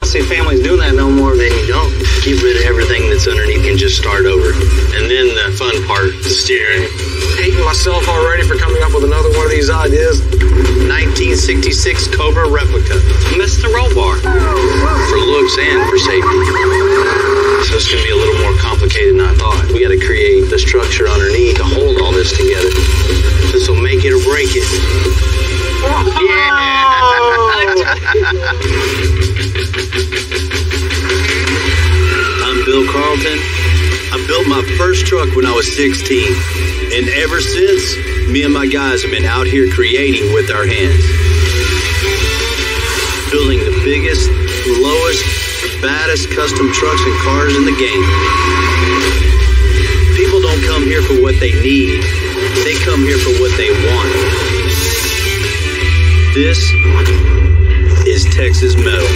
See families doing that no more. Then you don't. Get rid of everything that's underneath and just start over. And then the fun part, the steering. Hating myself already for coming up with another one of these ideas. 1966 Cobra replica. Missed the roll bar. For looks and for safety. So it's going to be a little more complicated than I thought. We got to create the structure underneath to hold all this together. This will make it or break it. Yeah! I'm Bill Carlton. I built my first truck when I was 16. And ever since, me and my guys have been out here creating with our hands. Building the biggest, lowest, baddest custom trucks and cars in the game. People don't come here for what they need. They come here for what they want. This is Texas Metal.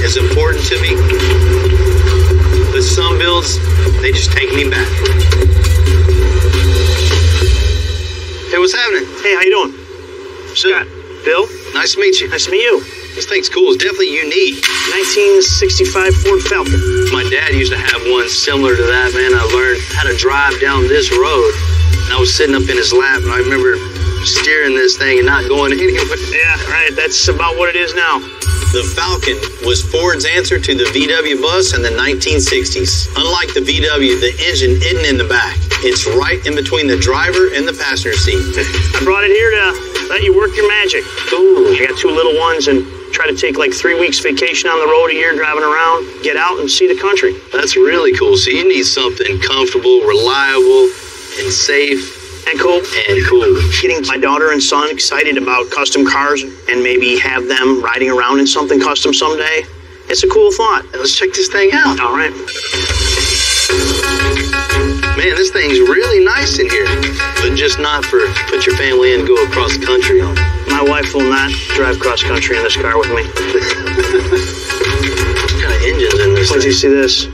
Is important to me, but some builds, they just take me back. Hey, what's happening? Hey, how you doing? Scott. Bill? Nice to meet you. Nice to meet you. This thing's cool. It's definitely unique. 1965 Ford Falcon. My dad used to have one similar to that, man. I learned how to drive down this road, and I was sitting up in his lap, and I remember steering this thing and not going anywhere. Yeah, right. That's about what it is now. The Falcon was Ford's answer to the VW bus in the 1960s. Unlike the VW, the engine isn't in the back. It's right in between the driver and the passenger seat. I brought it here to let you work your magic. Ooh. I got two little ones and try to take like 3 weeks vacation on the road a year driving around, get out and see the country. That's really cool. So you need something comfortable, reliable, and safe. And cool. And cool. Getting my daughter and son excited about custom cars and maybe have them riding around in something custom someday. It's a cool thought. Let's check this thing out. All right. Man, this thing's really nice in here. But just not for put your family in and go across the country on. My wife will not drive cross country in this car with me. What kind of engine's in this When'd thing? you see this?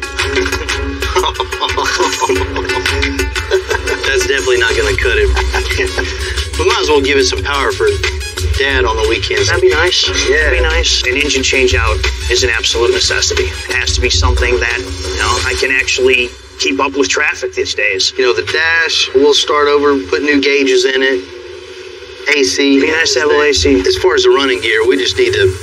That's definitely not going to cut it. We might as well give it some power for Dad on the weekends. That'd be nice. Yeah. That'd be nice. An engine change out is an absolute necessity. It has to be something that, I can actually keep up with traffic these days. You know, the dash, we'll start over, put new gauges in it. AC. It'd be nice to have a little AC. As far as the running gear, we just need to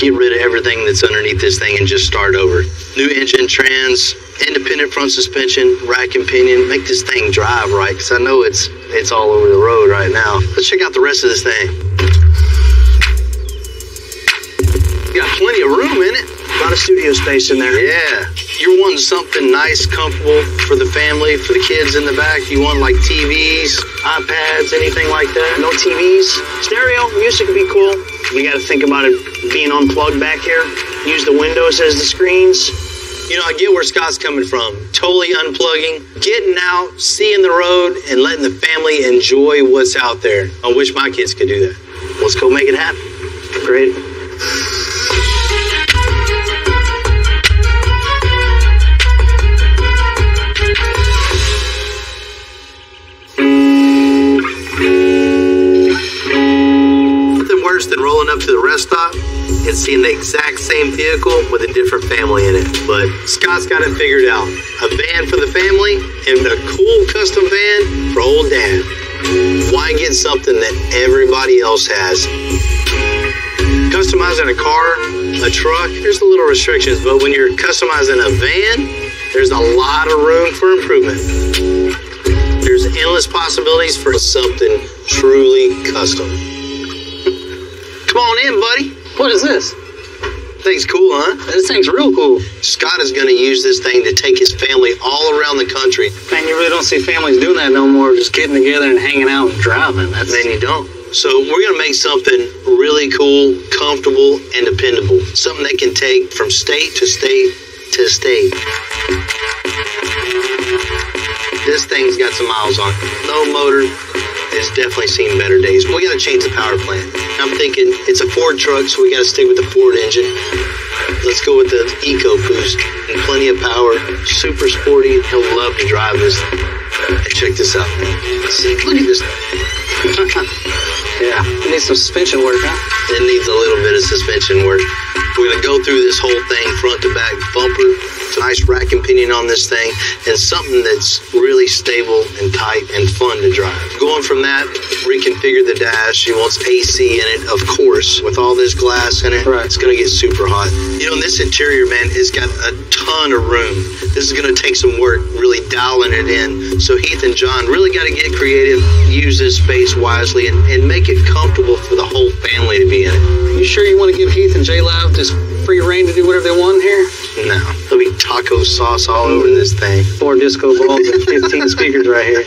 get rid of everything that's underneath this thing and just start over. New engine, trans, independent front suspension, rack and pinion. Make this thing drive right, because I know it's all over the road right now. Let's check out the rest of this thing. You got plenty of room in it. A lot of studio space in there. Yeah. You're wanting something nice, comfortable for the family, for the kids in the back. You want like TVs, iPads, anything like that? No TVs. Stereo, music would be cool. We got to think about it being unplugged back here. Use the windows as the screens. You know, I get where Scott's coming from. Totally unplugging, getting out, seeing the road, and letting the family enjoy what's out there. I wish my kids could do that. Let's go make it happen. Great. Worse than rolling up to the rest stop and seeing the exact same vehicle with a different family in it. But Scott's got it figured out. A van for the family and a cool custom van for old Dad. Why get something that everybody else has? Customizing a car, a truck, there's a little restrictions, but when you're customizing a van, there's a lot of room for improvement. There's endless possibilities for something truly custom. Come on in, buddy. What is this? Thing's cool, huh? This thing's real cool. Scott is going to use this thing to take his family all around the country. Man, you really don't see families doing that no more, just getting together and hanging out and driving. Then you don't. So we're going to make something really cool, comfortable, and dependable. Something they can take from state to state to state. This thing's got some miles on it. No motor. It's definitely seen better days. We got to change the power plant. I'm thinking it's a Ford truck, so we got to stick with the Ford engine. Let's go with the Eco Boost and plenty of power, super sporty. He'll love to drive this. Hey, check this out, man. See, look at this. Yeah, it needs some suspension work, huh? It needs a little bit of suspension work. We're going to go through this whole thing, front to back bumper, nice rack and pinion on this thing, and something that's really stable and tight and fun to drive. Going from that, reconfigure the dash. He wants AC in it, of course. With all this glass in it, It's going to get super hot. You know, this interior, man, has got a ton of room. This is going to take some work really dialing it in. So Heath and John really got to get creative, use this space wisely, and make it comfortable for the whole family to be in it. You sure you want to give Heath and J-Live just free reign to do whatever they want here? No, there'll be taco sauce all over this thing. 4 disco balls and 15 speakers right here.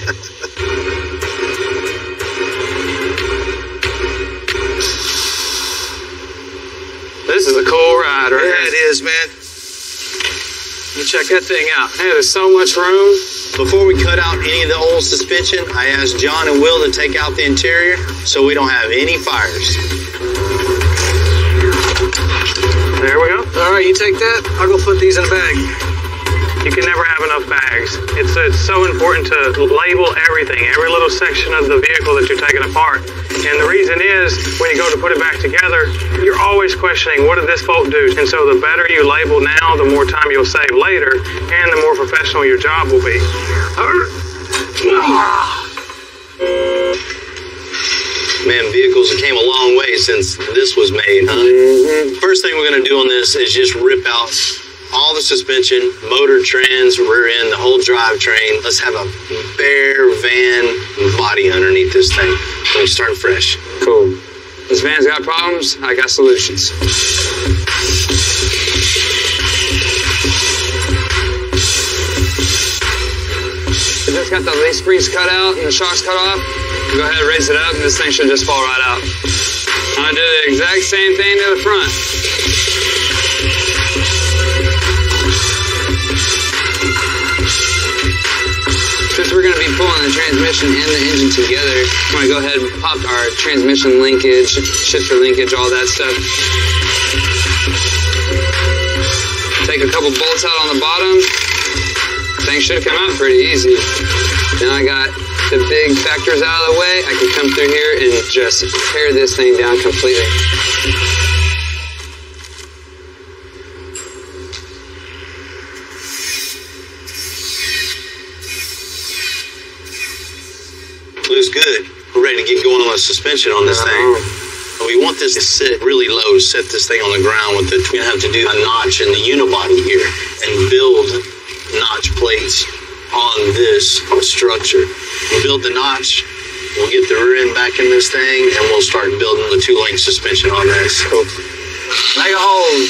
This is a cool ride, right? Yeah, it is, man. You check that thing out. Hey, there's so much room. Before we cut out any of the old suspension, I asked John and Will to take out the interior so we don't have any fires. There we go. All right, you take that. I'll go put these in a bag. You can never have enough bags. It's so important to label everything, every little section of the vehicle that you're taking apart. And the reason is, when you go to put it back together, you're always questioning, what did this bolt do? And so the better you label now, the more time you'll save later, and the more professional your job will be. Man, vehicles have came a long way since this was made, huh? Mm-hmm. First thing we're going to do on this is just rip out all the suspension, motor, trans, rear end, the whole drivetrain. Let's have a bare van body underneath this thing. Let me start fresh. Cool. This van's got problems, I got solutions. I just got the leaf springs cut out and the shocks cut off. Go ahead and raise it up and this thing should just fall right out. I'm gonna do the exact same thing to the front. Since we're going to be pulling the transmission and the engine together, I'm going to go ahead and pop our transmission linkage, shifter linkage, all that stuff. Take a couple bolts out on the bottom. Things should come out pretty easy. Now I got the big factors out of the way. I can come through here and just tear this thing down completely. Looks good. We're ready to get going on the suspension on this thing. We want this to sit really low, set this thing on the ground with the, we're gonna have to do a notch in the unibody here and build notch plates on this structure. We'll build the notch, we'll get the rear end back in this thing, and we'll start building the 2-link suspension on this. Cool. Make a hole.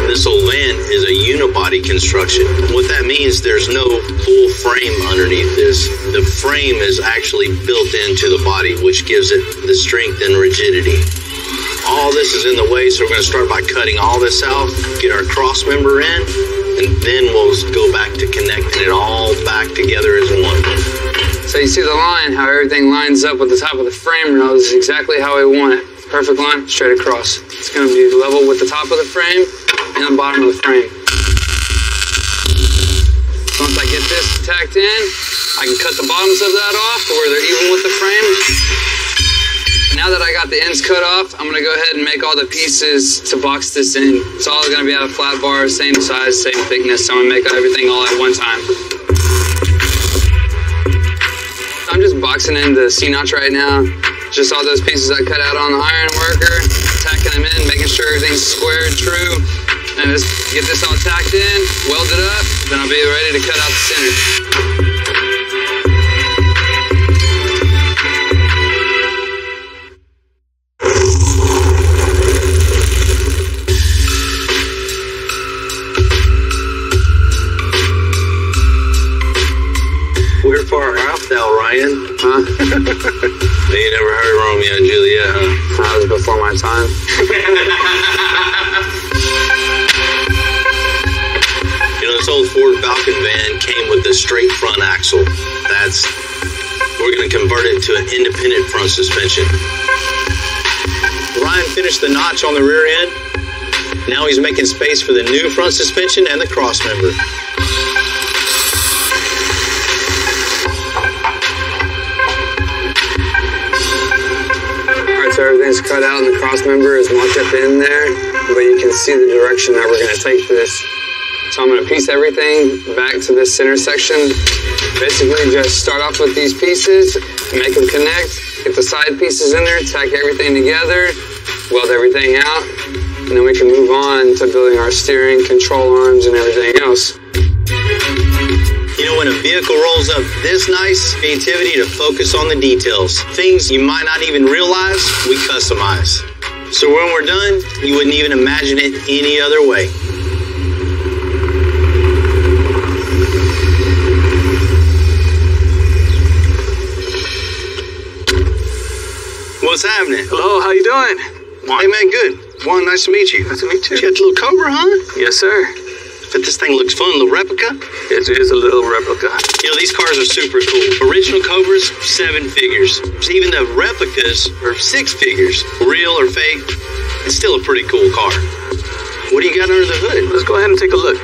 This whole van is a unibody construction. What that means, there's no full frame underneath this. The frame is actually built into the body, which gives it the strength and rigidity. All this is in the way, so we're going to start by cutting all this out, get our cross member in, and then we'll go back to connecting it all back together as one. So you see the line, how everything lines up with the top of the frame rail. This is exactly how we want it. Perfect line, straight across. It's going to be level with the top of the frame and the bottom of the frame. Once I get this tacked in, I can cut the bottoms of that off to where they're even with the frame. Now that I got the ends cut off, I'm going to go ahead and make all the pieces to box this in. It's all going to be out of flat bar, same size, same thickness. So I'm going to make everything all at one time. I'm just boxing in the C-notch right now. Just all those pieces I cut out on the iron worker, tacking them in, making sure everything's square and true. And just get this all tacked in, weld it up, then I'll be ready to cut out the center. We're far out now, Ryan. Huh? You never heard Romeo and Juliet, huh? That was before my time. You know, this old Ford Falcon van came with a straight front axle. We're going to convert it to an independent front suspension. Ryan finished the notch on the rear end. Now he's making space for the new front suspension and the cross member. Alright, so everything's cut out and the cross member is marked up in there, but you can see the direction that we're going to take this. So I'm going to piece everything back to this center section. Basically just start off with these pieces, make them connect, get the side pieces in there, tack everything together, weld everything out, and then we can move on to building our steering, control arms, and everything else. You know, when a vehicle rolls up this nice, creativity to focus on the details. Things you might not even realize, we customize. So when we're done, you wouldn't even imagine it any other way. What's happening? Hello, how you doing? Hey man, good. Juan, nice to meet you. Nice to meet you. You got the little Cobra, huh? Yes, sir. But this thing looks fun, a little replica. It is a little replica. You know, these cars are super cool. Original Cobras, 7 figures. Even the replicas are 6 figures. Real or fake, it's still a pretty cool car. What do you got under the hood? Let's go ahead and take a look.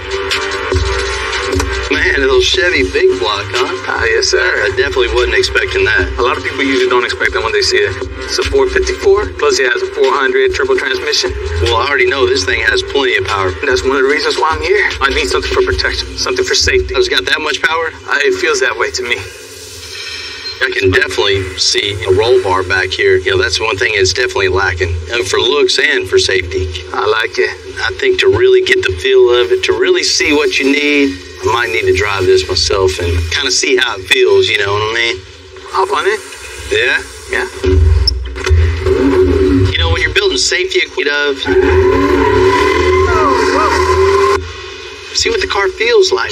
Man, a little Chevy big block, huh? Yes, sir. I definitely wasn't expecting that. A lot of people usually don't expect that when they see it. It's a 454, plus it has a 400 turbo transmission. Well, I already know this thing has plenty of power. That's one of the reasons why I'm here. I need something for protection, something for safety. It's got that much power? It feels that way to me. I can definitely see a roll bar back here. You know, that's one thing it's definitely lacking. And for looks and for safety. I like it. I think to really get the feel of it, to really see what you need, I might need to drive this myself and kind of see how it feels, you know what I mean? Hop on it. Yeah? Yeah. You know, when you're building safety equipment, see what the car feels like.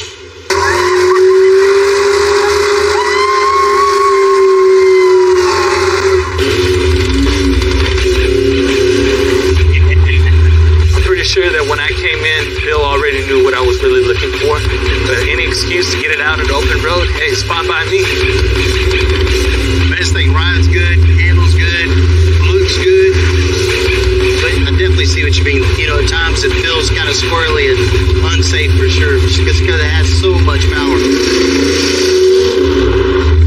Sure that when I came in, Bill already knew what I was really looking for. Any excuse to get it out on the open road, hey, it's fine by me. This thing rides good, handles good, looks good. But I definitely see what you mean. You know, at times it feels kind of squirrely and unsafe for sure, because it has so much power.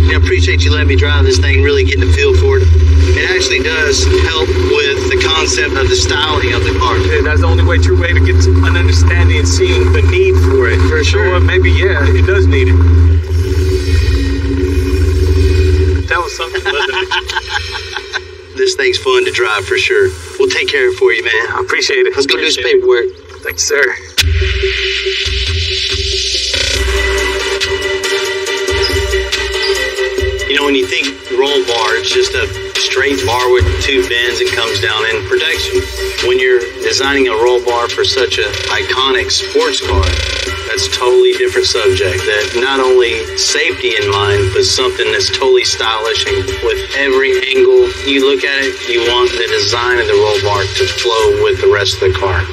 I appreciate you letting me drive this thing, really getting a feel for it. It actually does help with the concept of the styling of the car. Yeah, that's the only true way to get an understanding and seeing the need for it. For sure. Or maybe, yeah, it does need it. That was something, wasn't it? This thing's fun to drive for sure. We'll take care of it for you, man. I appreciate it. Let's go do some paperwork. Thanks, sir. You know, when you think roll bar, it's just a straight bar with 2 bends and comes down in protection. When you're designing a roll bar for such an iconic sports car, that's a totally different subject. That not only safety in mind, but something that's totally stylish, and with every angle you look at it, you want the design of the roll bar to flow with the rest of the car.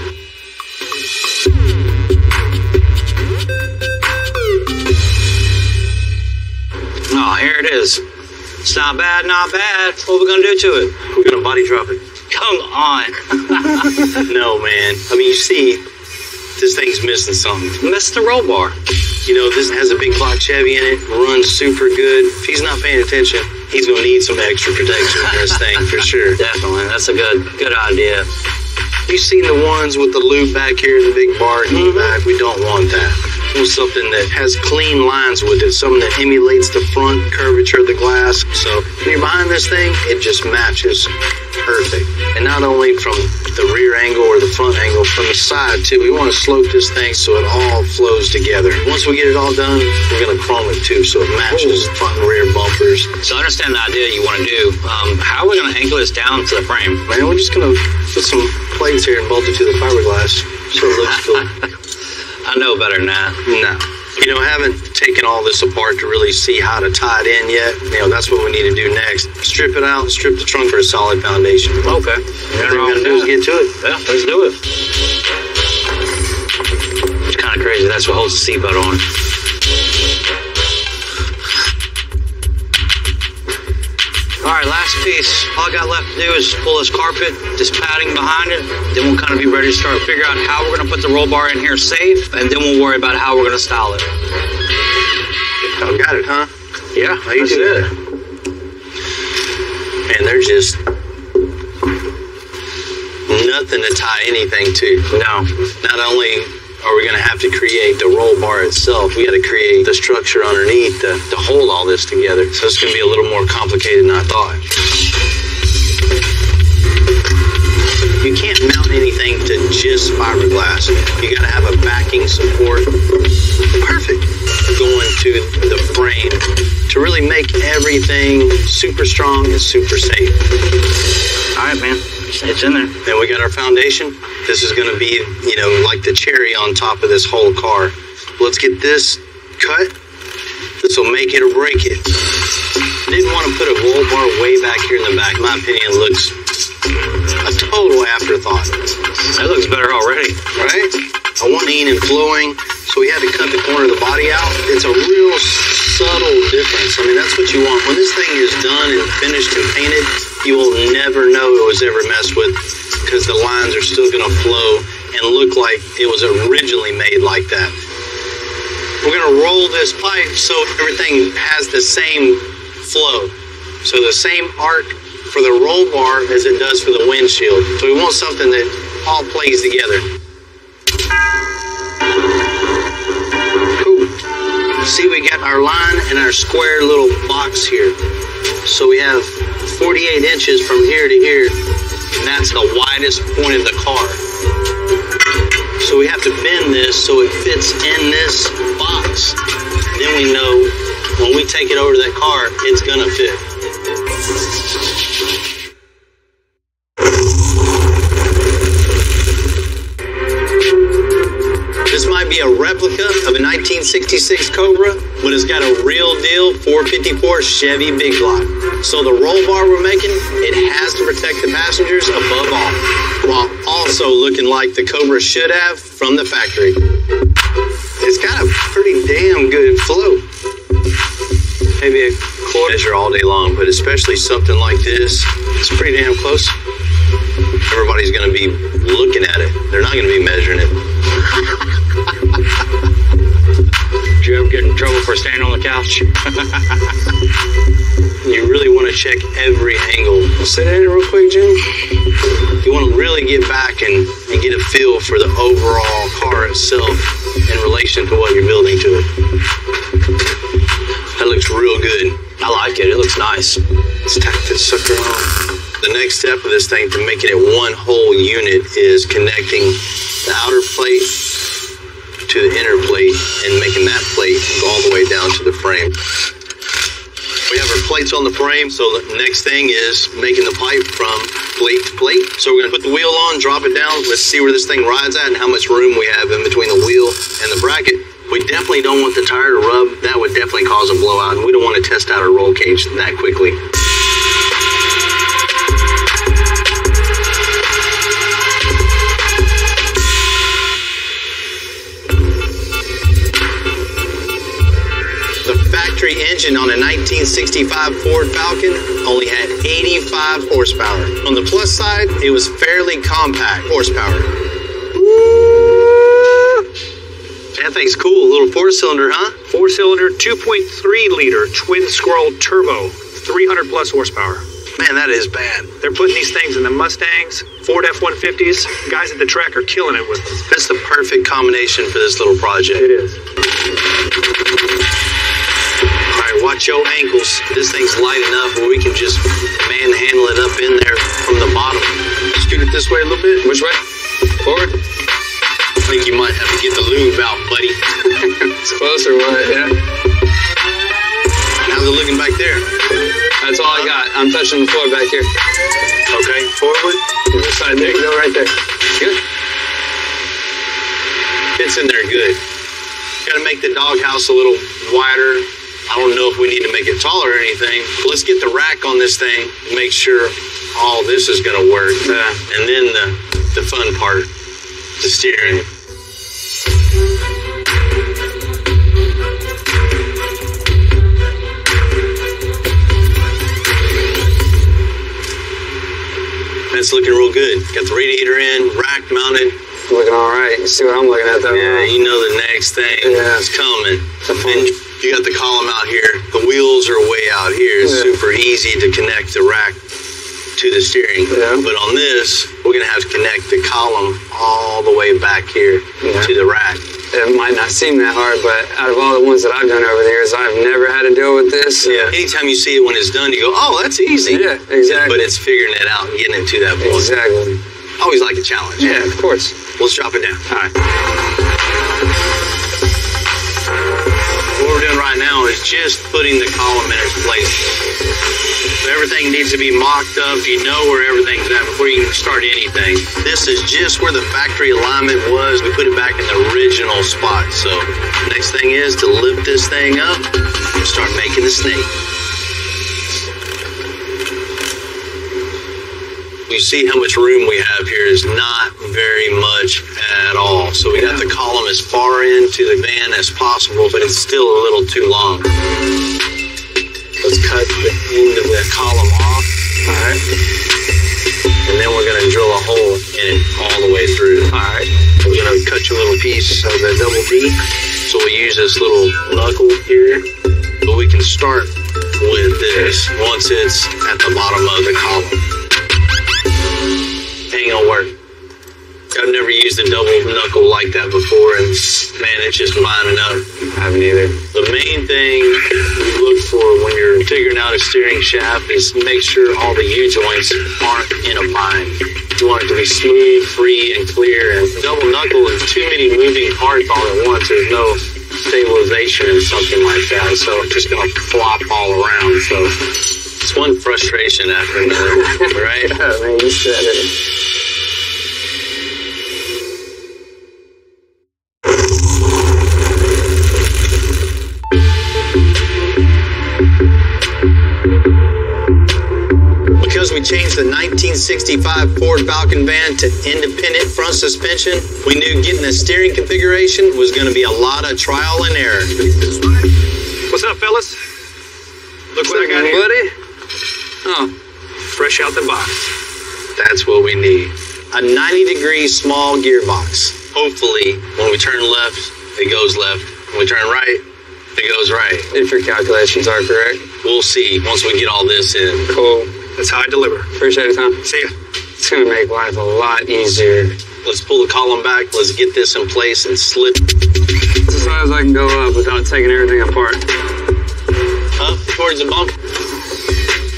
Oh, here it is. It's not bad, not bad. What are we gonna do to it? We're gonna body drop it. Come on. No, man. I mean, you see, this thing's missing something. Missed the roll bar. You know, this has a big block Chevy in it, runs super good. If he's not paying attention, he's gonna need some extra protection in this thing for sure. Definitely. That's a good idea. You've seen the ones with the loop back here, the big bar in the back. We don't want that. We want something that has clean lines with it, something that emulates the front curvature of the glass. So when you're behind this thing, it just matches perfect. And not only from the rear angle or the front angle, from the side too. We want to slope this thing so it all flows together. Once we get it all done, we're going to chrome it too, so it matches front and rear bumpers. So I understand the idea you want to do. How are we going to angle this down to the frame? Man, we're just going to put some plates here and bolt it to the fiberglass so it looks cool. I know better than that. No. You know, I haven't taken all this apart to really see how to tie it in yet. You know, that's what we need to do next. Strip it out and strip the trunk for a solid foundation. Okay. All we're going to do is get to it. Yeah, let's do it. It's kind of crazy. That's what holds the seatbelt on. All right, last piece. All I got left to do is pull this carpet, this padding behind it. Then we'll kind of be ready to start figure out how we're gonna put the roll bar in here safe, and then we'll worry about how we're gonna style it. Oh, got it, huh? Yeah, That's it. Man, there's just nothing to tie anything to. No. Not only are we going to have to create the roll bar itself, we got to create the structure underneath to hold all this together. So it's going to be a little more complicated than I thought. You can't mount anything to just fiberglass. You got to have a backing support. Perfect. Going to the frame to really make everything super strong and super safe. All right, man. It's in there. Then we got our foundation. This is going to be, you know, like the cherry on top of this whole car. Let's get this cut. This will make it or break it. Didn't want to put a roll bar way back here in the back. In my opinion, it looks a total afterthought. That looks better already. Right? I want lean and flowing, so we had to cut the corner of the body out. It's a real subtle difference. I mean, that's what you want. When this thing is done and finished and painted, you will never know it was ever messed with because the lines are still going to flow and look like it was originally made like that. We're going to roll this pipe so everything has the same flow. So the same arc for the roll bar as it does for the windshield. So we want something that all plays together. Cool. See, we got our line and our square little box here. So we have 48 inches from here to here, and that's the widest point of the car. So we have to bend this so it fits in this box. Then we know when we take it over to that car, it's gonna fit. This might be a replica of a 1966 Cobra, but it's got a real deal 454 Chevy Big Block. So the roll bar we're making, it has to protect the passengers above all, while also looking like the Cobra should have from the factory. It's got a pretty damn good flow. Maybe a quarter measure all day long, but especially something like this, it's pretty damn close. Everybody's gonna be looking at it. They're not gonna be measuring it. Did you ever get in trouble for standing on the couch? You really want to check every angle. Sit in it real quick, Jim. You want to really get back and get a feel for the overall car itself in relation to what you're building to it. That looks real good. I like it. It looks nice. Let's tack this sucker on. The next step of this thing to make it one whole unit is connecting the outer plate to the inner plate and making that plate go all the way down to the frame. We have our plates on the frame, so the next thing is making the pipe from plate to plate. So we're gonna put the wheel on, drop it down. Let's see where this thing rides at and how much room we have in between the wheel and the bracket. We definitely don't want the tire to rub. That would definitely cause a blowout, and we don't want to test out our roll cage that quickly. Engine on a 1965 Ford Falcon only had 85 horsepower. On the plus side, it was fairly compact horsepower. That thing's cool. A little 4-cylinder, huh? 4-cylinder, 2.3 liter twin scroll turbo, 300 plus horsepower. Man, that is bad. They're putting these things in the Mustangs, Ford F-150s. Guys at the track are killing it with them. That's the perfect combination for this little project. It is. Watch your ankles. This thing's light enough where we can just manhandle it up in there from the bottom. Scoot it this way a little bit. Which way? Forward? I think you might have to get the lube out, buddy. It's close or what? Yeah. How's it looking back there? That's all I got. I'm touching the floor back here. Okay, forward. This side there. Go right there. Good. Fits in there good. Gotta make the doghouse a little wider. I don't know if we need to make it taller or anything. Let's get the rack on this thing and make sure all this is going to work. And then the fun part, the steering. It's looking real good. Got the radiator in, rack mounted. Looking all right. You see what I'm looking at, though? Yeah, you know the next thing is coming. And you got the column out here. The wheels are way out here. It's super easy to connect the rack to the steering. Yeah. But on this, we're going to have to connect the column all the way back here to the rack. It might not seem that hard, but out of all the ones that I've done over the years, I've never had to deal with this. Yeah. Anytime you see it when it's done, you go, oh, that's easy. Yeah, exactly. But it's figuring it out and getting it to that point. Exactly. Always like a challenge. Yeah, of course. Let's drop it down. All right. What we're doing right now is just putting the column in its place. So everything needs to be mocked up. You know where everything's at before you can start anything. This is just where the factory alignment was. We put it back in the original spot. So next thing is to lift this thing up and start making the snake. You see how much room we have here is not very much at all. So we got the column as far into the van as possible, but it's still a little too long. Let's cut the end of the column off. All right. And then we're going to drill a hole in it all the way through. All right. We're going to cut you a little piece of the double D. So we'll use this little knuckle here. But we can start with this once it's at the bottom of the column. Ain't gonna work. I've never used a double knuckle like that before, and man, it's just lining up. I haven't either. The main thing you look for when you're figuring out a steering shaft is make sure all the U-joints aren't in a bind. You want it to be smooth, free, and clear, and double knuckle is too many moving parts all at once. There's no stabilization in something like that, so it's just gonna flop all around. So it's one frustration after another, right? Oh, man, you said it. Because we changed the 1965 Ford Falcon van to independent front suspension, we knew getting the steering configuration was going to be a lot of trial and error. What's up, fellas? Look what I got here. Buddy? Oh. Fresh out the box. That's what we need. A 90-degree small gearbox. Hopefully, when we turn left, it goes left. When we turn right, it goes right. If your calculations are correct. We'll see once we get all this in. Cool. That's how I deliver. Appreciate it, Tom. See ya. It's going to make life a lot easier. Let's pull the column back. Let's get this in place and slip. As far as I can go up without taking everything apart. Up towards the bump.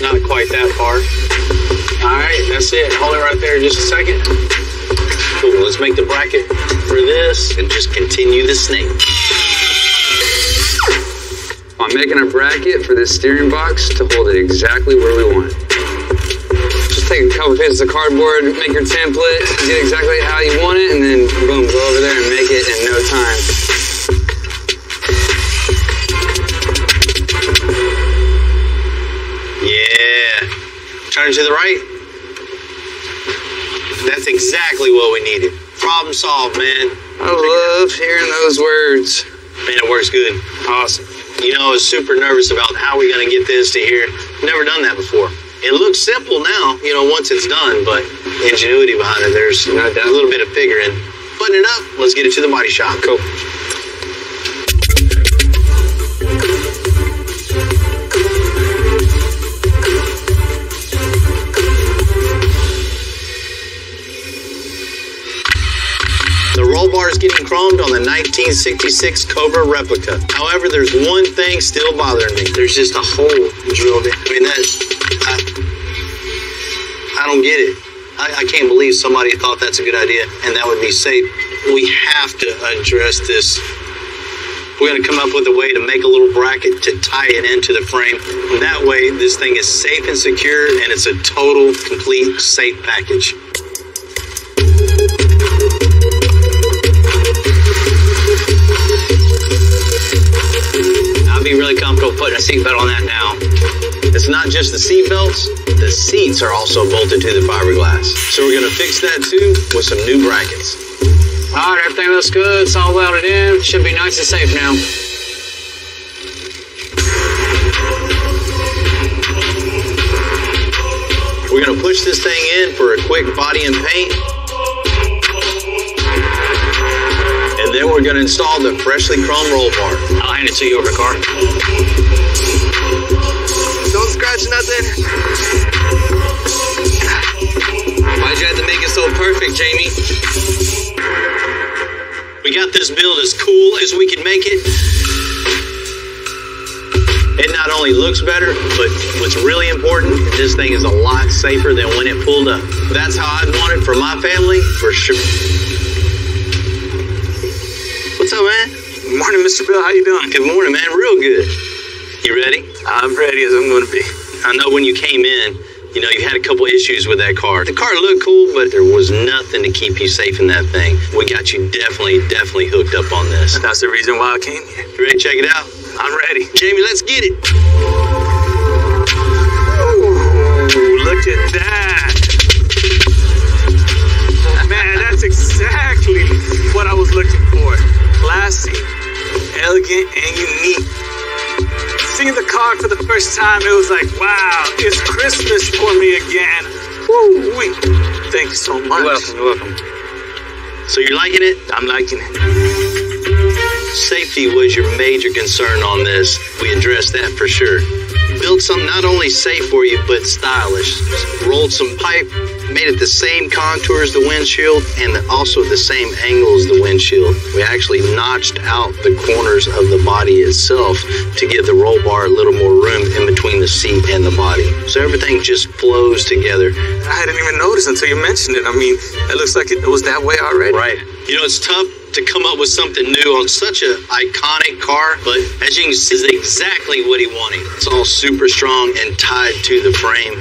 Not quite that far. All right, that's it. Hold it right there just a second. Cool, let's make the bracket for this and just continue the snake. I'm making a bracket for this steering box to hold it exactly where we want. Just take a couple pieces of cardboard, make your template, get exactly how you want it, and then boom, go over there and make it in no time. Yeah. Turn to the right. That's exactly what we needed. Problem solved, man. I love hearing those words. Man, it works good. Awesome. You know, I was super nervous about how we going to get this to here. Never done that before. It looks simple now, you know, once it's done, but ingenuity behind it, there's a little bit of figuring. Button it up, let's get it to the body shop. Cool. The roll bar is getting chromed on the 1966 Cobra replica. However, there's one thing still bothering me. There's just a hole drilled in. I mean, I don't get it. I can't believe somebody thought that's a good idea and that would be safe. We have to address this. We're going to come up with a way to make a little bracket to tie it into the frame. And that way, this thing is safe and secure, and it's a total, complete, safe package. I'll be really comfortable putting a seatbelt on that now. It's not just the seat belts, the seats are also bolted to the fiberglass. So we're going to fix that too with some new brackets. All right, everything looks good. It's all welded in. Should be nice and safe now. We're going to push this thing in for a quick body and paint. And then we're going to install the freshly chrome roll bar. I'll hand it to you over the car. Don't scratch nothing. Why'd you have to make it so perfect, Jamie? We got this build as cool as we can make it. It not only looks better, but what's really important, this thing is a lot safer than when it pulled up. That's how I'd want it for my family, for sure. What's up, man? Good morning, Mr. Bill. How you doing? Good morning, man. Real good. You ready? I'm ready as I'm going to be. I know when you came in, you had a couple issues with that car. The car looked cool, but there was nothing to keep you safe in that thing. We got you definitely hooked up on this. That's the reason why I came here. You ready to check it out? I'm ready. Jamie, let's get it. Ooh, look at that. Man, that's exactly what I was looking for. Classy, elegant, and unique. Seeing the car for the first time, it was like, wow, it's Christmas for me again. Woo-wee. Thank you so much. You're welcome. So you're liking it? I'm liking it. Safety was your major concern on this. We addressed that for sure. Built something not only safe for you, but stylish. Rolled some pipe, made it the same contour as the windshield, and also the same angle as the windshield. We actually notched out the corners of the body itself to give the roll bar a little more room in between the seat and the body. So everything just flows together. I didn't even notice until you mentioned it. I mean, it looks like it was that way already. Right. It's tough to come up with something new on such an iconic car, but as you can see, it's exactly what he wanted. It's all super strong and tied to the frame.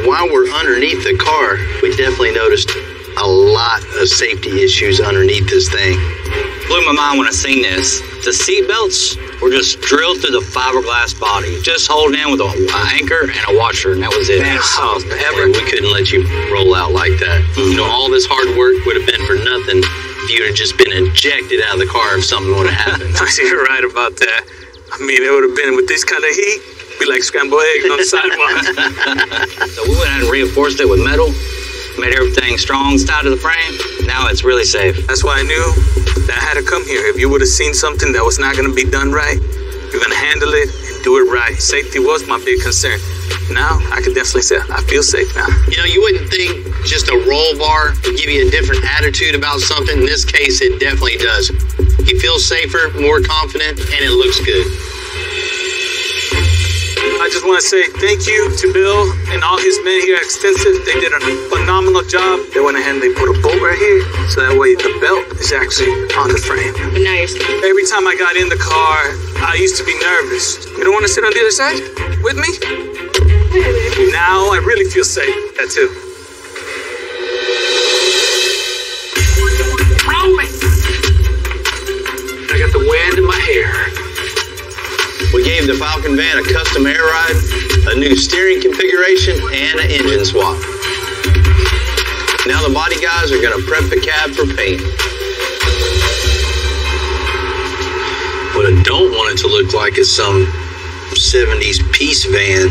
While we're underneath the car, we definitely noticed a lot of safety issues underneath this thing. Blew my mind when I seen this. The seat belts were just drilled through the fiberglass body, just holding in with an anchor and a washer, and that was it. Man, we couldn't let you roll out like that. All this hard work would have been for nothing if you would have just been ejected out of the car if something would have happened. You're right about that. I mean, it would have been with this kind of heat, be like scrambled eggs on the sidewalk. So we went ahead and reinforced it with metal, made everything strong, tied to the frame. Now it's really safe. That's why I knew that I had to come here. If you would have seen something that was not going to be done right, you're going to handle it and do it right. Safety was my big concern. Now, I can definitely say I feel safe now. You wouldn't think just a roll bar would give you a different attitude about something. In this case, it definitely does. You feel safer, more confident, and it looks good. I just want to say thank you to Bill and all his men here at Extensive. They did a phenomenal job. They went ahead and they put a bolt right here, so that way the belt is actually on the frame. But now you're safe. Every time I got in the car, I used to be nervous. You don't want to sit on the other side with me? Now I really feel safe. That too. I got the wind in my hair. We gave the Falcon van a custom air ride, a new steering configuration, and an engine swap. Now the body guys are going to prep the cab for paint. What I don't want it to look like is some 70s peace van,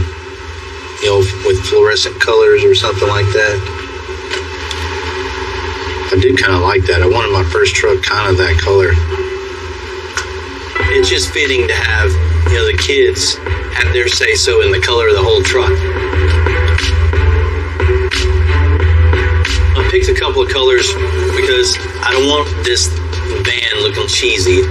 with fluorescent colors or something like that. I do kind of like that. I wanted my first truck kind of that color. It's just fitting to have, the kids have their say-so in the color of the whole truck. I picked a couple of colors because I don't want this van looking cheesy.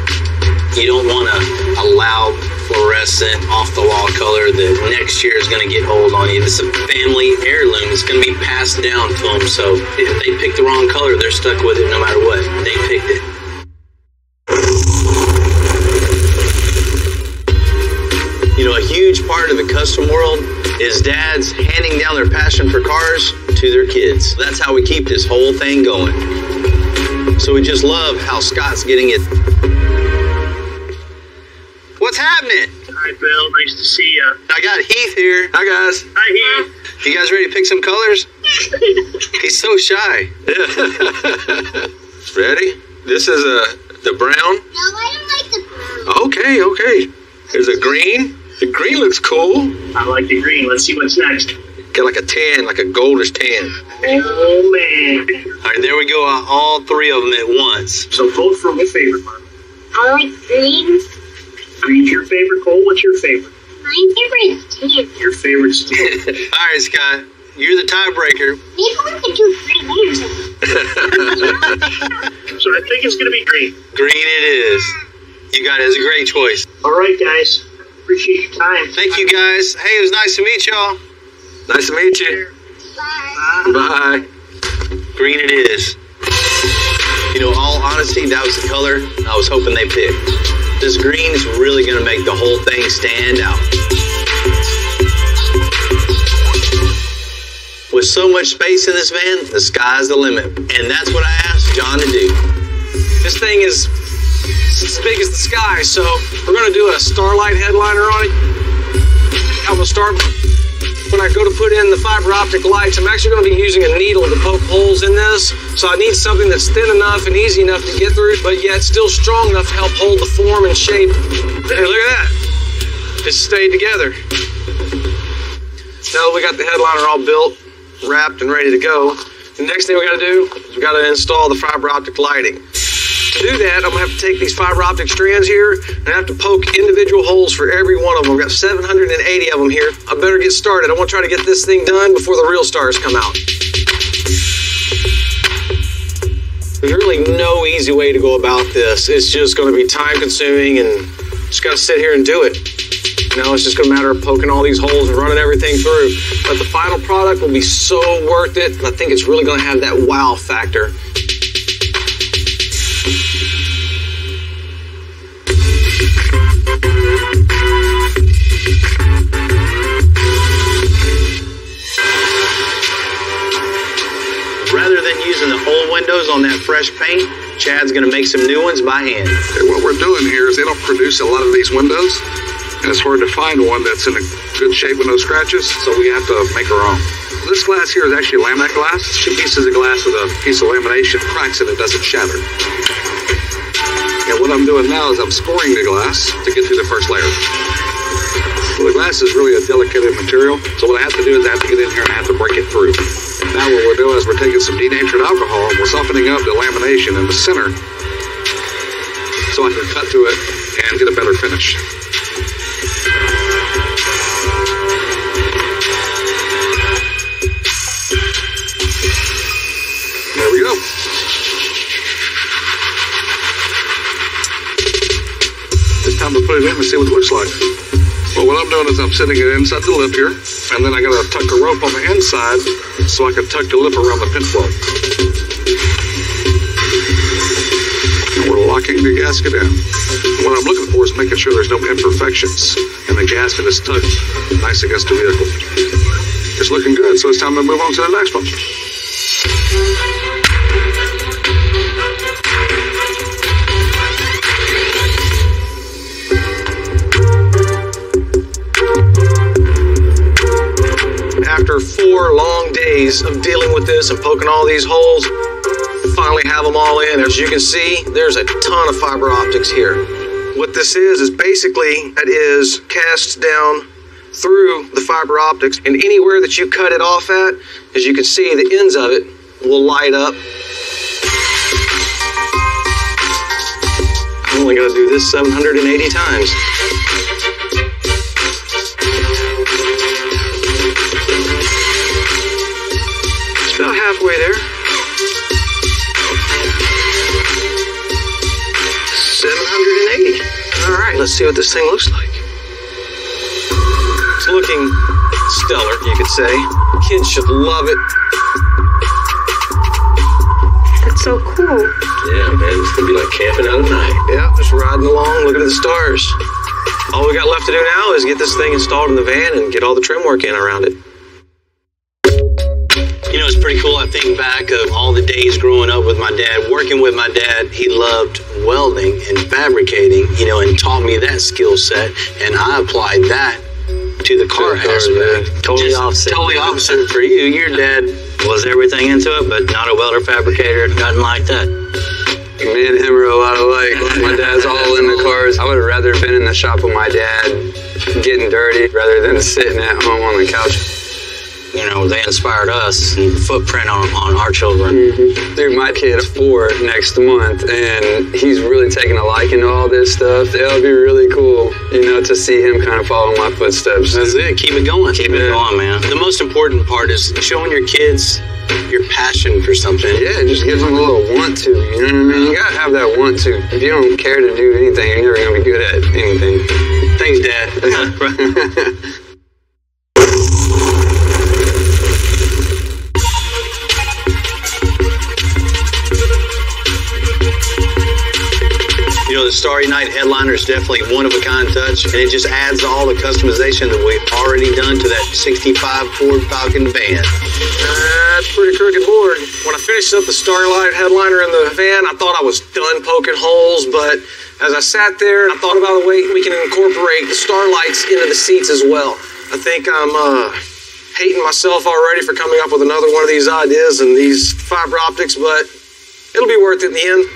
You don't want a loud, fluorescent, off-the-wall color that next year is going to get old on you. It's a family heirloom. It's going to be passed down to them. So if they pick the wrong color, they're stuck with it no matter what. They picked it. A huge part of the custom world is dads handing down their passion for cars to their kids. That's how we keep this whole thing going. So we just love how Scott's getting it. What's happening? Hi, Bill. Nice to see you. I got Heath here. Hi, guys. Hi, Heath. You guys ready to pick some colors? He's so shy. Ready? This is the brown. No, I don't like the brown. Okay. There's a green. The green looks cool. I like the green. Let's see what's next. Got like a tan, like a goldish tan. Oh, man. All right, there we go. All three of them at once. So vote for my favorite one. I like green. Green's your favorite, Cole? What's your favorite? My favorite is tan. Your favorite is tan. All right, Scott, you're the tiebreaker. Maybe we could do green layers. So I think it's going to be green. Green it is. You got it. It's a great choice. All right, guys. Appreciate your time. Thank you, guys. Hey, it was nice to meet y'all. Nice to meet you. Bye. Bye. Green it is. You know, all honesty, that was the color I was hoping they picked. This green is really going to make the whole thing stand out. With so much space in this van, the sky's the limit. And that's what I asked John to do. This thing is as big as the sky, so we're going to do a starlight headliner on it. I'm going to start when I go to put in the fiber optic lights. I'm actually going to be using a needle to poke holes in this, so I need something that's thin enough and easy enough to get through, but yet still strong enough to help hold the form and shape. Hey, look at that. It stayed together. Now that we got the headliner all built, wrapped, and ready to go, the next thing we got to do is we got to install the fiber optic lighting. To do that, I'm going to have to take these fiber optic strands here and I have to poke individual holes for every one of them. I've got 780 of them here. I better get started. I want to try to get this thing done before the real stars come out. There's really no easy way to go about this. It's just going to be time consuming and just got to sit here and do it. You know, it's just going to matter of poking all these holes and running everything through. But the final product will be so worth it. And I think it's really going to have that wow factor. Rather than using the old windows on that fresh paint, Chad's going to make some new ones by hand. Okay, what we're doing here is they don't produce a lot of these windows, and it's hard to find one that's in a good shape with no scratches, so we have to make our own. This glass here is actually laminate glass. It's 2 pieces of glass with a piece of lamination, cracks it, it doesn't shatter. And what I'm doing now is I'm scoring the glass to get through the first layer. Well, the glass is really a delicate material, so what I have to do is I have to get in here and I have to break it through. Now what we're doing is we're taking some denatured alcohol and we're softening up the lamination in the center so I can cut through it and get a better finish. There we go. It's time to put it in and see what it looks like. Well, what I'm doing is I'm sitting it inside the lip here, and then I gotta tuck a rope on the inside so I can tuck the lip around the pin flow. And we're locking the gasket in. What I'm looking for is making sure there's no imperfections, and the gasket is tucked nice against the vehicle. It's looking good, so it's time to move on to the next one. After 4 long days of dealing with this and poking all these holes, finally have them all in. As you can see, there's a ton of fiber optics here. What this is basically, that is cast down through the fiber optics, and anywhere that you cut it off at, as you can see, the ends of it will light up. I'm only going to do this 780 times. About halfway there. 780. All right, let's see what this thing looks like. It's looking stellar, you could say. Kids should love it. That's so cool. Yeah, man, it's gonna be like camping out at night. Yeah, just riding along, looking at the stars. All we got left to do now is get this thing installed in the van and get all the trim work in around it. You know, it's pretty cool. I think back of all the days growing up with my dad, working with my dad. He loved welding and fabricating, you know, and taught me that skill set. And I applied that to the car aspect. Totally opposite. Totally opposite for you. Your dad Was everything into it, but not a welder, fabricator, nothing like that. Me and him are a lot alike. My dad's all in the cars. I would have rather been in the shop with my dad getting dirty rather than sitting at home on the couch. you know, they inspired us and footprint on our children. Dude, my kid's 4 next month, and he's really taking a liking to all this stuff. It'll be really cool, you know, to see him kind of follow my footsteps. That's it. Keep it going. Keep it going, man. The most important part is showing your kids your passion for something. Yeah, it just gives them a little want to, you know what I mean? You gotta have that want to. If you don't care to do anything, you're never gonna be good at anything. Thanks, Dad. You know, the Starry Night headliner is definitely one-of-a-kind touch, and it just adds all the customization that we've already done to that 65 Ford Falcon van. That's pretty crooked board. When I finished up the Starry Night headliner in the van, I thought I was done poking holes, but as I sat there, I thought about a way we can incorporate the starlights into the seats as well. I think I'm hating myself already for coming up with another one of these ideas and these fiber optics, but it'll be worth it in the end.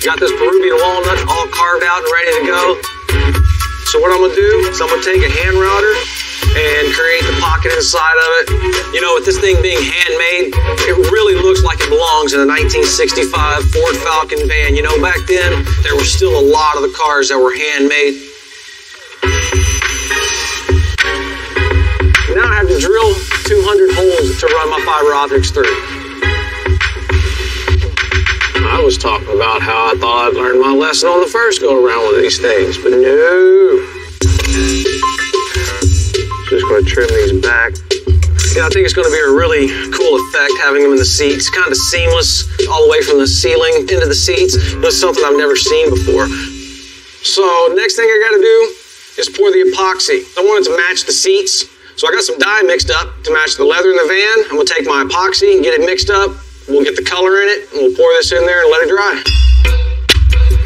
Got this Peruvian walnut all carved out and ready to go. So what I'm gonna do is I'm gonna take a hand router and create the pocket inside of it. You know, with this thing being handmade, it really looks like it belongs in a 1965 Ford Falcon van. You know, back then, there were still a lot of the cars that were handmade. Now I have to drill 200 holes to run my fiber optics through. I was talking about how I thought I'd learned my lesson on the first go-around with these things, but no. Just going to trim these back. Yeah, I think it's going to be a really cool effect having them in the seats. Kind of seamless all the way from the ceiling into the seats. That's something I've never seen before. So next thing I got to do is pour the epoxy. I want it to match the seats. So I got some dye mixed up to match the leather in the van. I'm going to take my epoxy and get it mixed up. We'll get the color in it, and we'll pour this in there and let it dry.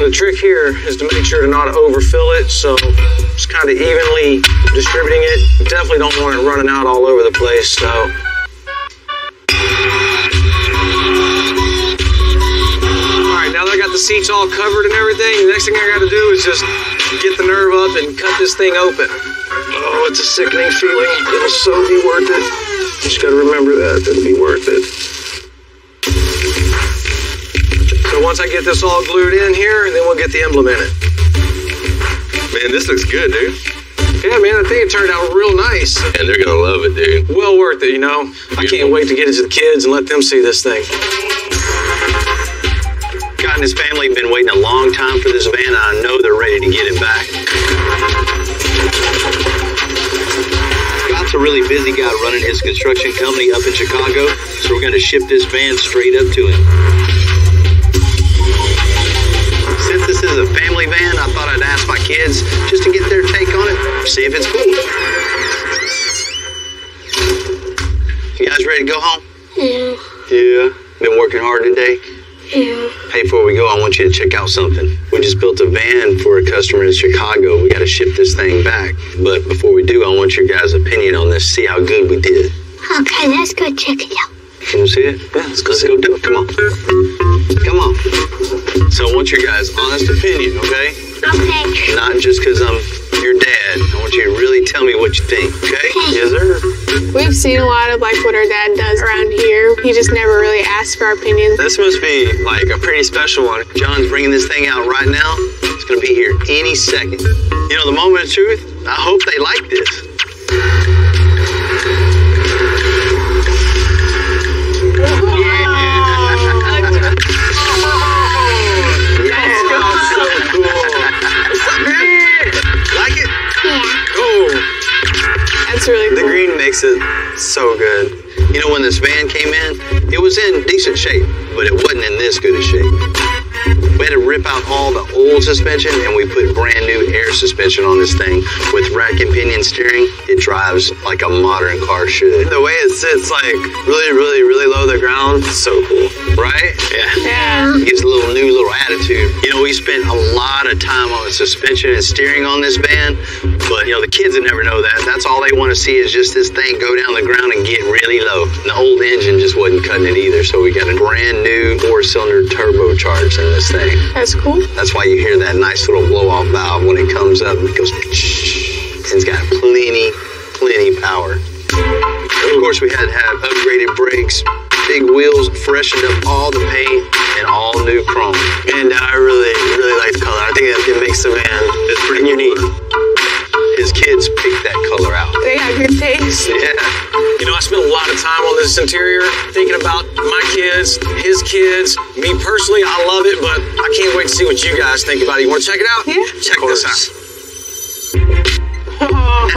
The trick here is to make sure to not overfill it, so just kind of evenly distributing it. You definitely don't want it running out all over the place, so. All right, now that I got the seats all covered and everything, the next thing I got to do is just get the nerve up and cut this thing open. Oh, it's a sickening feeling. It'll so be worth it. Just got to remember that. It'll be worth it. So once I get this all glued in here, then we'll get the emblem in it. Man, this looks good, dude. Yeah, man, I think it turned out real nice. And they're gonna love it, dude. Well worth it, you know. I can't wait to get it to the kids and let them see this thing. God and his family have been waiting a long time for this van, and I know they're ready to get it back. Scott's a really busy guy running his construction company up in Chicago, so we're going to ship this van straight up to him. Since this is a family van, I thought I'd ask my kids just to get their take on it, see if it's cool. You guys ready to go home? Yeah. Yeah. Been working hard today? Yeah. Hey, before we go, I want you to check out something. We just built a van for a customer in Chicago. We got to ship this thing back. But before we do, I want your guys' opinion on this, see how good we did. Okay, let's go check it out. You want to see it? Yeah, let's go do it. Come on. Come on. So I want your guys' honest opinion, okay? Okay. Not just because I'm your dad. I want you to really tell me what you think, okay? Yes, sir. We've seen a lot of like what our dad does around here. He just never really asks for our opinions. This must be like a pretty special one. John's bringing this thing out right now. It's going to be here any second. You know, the moment of truth, I hope they like this. Like it? Yeah. Oh. That's really cool. The green makes it so good. You know, when this van came in, it was in decent shape, but it wasn't in this good a shape. We had to rip out all the old suspension, and we put brand new air suspension on this thing. With rack and pinion steering, it drives like a modern car should. The way it sits like really low to the ground, it's so cool. Right? Yeah. It gives a new little attitude. You know, we spent a lot of time on the suspension and steering on this van, but you know, the kids would never know that. That's all they want to see is just this thing go down the ground and get really low. And the old engine just wasn't cutting it either, so we got a brand new 4-cylinder turbocharged in this thing. That's cool. That's why you hear that nice little blow-off valve when it comes up. It goes, it's got plenty power. Oh, Of course, we had to have upgraded brakes, big wheels, freshened up all the paint, and all new chrome. And I really like the color. I think it makes the van pretty unique. His kids picked that color out. They got good taste. Yeah. You know, I spent a lot of time on this interior thinking about my kids, his kids, me personally. I love it, but I can't wait to see what you guys think about it. You want to check it out? Yeah. Check this out. Oh,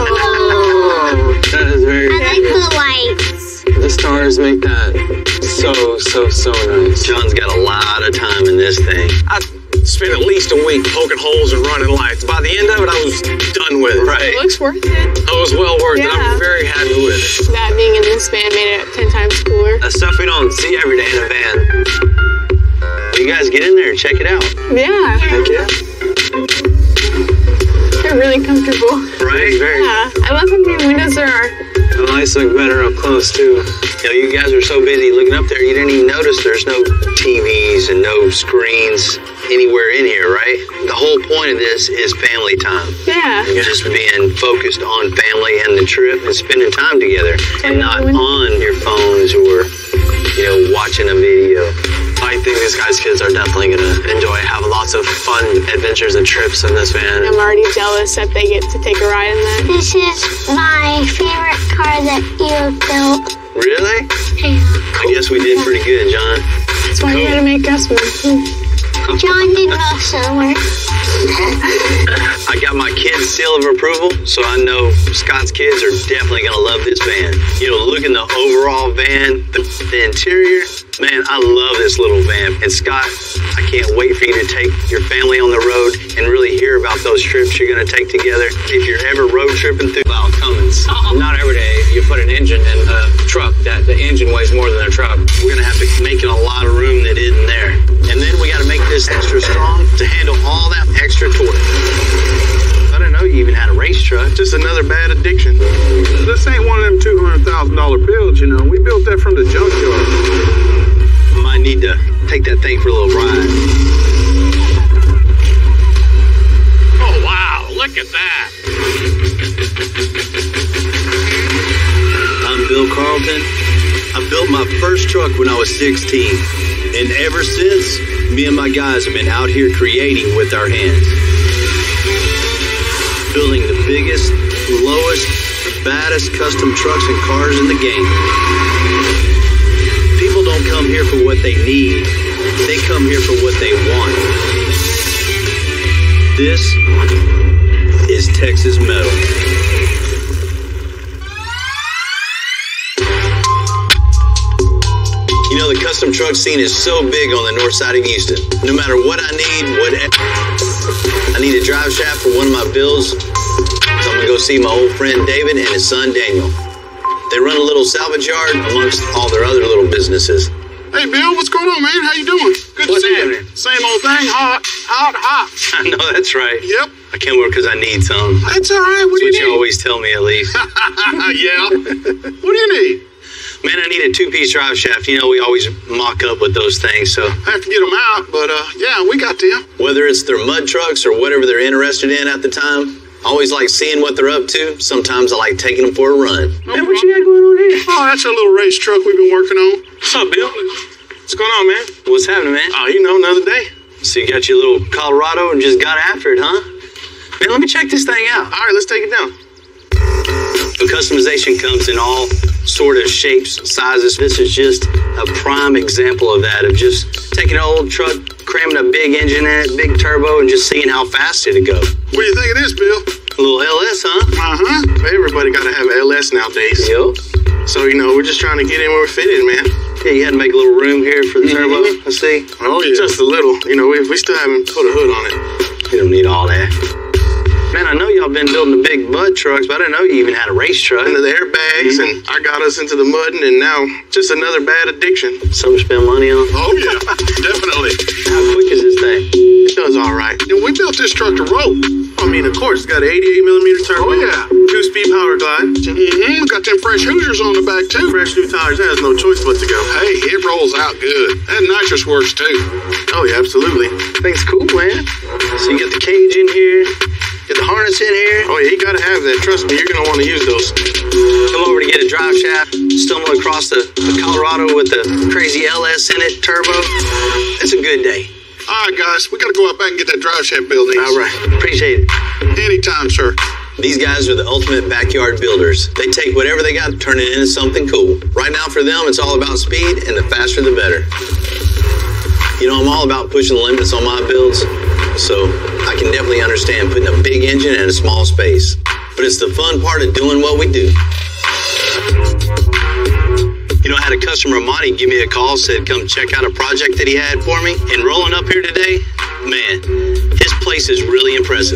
that is very. I like the lights. The stars make that so nice. John's got a lot of time in this thing. I spent at least a week poking holes and running lights. By the end of it, I was done with it. Right. It looks worth it. It was well worth it. I'm very happy with it. That being in this van made it 10 times cooler. That's stuff we don't see every day in a van. You guys get in there and check it out. Yeah. Heck yeah. They're really comfortable. Right? Yeah. I love how many windows there are. The lights look better up close too. You know, you guys are so busy looking up there, you didn't even notice there's no TVs and no screens anywhere in here, right? The whole point of this is family time. Yeah. Just being focused on family and the trip and spending time together and not on your phones or, you know, watching a video. I think these guys' kids are definitely going to enjoy it, have lots of fun adventures and trips in this van. I'm already jealous that they get to take a ride in that. This is my favorite car that you built. Really? Yeah. I guess we did pretty good, John. That's why you gotta make us one. John did most of the work. I got my kids' seal of approval, so I know Scott's kids are definitely going to love this van. You know, look in the overall van, the interior. Man, I love this little van. And Scott, I can't wait for you to take your family on the road and really hear about those trips you're going to take together. If you're ever road tripping through Cummins. Not every day you put an engine in a truck that the engine weighs more than a truck. We're going to have to make it a lot of room that isn't there. And then we got to make this extra strong to handle all that extra torque. I didn't know you even had a race truck. Just another bad addiction. This ain't one of them $200,000 builds, you know. We built that from the junkyard. Might need to take that thing for a little ride. Oh, wow. Look at that. I'm Bill Carlton. I built my first truck when I was 16. And ever since, me and my guys have been out here creating with our hands. Building the biggest, lowest, baddest custom trucks and cars in the game. People don't come here for what they need. They come here for what they want. This is Texas Metal. You know, the custom truck scene is so big on the north side of Houston. No matter what I need, I need a drive shaft for one of my builds. So I'm going to go see my old friend David and his son Daniel. They run a little salvage yard amongst all their other little businesses. Hey, Bill, what's going on, man? How you doing? Good to see you. Same old thing, hot. I know, that's right. Yep. I came over because I need some. That's all right. What do That's what you you need? always tell me, at least. Yeah. What do you need? Man, I need a two-piece drive shaft. You know, we always mock up with those things, so. I have to get them out, but yeah, we got them. Whether it's their mud trucks or whatever they're interested in at the time, I always like seeing what they're up to. Sometimes I like taking them for a run. Man, what you got going on here? Oh, that's a little race truck we've been working on. What's up, Bill? What's going on, man? What's happening, man? Oh, you know, another day. So you got your little Colorado and just got after it, huh? Man, let me check this thing out. All right, let's take it down. The customization comes in all sort of shapes, sizes. This is just a prime example of that, of just taking an old truck, cramming a big engine in it, big turbo, and just seeing how fast it'd go. What do you think of this, Bill? A little LS, huh? Uh-huh. Everybody got to have an LS nowadays. Yup. So, you know, we're just trying to get in where we're fitted, man. Yeah, you had to make a little room here for the turbo, I see. Oh, yeah. Just a little. You know, we still haven't put a hood on it. You don't need all that. Man, I know y'all been building the big mud trucks, but I didn't know you even had a race truck. Into the airbags, and I got us into the mudding, and now just another bad addiction. Something to spend money on? Oh, yeah. Definitely. How quick is this thing? It does all right. And we built this truck to roll. I mean, of course, it's got an 88mm turbo. Oh, yeah. 2-speed power glide. Mm-hmm. Got them fresh Hoosiers on the back, too. Fresh new tires. That has no choice but to go. Hey, it rolls out good. That nitrous works, too. Oh, yeah, absolutely. Thing's cool, man. So you got the cage in here, get the harness in here. Oh, yeah, you got to have that. Trust me, you're going to want to use those. Come over to get a drive shaft, across the Colorado with the crazy LS in it, turbo. It's a good day. All right, guys, we got to go out back and get that drive shaft built. All right, appreciate it. Anytime, sir. These guys are the ultimate backyard builders. They take whatever they got and turn it into something cool. Right now for them, it's all about speed, and the faster the better. You know, I'm all about pushing the limits on my builds, so I can definitely understand putting a big engine in a small space. But it's the fun part of doing what we do. You know, I had a customer, Monty, give me a call, said come check out a project that he had for me. And rolling up here today, man, his place is really impressive.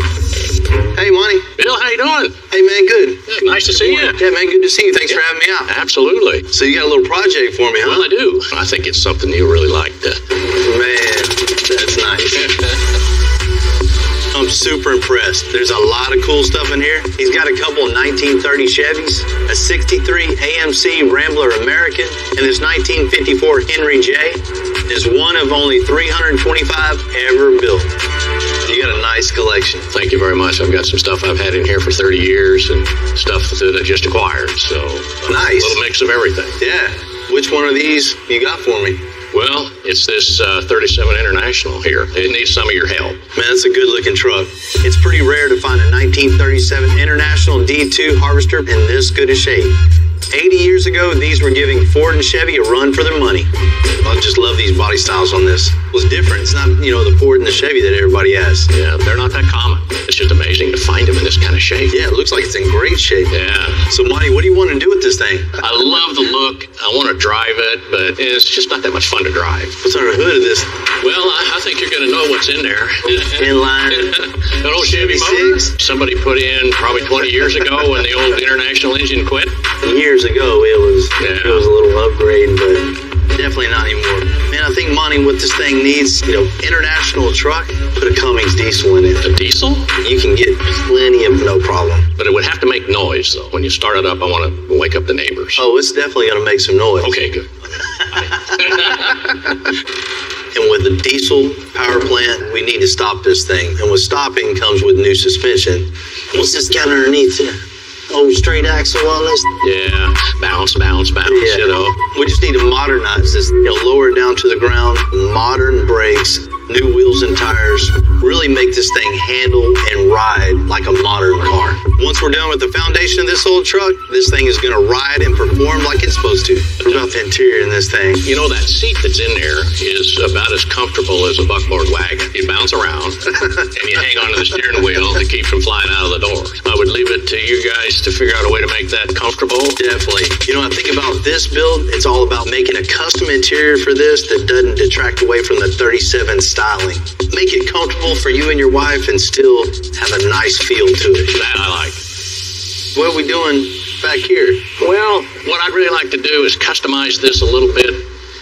Hey, Monty. Bill, how you doing? Hey, man, good. Yeah, nice to see you. Yeah, man, good to see you. Thanks for having me out. Absolutely. So you got a little project for me, huh? Well, I do. I think it's something you really like. Man, that's nice. I'm super impressed. There's a lot of cool stuff in here. He's got a couple of 1930 Chevys, a 63 AMC Rambler American, and this 1954 Henry J is one of only 325 ever built. You got a nice collection. Thank you very much. I've got some stuff I've had in here for 30 years and stuff that I just acquired. So nice. A little mix of everything. Yeah. Which one of these you got for me? Well, it's this 37 International here. It needs some of your help. Man, that's a good-looking truck. It's pretty rare to find a 1937 International D2 Harvester in this good a shape. 80 years ago, these were giving Ford and Chevy a run for their money. I just love these body styles on this. It was different. It's not, you know, the Ford and the Chevy that everybody has. Yeah, they're not that common. It's just amazing to find them in this kind of shape. Yeah, it looks like it's in great shape. Yeah. So, Monty, what do you want to do with this thing? I love the look. I want to drive it, but it's just not that much fun to drive. What's under the hood of this? Well, I think you're going to know what's in there. Inline. An old Chevy motor. Somebody put in probably 20 years ago when the old International engine quit. Years ago, it was a little upgrade, but definitely not anymore. Man, I think, Monty, what this thing needs, you know, International truck, put a Cummins diesel in it. A diesel? You can get plenty of no problem. But it would have to make noise, though. When you start it up, I want to wake up the neighbors. Oh, it's definitely going to make some noise. Okay, good. And with the diesel power plant, we need to stop this thing. And with stopping comes with new suspension. What's this got underneath here? Oh, straight axle on this? Yeah, bounce, yeah. You know. We just need to modernize this, you know, lower it down to the ground, modern brakes, new wheels and tires, really make this thing handle and ride like a modern car. Once we're done with the foundation of this old truck, this thing is going to ride and perform like it's supposed to. What about the interior in this thing? You know, that seat that's in there is about as comfortable as a buckboard wagon. You bounce around, and you hang onto the steering wheel to keep from flying out of the door. I would leave it to you guys to figure out a way to make that comfortable. Definitely. You know, I think about this build, it's all about making a custom interior for this that doesn't detract away from the 37 styling. Make it comfortable for you and your wife and still have a nice feel to it. That I like. What are we doing back here? Well, what I'd really like to do is customize this a little bit.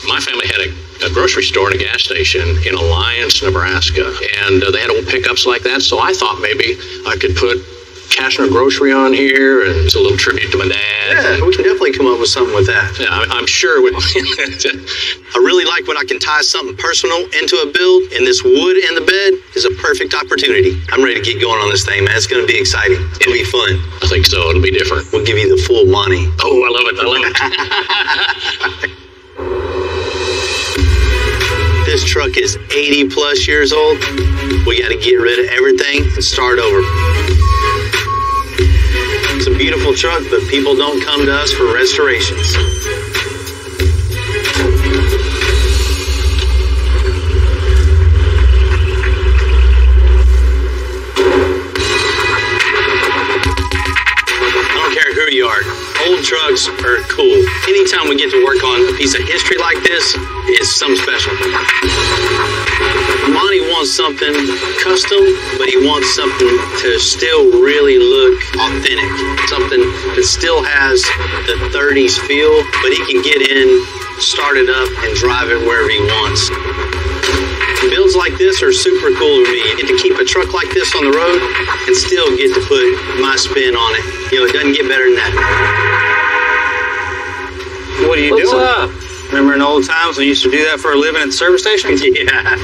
My family had a grocery store and a gas station in Alliance, Nebraska, and they had old pickups like that, so I thought maybe I could put Cashner Grocery on here, and it's a little tribute to my dad. Yeah, we can definitely come up with something with that. Yeah, I'm sure. I really like when I can tie something personal into a build, and this wood in the bed is a perfect opportunity. I'm ready to get going on this thing, man. It's going to be exciting. It'll be fun. I think so. It'll be different. We'll give you the full money. Oh, I love it. This truck is 80 plus years old. We got to get rid of everything and start over. It's a beautiful truck, but people don't come to us for restorations. I don't care who you are. Old trucks are cool. Anytime we get to work on a piece of history like this, it's something special. Monty wants something custom, but he wants something to still really look authentic. Something that still has the 30s feel, but he can get in, start it up, and drive it wherever he wants. Builds like this are super cool to me. You get to keep a truck like this on the road and still get to put my spin on it. You know, it doesn't get better than that. What are you doing? What's up? Remember in old times when you used to do that for a living at the service station? Yeah.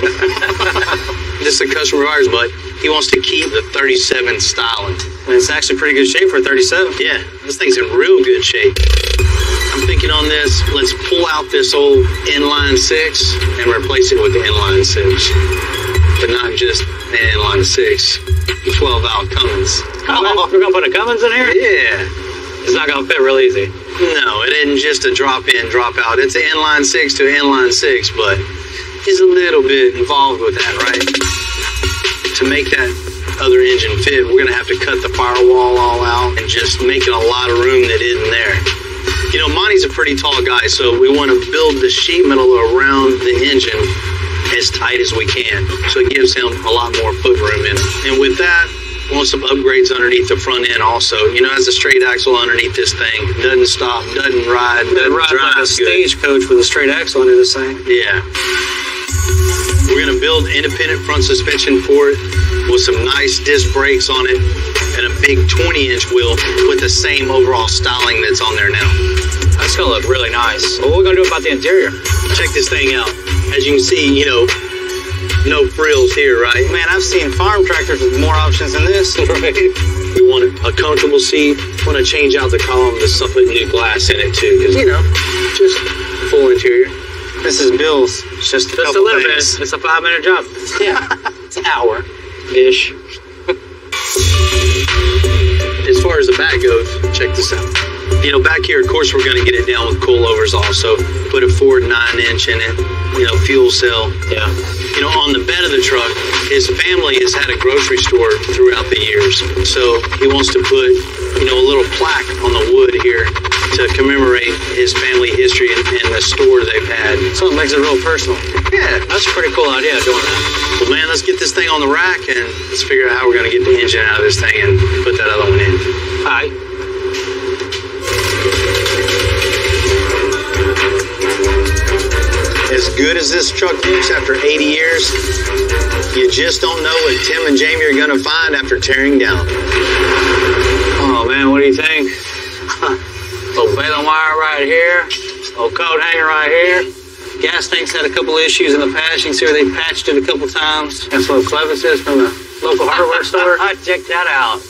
This is a customer of ours, but he wants to keep the 37 styling. And it's actually pretty good shape for a 37. Yeah, this thing's in real good shape. I'm thinking on this, let's pull out this old inline 6 and replace it with the inline 6. But not just an inline 6, 12 valve Cummins. Oh, we're gonna put a Cummins in here? Yeah. It's not gonna fit real easy. No, it isn't just a drop in, drop out. It's an inline 6 to inline 6, but it's a little bit involved with that, right? To make that other engine fit, we're gonna have to cut the firewall all out and just make it a lot of room that isn't there. You know, Monty's a pretty tall guy, so we want to build the sheet metal around the engine as tight as we can, so it gives him a lot more foot room in it. And with that, we want some upgrades underneath the front end also. You know, has a straight axle underneath this thing. Doesn't stop, doesn't ride, doesn't drive like a stagecoach with a straight axle under this thing. Yeah. We're going to build independent front suspension for it with some nice disc brakes on it and a big 20-inch wheel with the same overall styling that's on there now. That's going to look really nice. What are we going to do about the interior? Check this thing out. As you can see, you know, no frills here, right? Man, I've seen farm tractors with more options than this. Right. We want a comfortable seat. Want to change out the column to put new glass in it too, because, you know, just full interior. This is Bill's. It's just a little bit. things. It's a 5-minute job. Yeah, it's an hour-ish. As far as the back goes, check this out. You know, back here, of course, we're going to get it down with coilovers also. Put a Ford 9-inch in it, you know, fuel cell. Yeah. You know, on the bed of the truck, his family has had a grocery store throughout the years. So he wants to put, you know, a little plaque on the wood here to commemorate his family history and the store they've had. So it makes it real personal. Yeah. That's a pretty cool idea doing that. Well, man, let's get this thing on the rack and let's figure out how we're going to get the engine out of this thing and put that other one in. All right. As good as this truck looks after 80 years, you just don't know what Tim and Jamie are going to find after tearing down. Oh, man, what do you think? Old baling wire right here. Old coat hanger right here. Gas tank's had a couple issues in the past. You can see where they patched it a couple times. That's what Clevis is from the local hardware store. Check that out.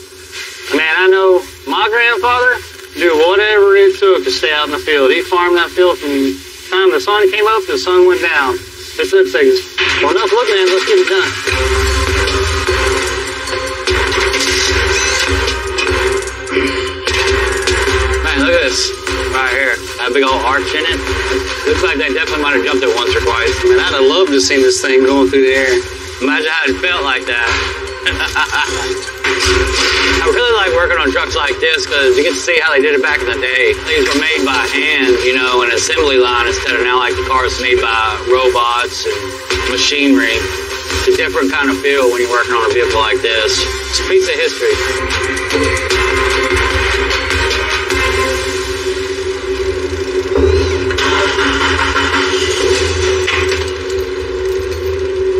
Man, I know my grandfather do whatever it took to stay out in the field. He farmed that field from the time the sun came up to the sun went down. This looks like it's, well, enough looking at it, let's get it done. Man, look at this right here. That big old arch in it. Looks like they definitely might have jumped it once or twice. I mean, I'd have loved to have seen this thing going through the air. Imagine how it felt like that. I really like working on trucks like this because you get to see how they did it back in the day. These were made by hand, you know, an assembly line instead of now like the cars made by robots and machinery. It's a different kind of feel when you're working on a vehicle like this. It's a piece of history.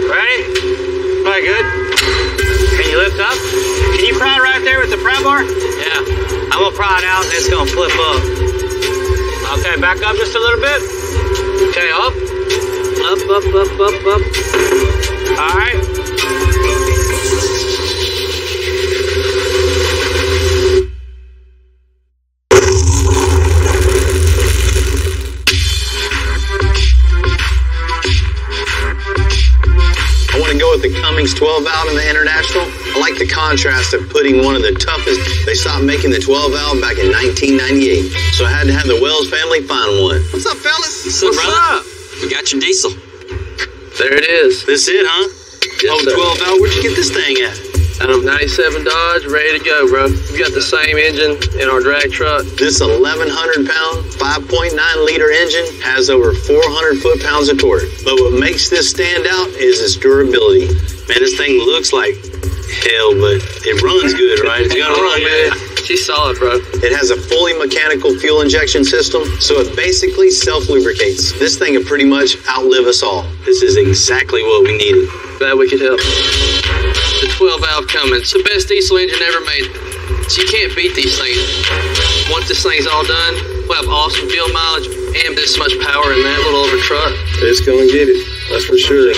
Ready? Very good. Can you lift up? Can you pry right there with the pry bar? Yeah. I'm gonna pry it out and it's gonna flip up. Okay, back up just a little bit. Okay, up. Up, up, up, up, up. All right. I want to go with the Cummins 12 valve in the International. I like the contrast of putting one of the toughest. They stopped making the 12 valve back in 1998. So I had to have the Wells family find one. What's up, fellas? What's up? We got your diesel. There it is. This it, huh? Yes, oh, sir. 12 valve. Where'd you get this thing at? Out of 97 Dodge, ready to go, bro. We got the same engine in our drag truck. This 1,100-pound, 5.9-liter engine has over 400 foot-pounds of torque. But what makes this stand out is its durability. Man, this thing looks like hell, but it runs good, right? It's gonna run good. She's solid, bro. It has a fully mechanical fuel injection system, so it basically self-lubricates. This thing will pretty much outlive us all. This is exactly what we needed. Glad we could help. The 12 valve Cummins, the best diesel engine ever made. So you can't beat these things. Once this thing's all done, we'll have awesome fuel mileage and this much power in that little over truck. It's gonna get it, that's for sure.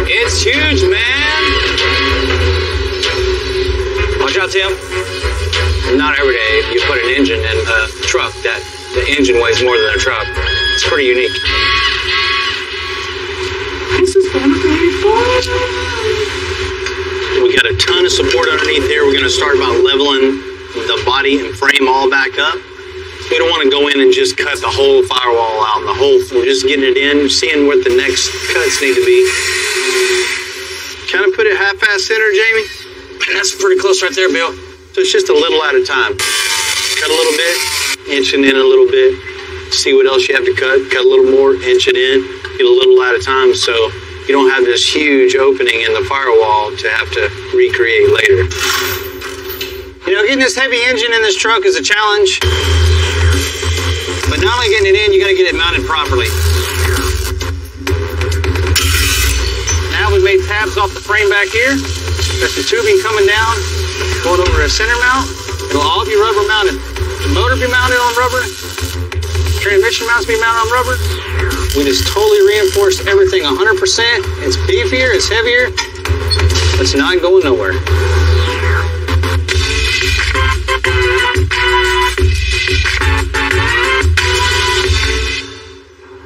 It's huge, man. Watch out, Tim. Not every day you put an engine in a truck that the engine weighs more than a truck. It's pretty unique. This is gonna be fun. We got a ton of support underneath here. We're going to start by leveling the body and frame all back up. We don't want to go in and just cut the whole firewall out. We're just getting it in, seeing what the next cuts need to be. Kind of put it half-ass center, Jamie. That's pretty close right there, Bill. So it's just a little at a time. Cut a little bit, inching in a little bit. See what else you have to cut. Cut a little more, inch it in. Get a little at a time so you don't have this huge opening in the firewall to have to recreate later. You know, getting this heavy engine in this truck is a challenge. But not only getting it in, you got to get it mounted properly. Now we made tabs off the frame back here. There's the tubing coming down, going over a center mount. It'll all be rubber mounted. The motor be mounted on rubber. Transmission mounts be mounted on rubber. We just totally reinforced everything 100%. It's beefier, it's heavier. It's not going nowhere.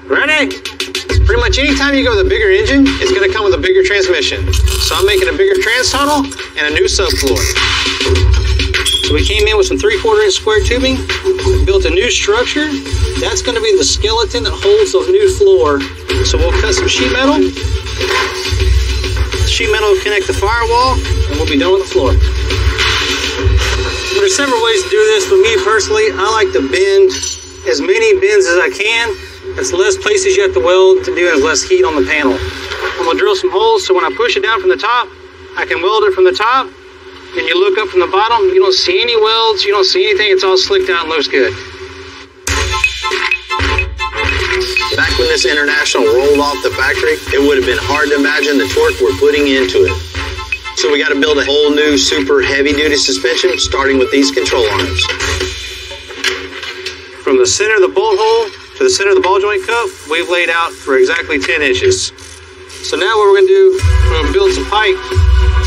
Ready? Pretty much anytime you go with a bigger engine, it's going to come with a bigger transmission. So I'm making a bigger trans tunnel and a new subfloor. So we came in with some 3/4 inch square tubing, built a new structure. That's going to be the skeleton that holds the new floor. So we'll cut some sheet metal. Sheet metal will connect the firewall, and we'll be done with the floor. There's several ways to do this, but me personally, I like to bend as many bends as I can. That's less places you have to weld to do and less heat on the panel. I'm going to drill some holes so when I push it down from the top, I can weld it from the top. And you look up from the bottom, you don't see any welds, you don't see anything, it's all slicked out and looks good. Back when this International rolled off the factory, it would have been hard to imagine the torque we're putting into it. So we got to build a whole new super heavy-duty suspension, starting with these control arms. From the center of the bolt hole to the center of the ball joint cup, we've laid out for exactly 10 inches. So now what we're going to do, we're going to build some pipe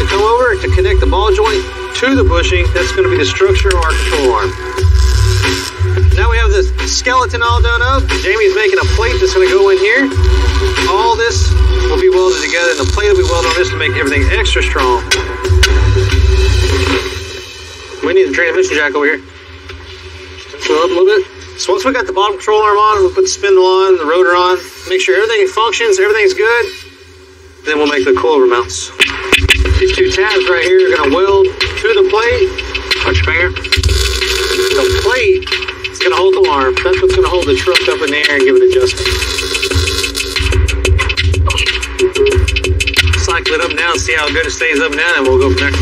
to come over to connect the ball joint to the bushing. That's going to be the structure of our control arm. Now we have the skeleton all done up. Jamie's making a plate that's going to go in here. All this will be welded together, and the plate will be welded on this to make everything extra strong. We need the transmission jack over here. Go up a little bit. So once we got the bottom control arm on, we'll put the spindle on, the rotor on, make sure everything functions, everything's good. Then we'll make the coilover mounts. These two tabs right here are going to weld to the plate. Watch your finger. The plate is going to hold the arm. That's what's going to hold the truck up in the air and give it adjustment. Cycle it up and down, see how good it stays up and down, and we'll go from there.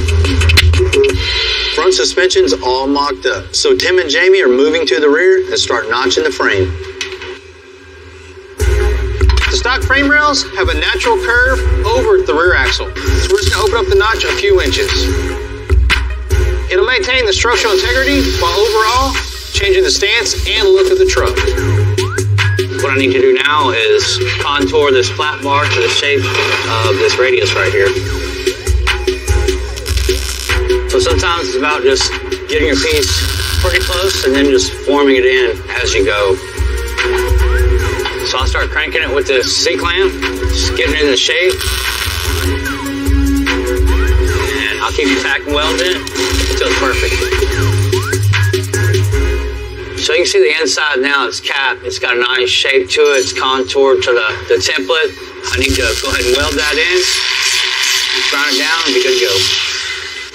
Front suspension's all mocked up. So Tim and Jamie are moving to the rear and start notching the frame. The stock frame rails have a natural curve over the rear axle. So we're just going to open up the notch a few inches. It'll maintain the structural integrity while overall changing the stance and look of the truck. What I need to do now is contour this flat bar to the shape of this radius right here. So sometimes it's about just getting your piece pretty close and then just forming it in as you go. So I'll start cranking it with this C-clamp, just getting it in the shape. And I'll keep tacking welds in until it's perfect. So you can see the inside now, it's capped. It's got a nice shape to it. It's contoured to the template. I need to go ahead and weld that in, grind it down, and be good to go.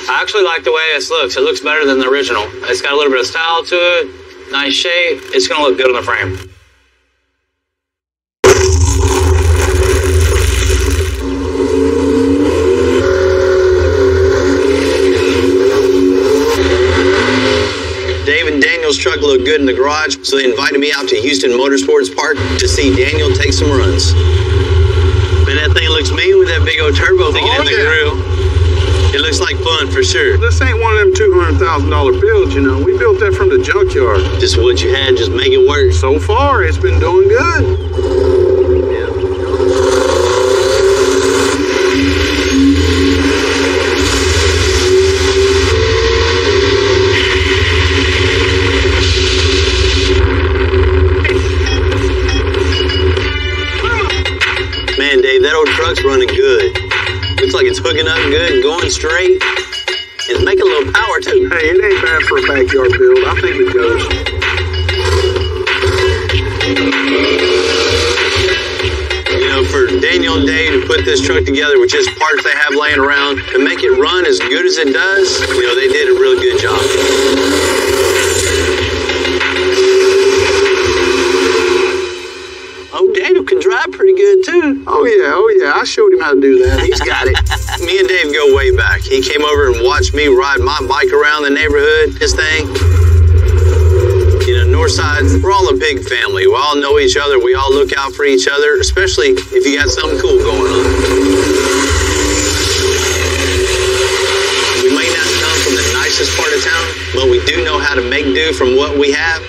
I actually like the way this looks. It looks better than the original. It's got a little bit of style to it, nice shape. It's going to look good on the frame. Dave and Daniel's truck looked good in the garage, so they invited me out to Houston Motorsports Park to see Daniel take some runs. Man, that thing looks mean with that big old turbo thing in the grill. It looks like fun for sure. This ain't one of them $200,000 builds, you know. We built that from the junkyard. Just what you had, just make it work. So far, it's been doing good. and going straight and make a little power too. Hey, it ain't bad for a backyard build. I think it goes. You know, for Daniel and Dave to put this truck together with just parts they have laying around and make it run as good as it does, you know, they did a real good job. Oh, Daniel can drive pretty good too. Oh yeah, I showed him how to do that. He's got it. Me and Dave go way back. He came over and watched me ride my bike around the neighborhood, his thing. You know, Northside, we're all a big family. We all know each other. We all look out for each other, especially if you got something cool going on. We may not come from the nicest part of town, but we do know how to make do from what we have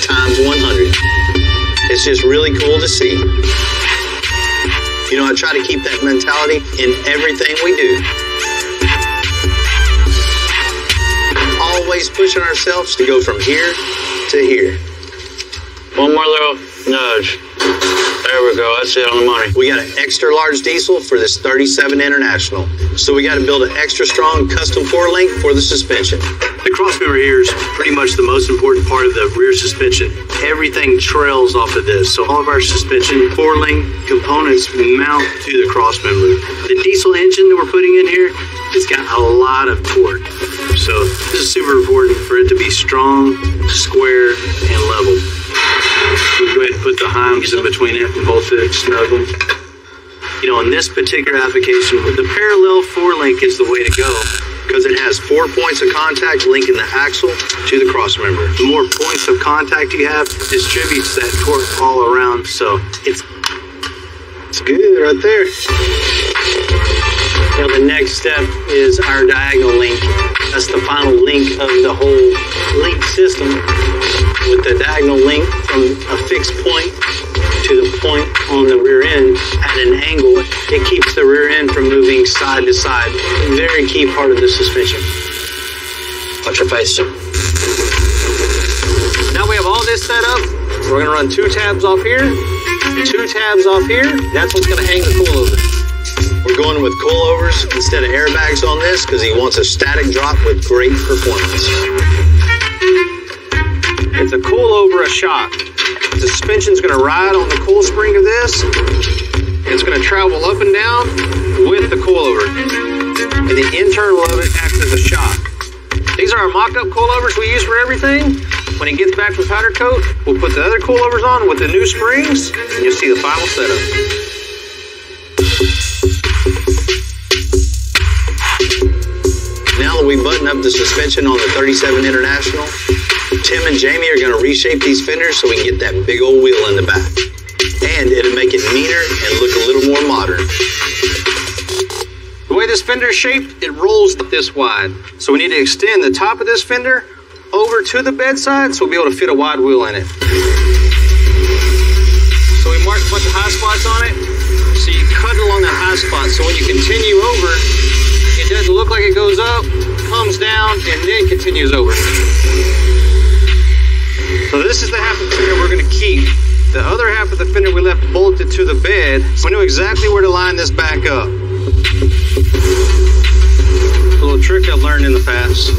times 100. It's just really cool to see. You know, I try to keep that mentality in everything we do. Always pushing ourselves to go from here to here. One more little nudge. There we go. That's it on the money. We got an extra large diesel for this 37 International. So we got to build an extra strong custom 4-link for the suspension. The crossmember here is pretty much the most important part of the rear suspension. Everything trails off of this. So all of our suspension 4-link components mount to the crossmember. The diesel engine that we're putting in here, it's got a lot of torque. So this is super important for it to be strong, square, and level. We'll go ahead and put the heims in between it and bolt it, snug them. You know, in this particular application, the parallel 4-link is the way to go because it has 4 points of contact linking the axle to the crossmember. The more points of contact you have, distributes that torque all around. So it's good right there. Now the next step is our diagonal link. That's the final link of the whole link system. With the diagonal link from a fixed point to the point on the rear end at an angle, it keeps the rear end from moving side to side. Very key part of the suspension. Watch your face. Now we have all this set up. We're going to run 2 tabs off here, 2 tabs off here. That's what's going to hang the coilover. We're going with coilovers instead of airbags on this because he wants a static drop with great performance. It's a coilover, a shock. The suspension's going to ride on the coil spring of this. It's going to travel up and down with the coilover. And the internal of it acts as a shock. These are our mocked-up coilovers we use for everything. When it gets back from powder coat, we'll put the other coilovers on with the new springs, and you'll see the final setup. Now that we button up the suspension on the 37 International, Tim and Jamie are going to reshape these fenders so we can get that big old wheel in the back. And it'll make it meaner and look a little more modern. The way this fender is shaped, it rolls this wide. So we need to extend the top of this fender over to the bedside so we'll be able to fit a wide wheel in it. So we marked a bunch of high spots on it. So you cut along that high spot. So when you continue over, it doesn't look like it goes up, comes down, and then continues over. So this is the half of the fender we're going to keep. The other half of the fender we left bolted to the bed. So we knew exactly where to line this back up. A little trick I've learned in the past.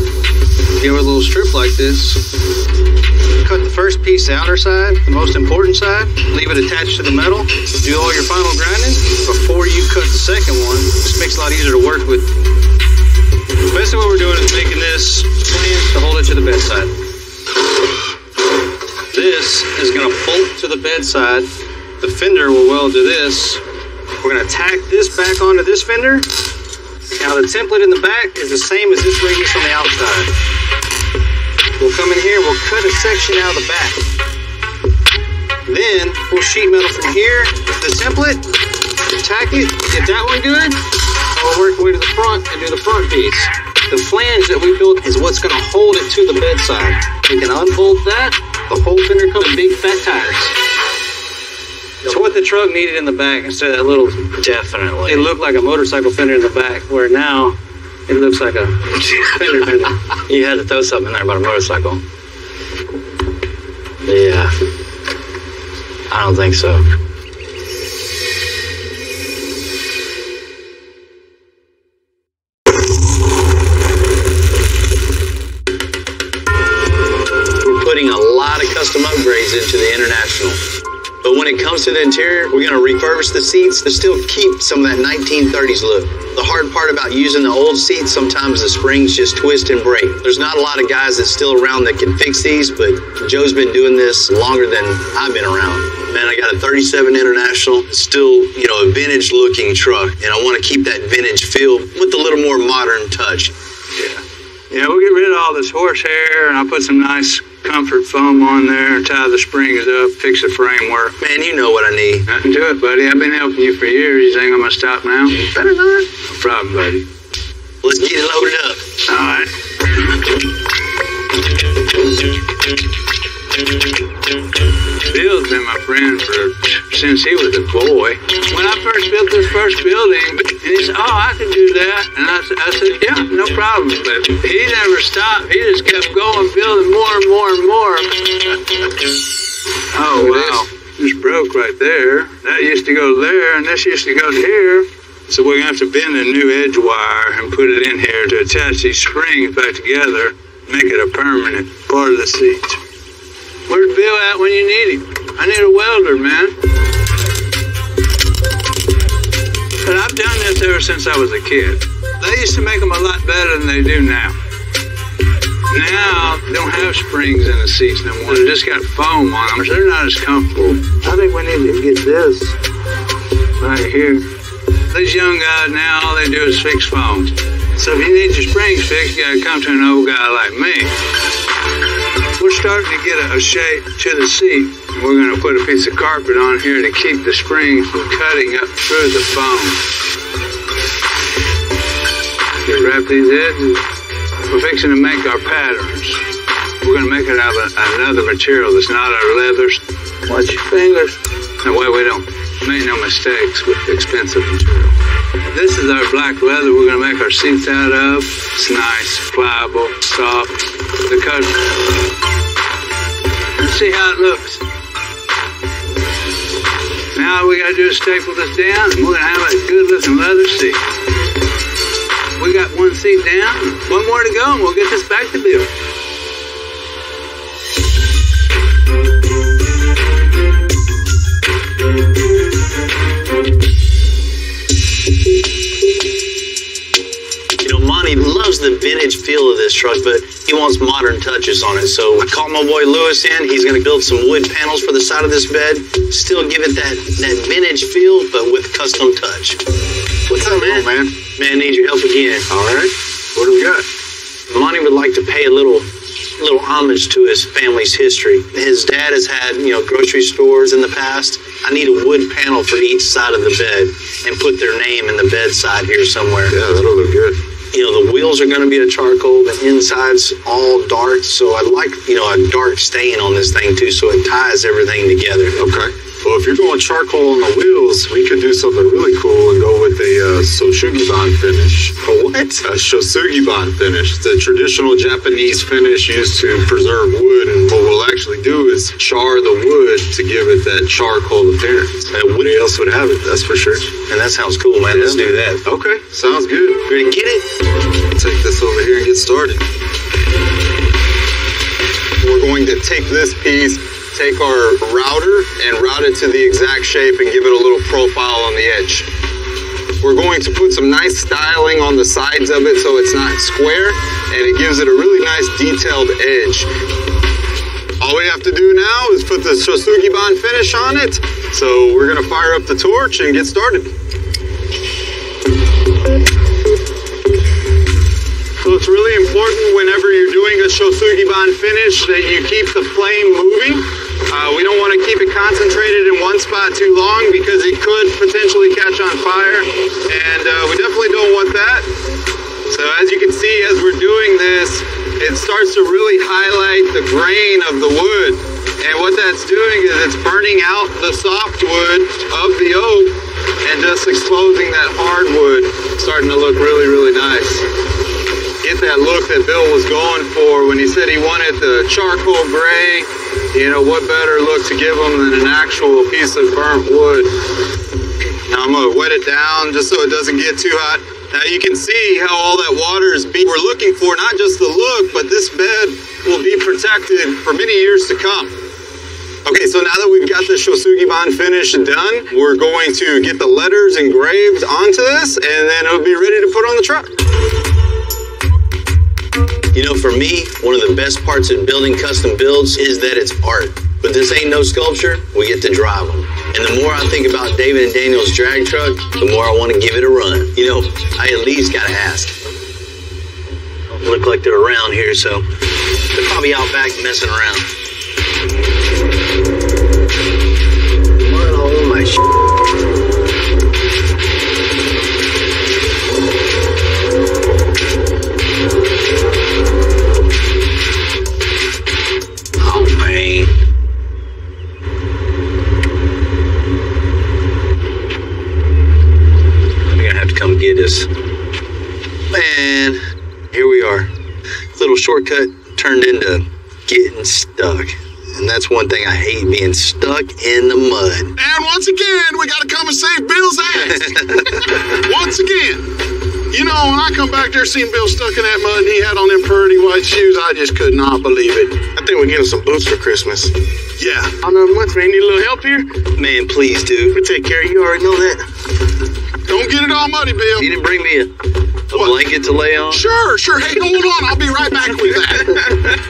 Give it a little strip like this. Cut the first piece, the outer side, the most important side. Leave it attached to the metal. Do all your final grinding before you cut the second one. This makes it a lot easier to work with. Basically what we're doing is making this flange to hold it to the bedside. This is going to bolt to the bedside. The fender will weld to this. We're going to tack this back onto this fender. Now the template in the back is the same as this radius on the outside. We'll come in here, we'll cut a section out of the back. Then we'll sheet metal from here to the template, tack it, get that one good, and we'll work our way to the front and do the front piece. The flange that we built is what's going to hold it to the bedside. We can unbolt that. The whole fender comes with big fat tires. So what the truck needed in the back instead of that little, Definitely. it looked like a motorcycle fender in the back, where now it looks like a fender. You had to throw something in there about a motorcycle. Yeah. I don't think so. into the International. But when it comes to the interior, we're going to refurbish the seats to still keep some of that 1930s look. The hard part about using the old seats, sometimes the springs just twist and break. There's not a lot of guys that's still around that can fix these, but Joe's been doing this longer than I've been around. Man, I got a 37 International. It's still, you know, a vintage looking truck, and I want to keep that vintage feel with a little more modern touch. Yeah, we'll get rid of all this horsehair, and I'll put some nice comfort foam on there, tie the springs up, fix the framework. Man, you know what I need. Nothing to it, buddy. I've been helping you for years. You think I'm gonna stop now? Better not. No problem, buddy. Let's get it loaded up. All right. Bill's been my friend since he was a boy. When I first built this first building, and he said, "Oh, I can do that," and I said, "Yeah, no problem." But he never stopped. He just kept going, building more and more and more. Oh wow, this broke right there. That used to go there, and this used to go to here. So we're gonna have to bend a new edge wire and put it in here to attach these springs back together, make it a permanent part of the seat. Where's Bill at when you need him? I need a welder, man. But I've done this ever since I was a kid. They used to make them a lot better than they do now. Now, they don't have springs in the seats no more. They just got foam on them, so they're not as comfortable. I think we need to get this right here. These young guys now, all they do is fix foam. So if you need your springs fixed, you gotta come to an old guy like me. We're starting to get a shape to the seat. We're going to put a piece of carpet on here to keep the springs from cutting up through the foam. You wrap these edges. We're fixing to make our patterns. We're going to make it out of another material that's not our leathers. Watch your fingers. That way we don't make no mistakes with expensive material. This is our black leather we're going to make our seats out of. It's nice, pliable, soft. The cut. Let's see how it looks. Now all we got to do is staple this down, and we're going to have a good looking leather seat. We got one seat down, one more to go, and we'll get this back to Bill. Monty loves the vintage feel of this truck, but he wants modern touches on it. So I called my boy Lewis in. He's going to build some wood panels for the side of this bed. Still give it that vintage feel, but with custom touch. What's up, man? Man, need your help again. All right. What do we got? Monty would like to pay a little homage to his family's history. His dad has had, grocery stores in the past. I need a wood panel for each side of the bed and put their name in the bedside here somewhere. Yeah, that'll look good. The wheels are going to be a charcoal. The inside's all dark, so I'd like, a dark stain on this thing too, so it ties everything together. Okay. Well, if you're going charcoal on the wheels, we could do something really cool and go with a Shosugiban finish. A what? A Shosugiban finish. It's a traditional Japanese finish used to preserve wood, and what we'll actually do is char the wood to give it that charcoal appearance. Nobody else would have it, that's for sure. And that sounds cool, man. Let's do that. Okay, sounds good. Ready to get it? Take this over here and get started. We're going to take this piece, take our router and route it to the exact shape and give it a little profile on the edge. We're going to put some nice styling on the sides of it so it's not square, and it gives it a really nice detailed edge. All we have to do now is put the Shosugiban finish on it. So we're going to fire up the torch and get started. So it's really important whenever you're doing a Shosugiban finish that you keep the flame moving. We don't want to keep it concentrated in one spot too long because it could potentially catch on fire, and we definitely don't want that. So as you can see, as we're doing this, it starts to really highlight the grain of the wood, and what that's doing is it's burning out the softwood of the oak and just exposing that hardwood, starting to look really, really nice. Get that look that Bill was going for when he said he wanted the charcoal gray. What better look to give them than an actual piece of burnt wood. Now I'm going to wet it down just so it doesn't get too hot. Now you can see how all that water is being. We're looking for not just the look, but this bed will be protected for many years to come. So now that we've got the Shosugiban finish done, we're going to get the letters engraved onto this, and then it'll be ready to put on the truck. You know, for me, one of the best parts of building custom builds is that it's art. But this ain't no sculpture, we get to drive them. And the more I think about David and Daniel's drag truck, the more I want to give it a run. You know, I at least gotta ask. Look like they're around here, so they're probably out back messing around. What all my Oh, man. They're gonna have to come get us. Man, here we are. Little shortcut turned into getting stuck. And that's one thing I hate, being stuck in the mud. And once again, we gotta come and save Bill's ass. Once again. You know, when I come back there seeing Bill stuck in that mud and he had on them pretty white shoes, I just could not believe it. I think we're getting some boots for Christmas. Yeah. I don't know much, man. Need a little help here? Man, please, dude. We take care of you. You already know that. Don't get it all muddy, Bill. You didn't bring me a blanket to lay on? Sure. Hey, hold on. I'll be right back with that.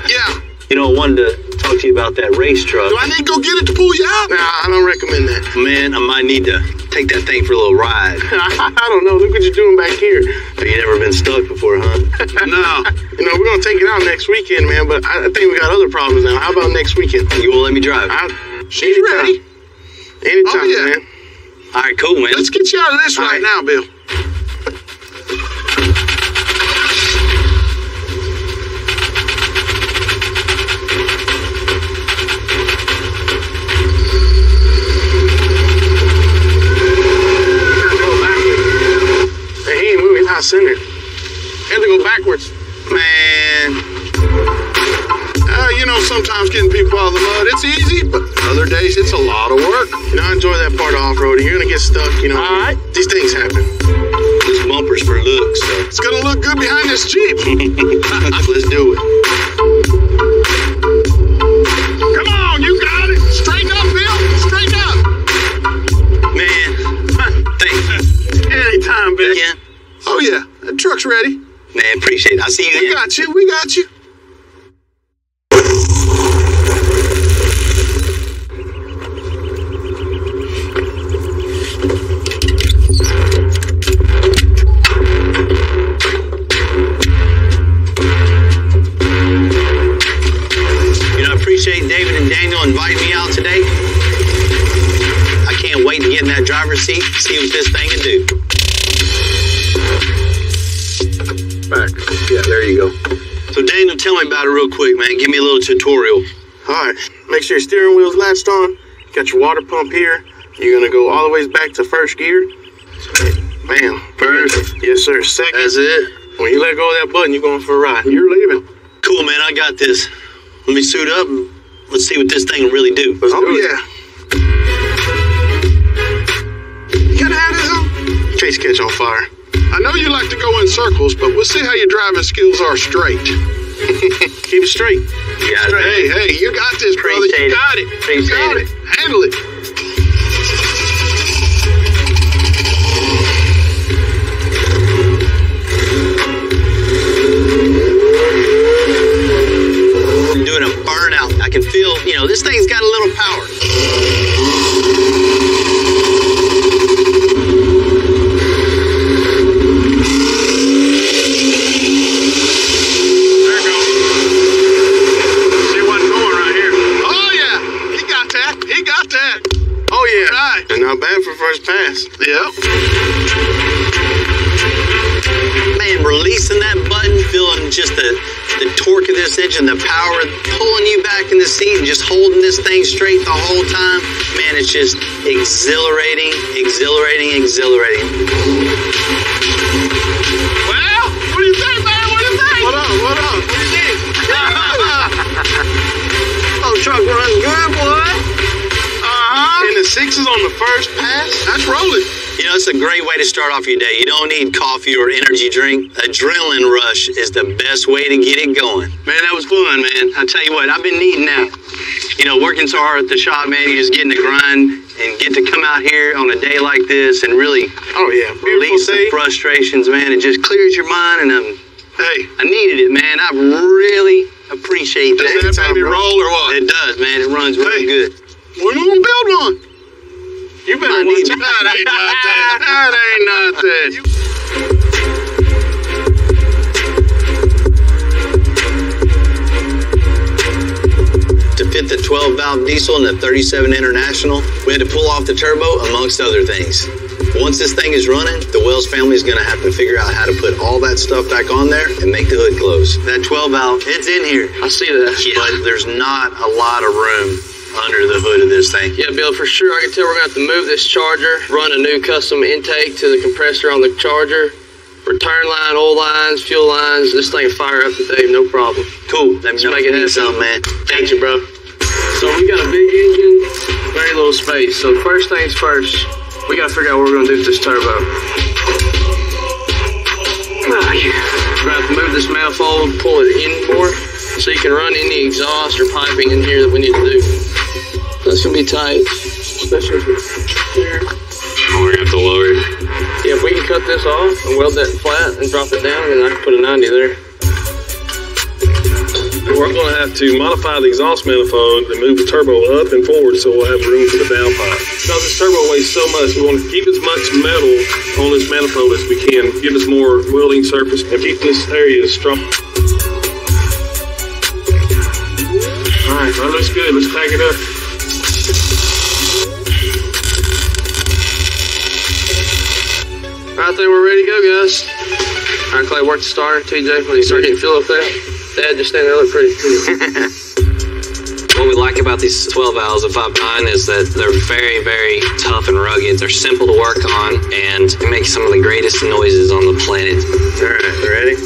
Yeah. You know, I wanted to talk to you about that race truck. Do I need to go get it to pull you out? Nah, I don't recommend that. Man, I might need to take that thing for a little ride. I don't know. Look what you're doing back here. Have you never been stuck before, huh? No. You know, we're going to take it out next weekend, man, but I think we got other problems now. How about next weekend? You won't let me drive? She's ready. Anytime, man. All right, cool, man. Let's get you out of this right now, Bill. Center. Had to go backwards. Man. You know, sometimes getting people out of the mud, it's easy, but other days it's a lot of work. You know, I enjoy that part of off-roading. You're going to get stuck, you know. All right. These things happen. This bumper's for looks. So. It's going to look good behind this Jeep. Let's do it. Come on, you got it. Straighten up, Bill. Straighten up. Man, thanks. Anytime, Bill. Yeah. Oh, yeah. The truck's ready. Man, appreciate it. I'll see you then. We got you. You know, I appreciate David and Daniel inviting me out today. I can't wait to get in that driver's seat, see what this thing can do. Back. Yeah, there you go. So Daniel, tell me about it real quick, man. Give me a little tutorial. All right. Make sure your steering wheel's latched on. You got your water pump here. You're going to go all the way back to first gear. Bam. First. Yes, sir. Second. That's it. When you let go of that button, you're going for a ride. You're leaving. Cool, man. I got this. Let me suit up and let's see what this thing will really do. Let's do it. Yeah. You gotta have this on? Case catch on fire. I know you like to go in circles, but we'll see how your driving skills are straight. Keep it straight. You got it. Hey, you got this, brother. You got it. You got it. Handle it. I'm doing a burnout. I can feel, you know, this thing's got a little power. And not bad for first pass. Yep. Man, releasing that button, feeling just the torque of this engine, the power pulling you back in the seat and just holding this thing straight the whole time. Man, it's just exhilarating. Well, what do you think, man? What do you think? What up? What do you think? Oh, truck runs good, boy. And the 6 is on the first pass? That's rolling. You know, it's a great way to start off your day. You don't need coffee or energy drink. Adrenaline rush is the best way to get it going. Man, that was fun, man. I tell you what, I've been needing that. You know, working so hard at the shop, man, you just get in the grind and get to come out here on a day like this and really release some frustrations, man. It just clears your mind, and I needed it, man. I really appreciate that. Does that baby roll or what? It does, man. It runs really good. We're gonna build one. You better watch it. That ain't nothing. That ain't nothing. To fit the 12-valve diesel and the 37 International, we had to pull off the turbo, amongst other things. Once this thing is running, the Wells family is going to have to figure out how to put all that stuff back on there and make the hood close. That 12-valve, it's in here. I see that. Yeah, but there's not a lot of room under the hood of this thing. Yeah, Bill, for sure, I can tell we're going to have to move this charger, run a new custom intake to the compressor on the charger, return line, oil lines, fuel lines. This thing will fire up today, no problem. Cool. Let's make it happen, man. Thank you, bro. So we got a big engine, very little space. So first things first, we got to figure out what we're going to do with this turbo. We're going to have to move this manifold, pull it in more, so you can run any exhaust or piping in here that we need to do. That's going to be tight, especially here. We're going to have to lower it. Yeah, if we can cut this off and weld that flat and drop it down, then I can put a 90 there. We're going to have to modify the exhaust manifold and move the turbo up and forward so we'll have room for the valve pipe. Because this turbo weighs so much, we want to keep as much metal on this manifold as we can, give us more welding surface, and keep this area strong. All right, that looks good. Let's pack it up. I think we're ready to go, guys. All right, Clay, work the starter. TJ, when you start getting fuel up there, Dad, just stand there, look pretty. What we like about these 12 valves of 5.9 is that they're very, very tough and rugged. They're simple to work on, and they make some of the greatest noises on the planet. All right, ready?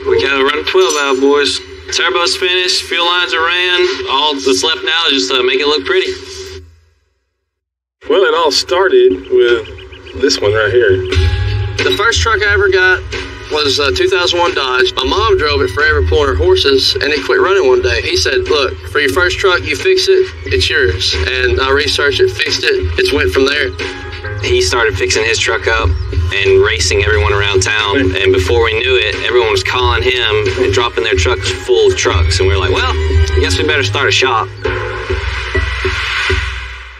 We gotta run a 12 valve, boys. Turbo's finished, fuel lines are ran. All that's left now is just to make it look pretty. Well, it all started with this one right here. The first truck I ever got was a 2001 Dodge. My mom drove it forever pulling her horses, and it quit running one day. He said, look, for your first truck, you fix it, it's yours. And I researched it, fixed it, it's went from there. He started fixing his truck up and racing everyone around town. And before we knew it, everyone was calling him and dropping their trucks full of trucks. And we were like, well, I guess we better start a shop.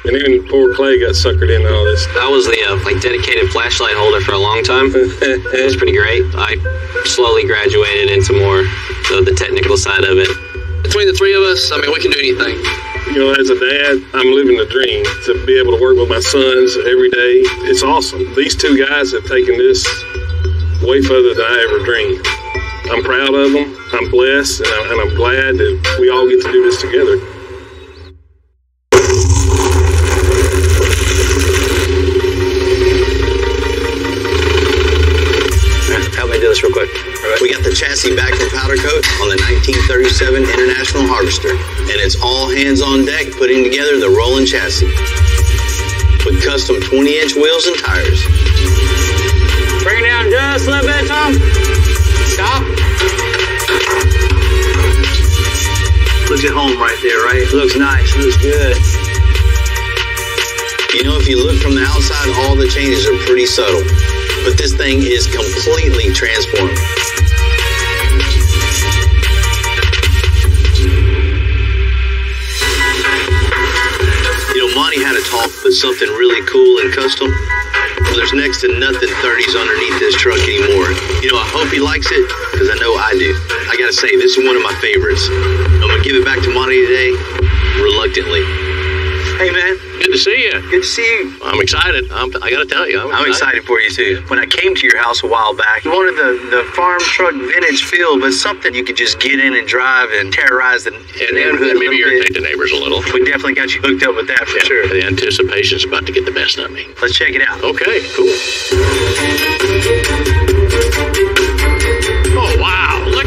And even poor Clay got suckered into all this. I was the dedicated flashlight holder for a long time. It was pretty great. I slowly graduated into more the technical side of it. Between the three of us, I mean, we can do anything. You know, as a dad, I'm living the dream to be able to work with my sons every day. It's awesome. These two guys have taken this way further than I ever dreamed. I'm proud of them. I'm blessed, and I'm glad that we all get to do this together. Help me do this real quick. We got the chassis back from powder coat on the 1937 International Harvester, and it's all hands on deck putting together the rolling chassis with custom 20-inch wheels and tires. Bring it down just a little bit, Tom. Stop. Looks at home right there, right? Looks nice, looks good. You know, if you look from the outside, all the changes are pretty subtle. But this thing is completely transformed. You know, Monty had a talk with something really cool and custom. Well, there's next to nothing 30s underneath this truck anymore. You know, I hope he likes it, because I know I do. I gotta say, this is one of my favorites. I'm gonna give it back to Monty today, reluctantly. Hey, man. Good to see you. Good to see you. I'm excited. I got to tell you. I'm excited for you, too. When I came to your house a while back, you wanted the farm truck vintage feel, but something you could just get in and drive and terrorize the neighborhood. And maybe irritate the neighbors a little. We definitely got you hooked up with that for sure. The anticipation's about to get the best of me. Let's check it out. Okay, cool. Oh, wow. Look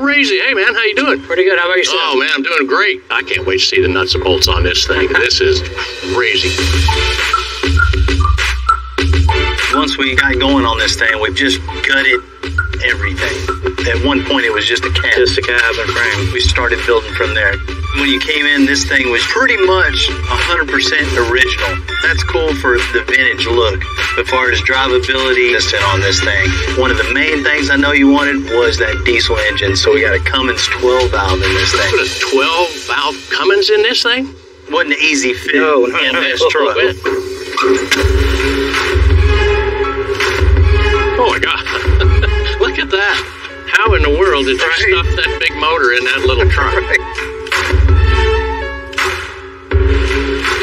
crazy. Hey, man, how you doing? Pretty good. How about yourself? Oh, man, I'm doing great. I can't wait to see the nuts and bolts on this thing. This is crazy. Once we got going on this thing, we've just gutted everything. At one point, it was just a cab. Just a cab and frame. We started building from there. When you came in, this thing was pretty much 100% original. That's cool for the vintage look. As far as drivability on this thing, one of the main things I know you wanted was that diesel engine. So we got a Cummins 12 valve in this thing. Put a 12 valve Cummins in this thing? Wasn't an easy fit in this truck. Oh my God. Look at that. How in the world did you stuff that big motor in that little truck?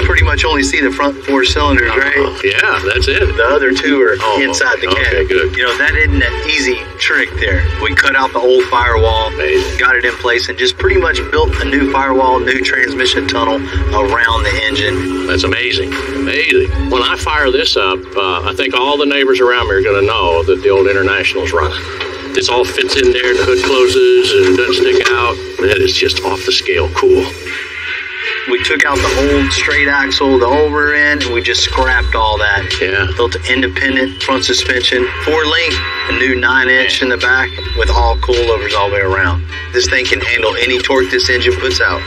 Pretty much only see the front 4 cylinders, right? Yeah, that's it. The other 2 are inside the cab. Okay, good. You know, that isn't an easy trick there. We cut out the old firewall, got it in place, and just pretty much built a new firewall, new transmission tunnel around the engine. That's amazing. Amazing. When I fire this up, I think all the neighbors around me are going to know that the old International's running. This all fits in there, the hood closes and doesn't stick out. That is just off the scale cool. We took out the old straight axle, the over end, and we just scrapped all that. Yeah. Built an independent front suspension, 4-link, a new 9-inch in the back with all coilovers all the way around. This thing can handle any torque this engine puts out.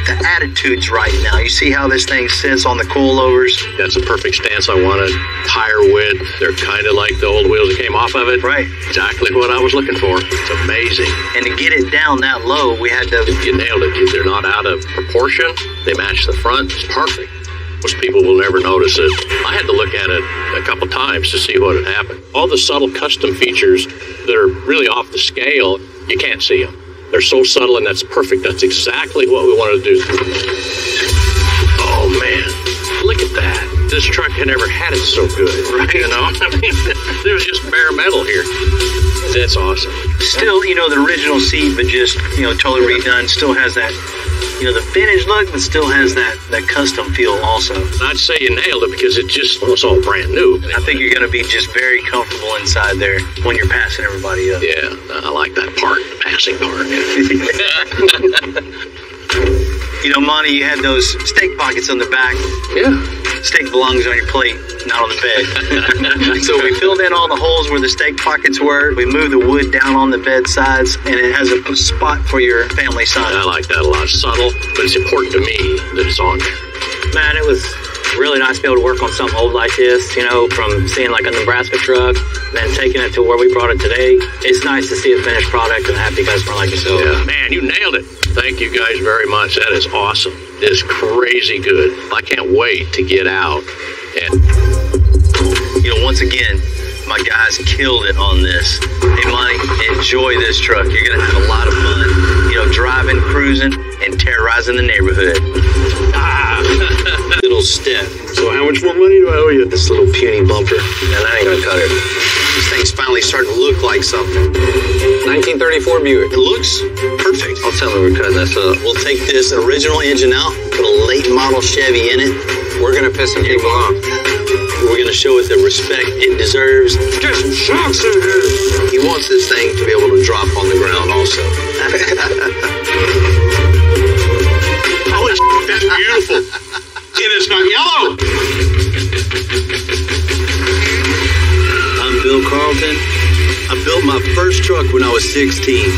The attitude's right now. You see how this thing sits on the coilovers? That's a perfect stance I wanted. Tire width. They're kind of like the old wheels that came off of it. Right. Exactly what I was looking for. It's amazing. And to get it down that low, we had to... You nailed it. They're not out of proportion. They match the front. It's perfect. Most people will never notice it. I had to look at it a couple times to see what had happened. All the subtle custom features that are really off the scale, you can't see them. They're so subtle, and that's perfect. That's exactly what we wanted to do. Oh, man. Look at that. This truck had never had it so good, right? You know? I mean, there's just bare metal here. That's awesome. Still, you know, the original seat, but just, you know, totally redone. Still has that, you know, the vintage look, but still has that custom feel also. I'd say you nailed it because it just was all brand new. I think you're going to be just very comfortable inside there when you're passing everybody up. Yeah, I like that part, the passing part. You know, Monty, you had those steak pockets on the back. Yeah. Steak belongs on your plate, not on the bed. So we filled in all the holes where the steak pockets were. We moved the wood down on the bed sides, and it has a spot for your family son. I like that a lot. Subtle, but it's important to me that it's on there. Man, it was really nice to be able to work on something old like this, you know, from seeing like a Nebraska truck, then taking it to where we brought it today. It's nice to see a finished product and a happy customer like yourself. Yeah, man, you nailed it. Thank you guys very much. That is awesome. It's crazy good. I can't wait to get out. And you know, once again, my guys killed it on this. Hey, Monty, enjoy this truck. You're going to have a lot of fun, you know, driving, cruising, and terrorizing the neighborhood. Little step. So how much more money do I owe you? This little puny bumper. And I ain't going to cut it. This thing's finally starting to look like something. 1934 Buick. It looks perfect. I'll tell them we're cutting this up. We'll take this original engine out, put a late model Chevy in it. We're going to piss some people off. We're going to show it the respect it deserves. Get some shocks in here. He wants this thing to be able to drop on the ground also. Holy shit, that's beautiful. And it's not yellow. I'm Bill Carlton. I built my first truck when I was 16.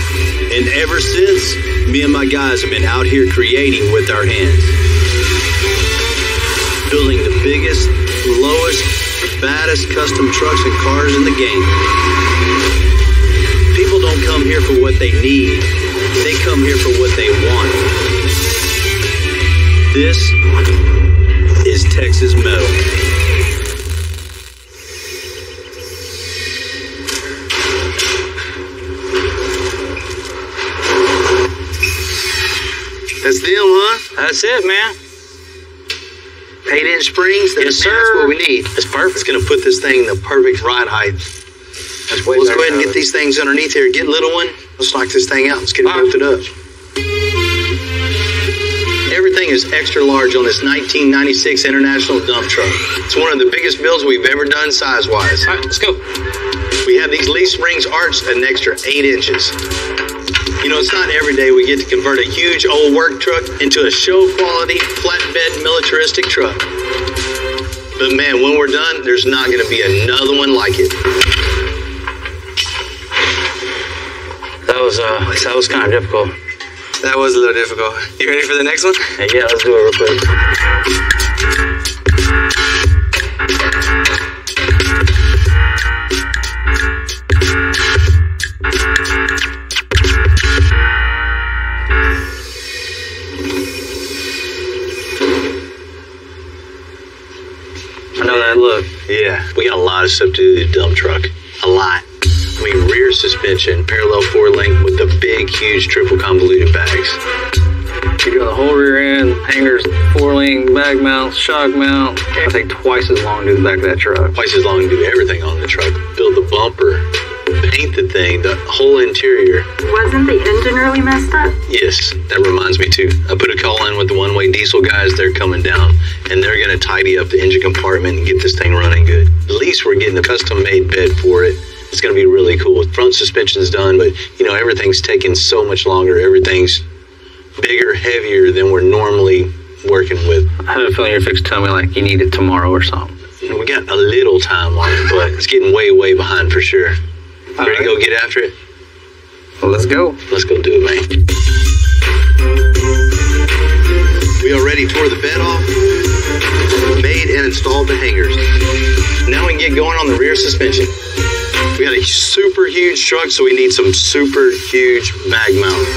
And ever since, me and my guys have been out here creating with our hands. Building the biggest, lowest, baddest custom trucks and cars in the game. People don't come here for what they need. They come here for what they want. This is Texas Metal. That's them, huh? That's it, man. 8-inch springs? Yes, sir. That's what we need. It's perfect. It's going to put this thing in the perfect ride height. Let's go ahead and get these things underneath here. Get little one. Let's knock this thing out. Let's get it bolted up. Everything is extra large on this 1996 International dump truck. It's one of the biggest builds we've ever done size-wise. All right, let's go. We have these leaf springs arched an extra 8 inches. You know, it's not every day we get to convert a huge old work truck into a show-quality, flatbed, militaristic truck. But man, when we're done, there's not going to be another one like it. That was kind of difficult. That was a little difficult. You ready for the next one? Yeah, let's do it real quick. I know that look. Yeah, we got a lot of stuff to do to the dump truck. A lot. I mean, rear suspension, parallel 4-link with the big, huge triple convoluted bags. You're doing the whole rear end, hangers, 4-link, bag mounts, shock mount. I think twice as long to do the back of that truck. Twice as long to do everything on the truck. Build the bumper, paint the thing, the whole interior. Wasn't the engine really messed up? Yes, that reminds me too. I put a call in with the one-way diesel guys. They're coming down, and they're going to tidy up the engine compartment and get this thing running good. At least we're getting a custom-made bed for it. It's going to be really cool. Front suspension's done, but, you know, everything's taking so much longer. Everything's bigger, heavier than we're normally working with. I had a feeling you're fixing to tell me, like, you need it tomorrow or something. You know, we got a little time on it, but it's getting way, way behind for sure. Ready to go get after it? Well, let's go. Let's go do it, man. We already tore the bed off, made and installed the hangers. Now we can get going on the rear suspension. We got a super huge truck, so we need some super huge bag mount.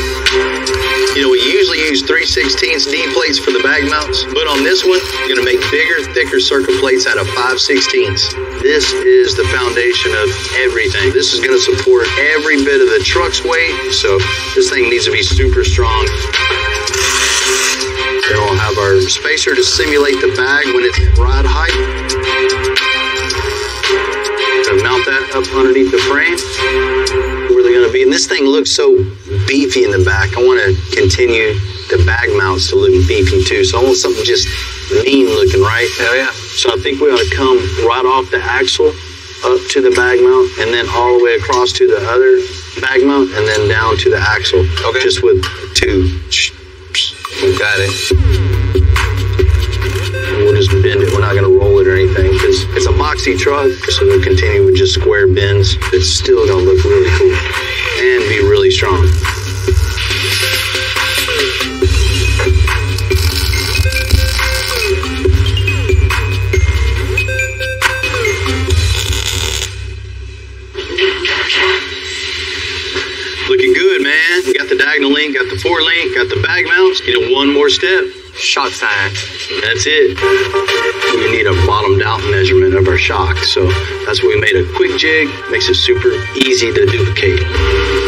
You know, we usually use 3/16 D plates for the bag mounts, but on this one, we're gonna make bigger, thicker circle plates out of 5/16. This is the foundation of everything. This is gonna support every bit of the truck's weight, so this thing needs to be super strong. Then we'll have our spacer to simulate the bag when it's at ride height. Mount that up underneath the frame where they're going to be. And this thing looks so beefy in the back. I want to continue the bag mounts to look beefy too. So I want something just mean looking, right? Hell yeah. So I think we ought to come right off the axle up to the bag mount and then all the way across to the other bag mount and then down to the axle. Okay. Just with two. We got it. We'll just bend it. We're not going to roll it or anything because it's a boxy truck, so we'll continue with just square bends. It's still going to look really cool and be really strong. Looking good, man. We got the diagonal link, got the 4-link, got the bag mounts. You know, one more step. Shock sign. That's it. We need a bottomed out measurement of our shock. So that's why we made a quick jig. Makes it super easy to duplicate.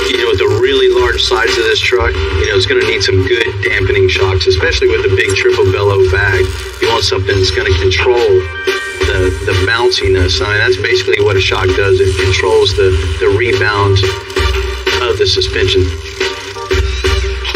You know, with the really large size of this truck, you know, it's going to need some good dampening shocks, especially with the big triple bellow bag. You want something that's going to control the bounciness. I mean, that's basically what a shock does. It controls the rebound of the suspension.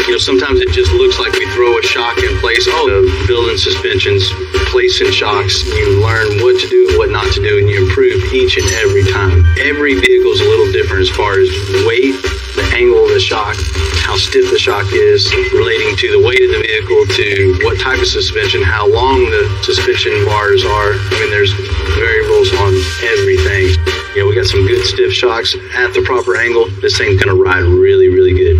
You know, sometimes it just looks like we throw a shock in place. Oh, building suspensions, placing shocks. You learn what to do and what not to do, and you improve each and every time. Every vehicle is a little different as far as weight, the angle of the shock, how stiff the shock is, relating to the weight of the vehicle, to what type of suspension, how long the suspension bars are. I mean, there's variables on everything. You know, we got some good stiff shocks at the proper angle. This thing's gonna ride really, really good.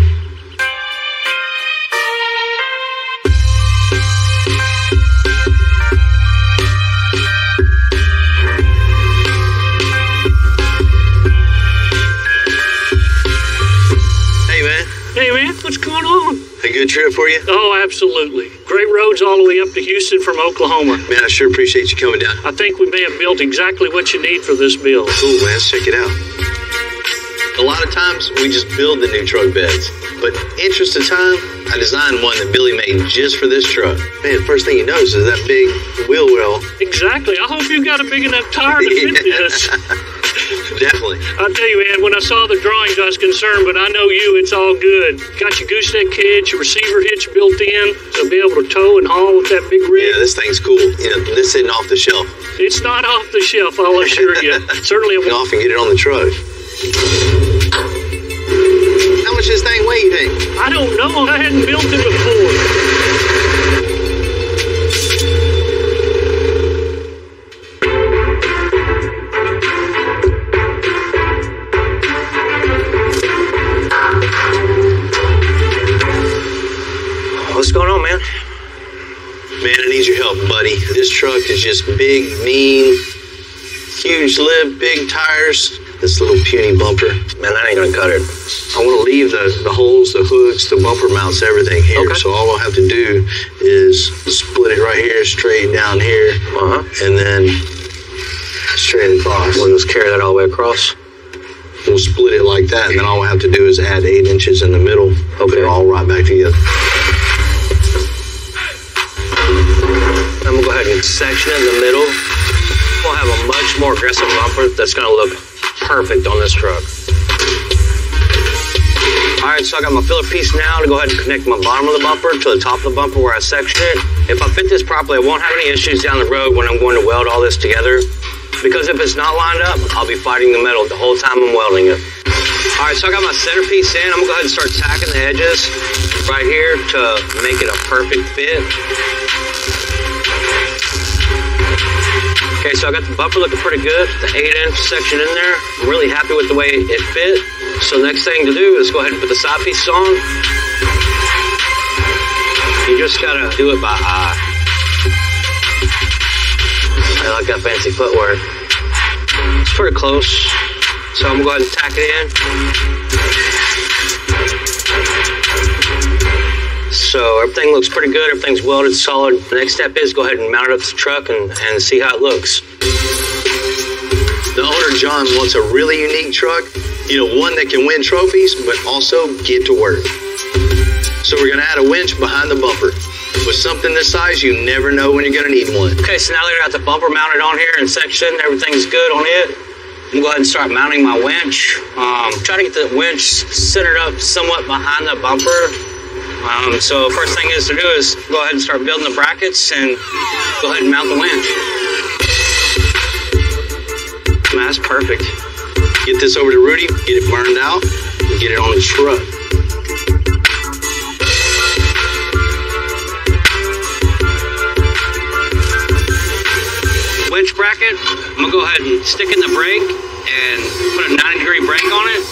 Hey, man, what's going on? A good trip for you? Oh, absolutely. Great roads all the way up to Houston from Oklahoma. Man, I sure appreciate you coming down. I think we may have built exactly what you need for this build. Cool, man. Let's check it out. A lot of times, we just build the new truck beds. But interest of time, I designed one that Billy made just for this truck. Man, first thing you notice is that big wheel well. Exactly. I hope you got a big enough tire to fit this. Definitely. I'll tell you, man, when I saw the drawings, I was concerned, but I know you, it's all good. Got your gooseneck hitch, your receiver hitch built in, so be able to tow and haul with that big rig. Yeah, this thing's cool. You know, this isn't off the shelf. It's not off the shelf, I'll assure you. Certainly. Off and get it on the truck. How much does this thing weigh, you you think? I don't know. I hadn't built it before. What's going on, man? Man, I need your help, buddy. This truck is just big, mean, huge lip, big tires. This little puny bumper. Man, that ain't gonna cut it. I want to leave the holes, the hooks, the bumper mounts, everything here. Okay. So all I'll have to do is split it right here, straight down here, and then straight across. We'll just carry that all the way across. We'll split it like that, and then all I have to do is add 8 inches in the middle. Okay. They're all right back together. I'm gonna go ahead and section it in the middle. We'll have a much more aggressive bumper that's gonna look perfect on this truck. All right, so I got my filler piece now to go ahead and connect my bottom of the bumper to the top of the bumper where I section it. If I fit this properly, I won't have any issues down the road when I'm going to weld all this together. Because if it's not lined up, I'll be fighting the metal the whole time I'm welding it. All right, so I got my centerpiece in. I'm gonna go ahead and start tacking the edges right here to make it a perfect fit. Okay, so I got the bumper looking pretty good, the 8-inch section in there. I'm really happy with the way it fit. So the next thing to do is go ahead and put the side pieces on. You just gotta do it by eye. I like that fancy footwork. It's pretty close. So I'm gonna go ahead and tack it in. So everything looks pretty good. Everything's welded solid. The next step is go ahead and mount it up to the truck and see how it looks. The owner, John, wants a really unique truck. You know, one that can win trophies, but also get to work. So we're gonna add a winch behind the bumper. With something this size, you never know when you're gonna need one. Okay, so now that I got the bumper mounted on here and sectioned, everything's good on it. I'm gonna go ahead and start mounting my winch. Try to get the winch centered up somewhat behind the bumper. So first thing is to do is go ahead and start building the brackets and go ahead and mount the winch. Man, that's perfect. Get this over to Rudy, get it burned out, and get it on the truck. Winch bracket, I'm gonna go ahead and stick in the brake and put a 90-degree brake on it.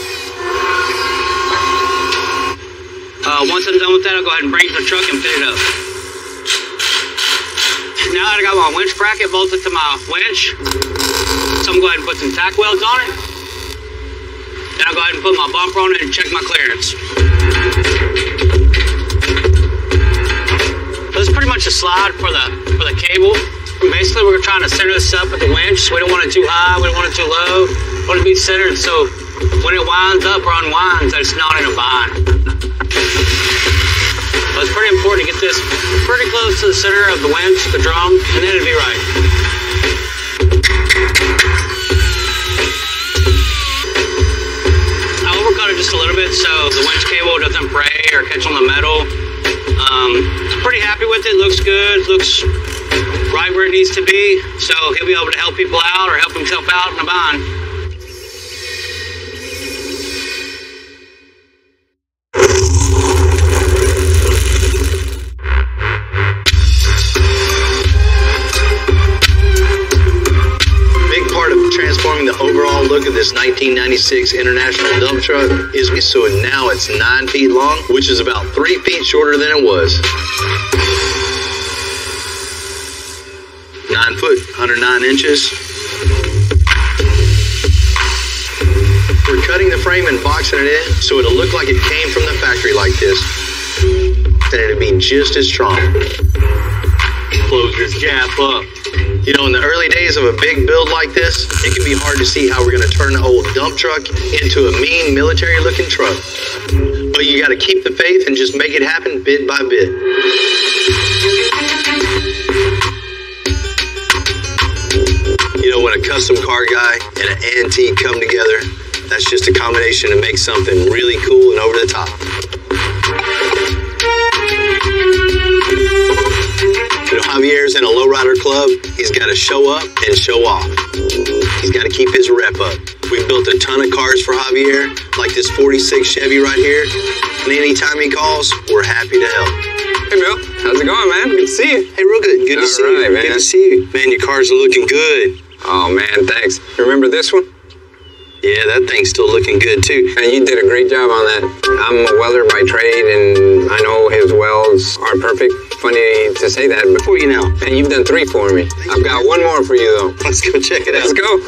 Once I'm done with that, I'll go ahead and bring it to the truck and fit it up. Now that I got my winch bracket bolted to my winch, so I'm going to go ahead and put some tack welds on it. Then I'll go ahead and put my bumper on it and check my clearance. This is pretty much a slide for the cable. Basically, we're trying to center this up with the winch. So we don't want it too high, we don't want it too low. We want it to be centered so when it winds up or unwinds, that it's not in a bind. So it's pretty important to get this pretty close to the center of the winch, the drum, and then it'll be right. I overcut it just a little bit so the winch cable doesn't fray or catch on the metal. Pretty happy with it, looks good, looks right where it needs to be, so he'll be able to help people out or help himself out in a bind. The overall look of this 1996 International dump truck is so now it's 9 feet long, which is about 3 feet shorter than it was. 9 foot, 109 inches. We're cutting the frame and boxing it in so it'll look like it came from the factory like this. Then it'll be just as strong. Close this gap up. You know, in the early days of a big build like this, it can be hard to see how we're going to turn the old dump truck into a mean military-looking truck. But you got to keep the faith and just make it happen bit by bit. You know, when a custom car guy and an antique come together, that's just a combination to make something really cool and over the top. You know, Javier's in a lowrider club. He's got to show up and show off. He's got to keep his rep up. We built a ton of cars for Javier, like this 46 Chevy right here. And anytime he calls, we're happy to help. Hey, Bill. How's it going, man? Good to see you. Hey, real good. Good to see you. Man. Good to see you. Man, your cars are looking good. Oh, man, thanks. Remember this one? Yeah, that thing's still looking good, too. Man, you did a great job on that. I'm a welder by trade, and I know his welds are perfect. Funny to say that, but for you now. And you've done 3 for me. I've got one more for you, though. Let's go check it out. Let's go.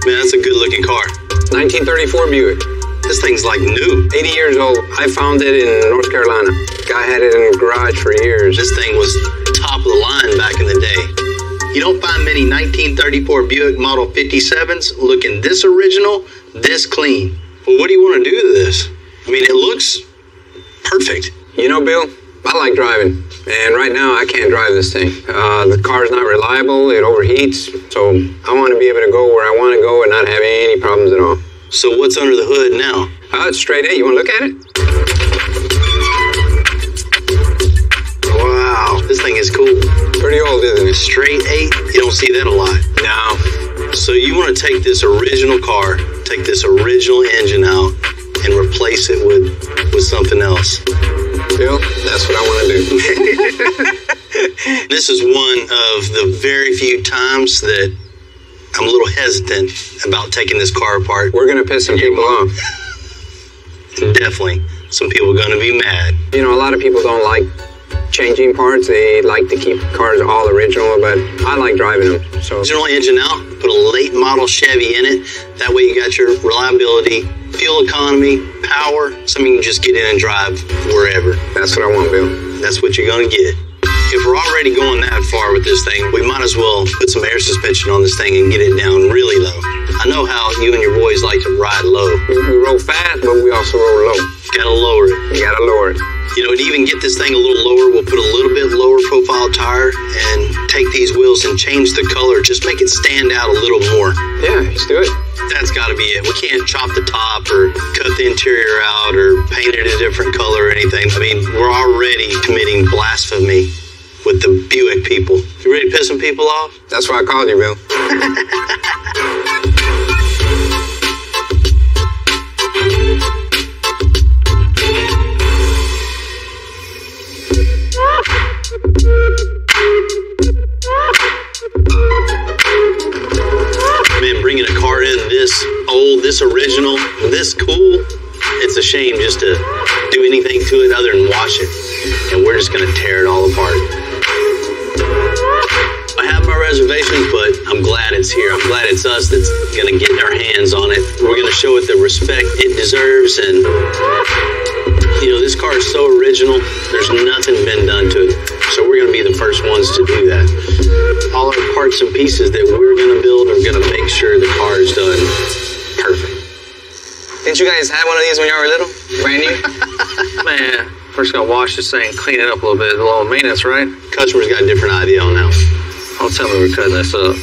Man, that's a good-looking car. 1934 Buick. This thing's like new. 80 years old. I found it in North Carolina. Guy had it in the garage for years. This thing was top of the line back in the day. You don't find many 1934 Buick Model 57s looking this original, this clean. Well, what do you want to do to this? I mean, it looks perfect. You know, Bill, I like driving. And right now, I can't drive this thing. The car's not reliable. It overheats. So I want to be able to go where I want to go and not have any problems at all. So what's under the hood now? It's straight A. You want to look at it? Wow, this thing is cool. Pretty old, isn't it? Straight 8? You don't see that a lot. No. So you want to take this original car, take this original engine out, and replace it with something else. Bill, that's what I want to do. This is one of the very few times that I'm a little hesitant about taking this car apart. We're going to piss some people off. Definitely. Some people are going to be mad. You know, a lot of people don't like changing parts. They like to keep cars all original, but I like driving them. So original engine out, put a late model Chevy in it. That way you got your reliability, fuel economy, power, something you can just get in and drive wherever. That's what I want, Bill. That's what you're going to get. If we're already going that far with this thing, we might as well put some air suspension on this thing and get it down really low. I know how you and your boys like to ride low. We roll fast, but we also roll low. Gotta lower it. You gotta lower it. You know, to even get this thing a little lower, we'll put a little bit lower profile tire and take these wheels and change the color. Just make it stand out a little more. Yeah, let's do it. That's got to be it. We can't chop the top or cut the interior out or paint it a different color or anything. I mean, we're already committing blasphemy with the Buick people. You ready to piss some people off? That's why I called you, Bill. Man, bringing a car in this old, this original, this cool, it's a shame just to do anything to it other than wash it. And we're just going to tear it all apart. I have my reservations, but I'm glad it's here. I'm glad it's us that's going to get our hands on it. We're going to show it the respect it deserves. And, you know, this car is so original. There's nothing been done to it. So we're going to be the first ones to do that. All our parts and pieces that we're going to build are going to make sure the car is done perfect. Didn't you guys have one of these when you were little? Brand new? Man, first gotta wash this thing, clean it up a little bit, a little maintenance, right? Customer's got a different idea on that one. Don't tell me we're cutting this up.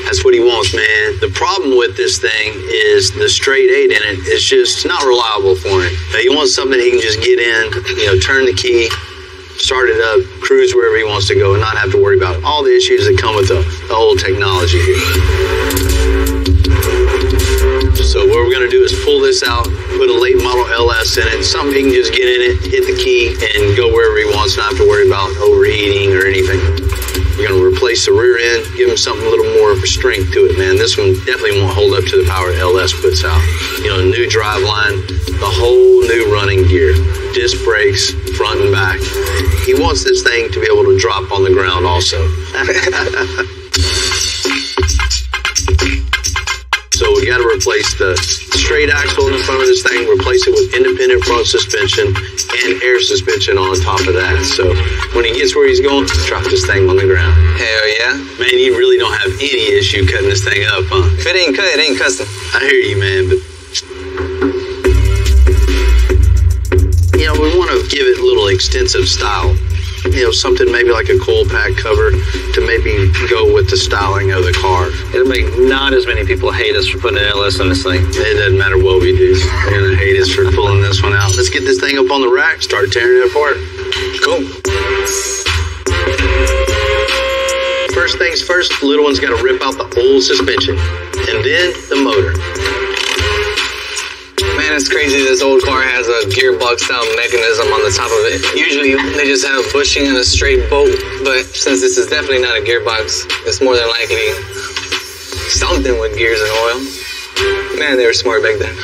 That's what he wants, man. The problem with this thing is the straight 8 in it is just not reliable for him. He wants something he can just get in, you know, turn the key, start it up, cruise wherever he wants to go, and not have to worry about all the issues that come with the old technology here. So what we're going to do is pull this out, put a late model LS in it, something he can just get in it, hit the key, and go wherever he wants, not have to worry about overheating or anything. We're going to replace the rear end, give him something a little more of a strength to it, man. This one definitely won't hold up to the power LS puts out. You know, new drive line, the whole new running gear, disc brakes, front and back. He wants this thing to be able to drop on the ground also. So we got to replace the straight axle in the front of this thing, replace it with independent front suspension and air suspension on top of that. So when he gets where he's going, drop this thing on the ground. Hell yeah. Man, you really don't have any issue cutting this thing up, huh? If it ain't cut, it ain't custom. I hear you, man, but you know, we want to give it a little extensive style. You know, something maybe like a coil pack cover to maybe go with the styling of the car. It'll make not as many people hate us for putting an LS in this thing. It doesn't matter what we do. They're going to hate us for pulling this one out. Let's get this thing up on the rack, start tearing it apart. Cool. First things first, the little one's got to rip out the old suspension, and then the motor. Man, it's crazy this old car has a gearbox style mechanism on the top of it. Usually they just have a bushing and a straight bolt, but since this is definitely not a gearbox, it's more than likely something with gears and oil. Man, they were smart back then.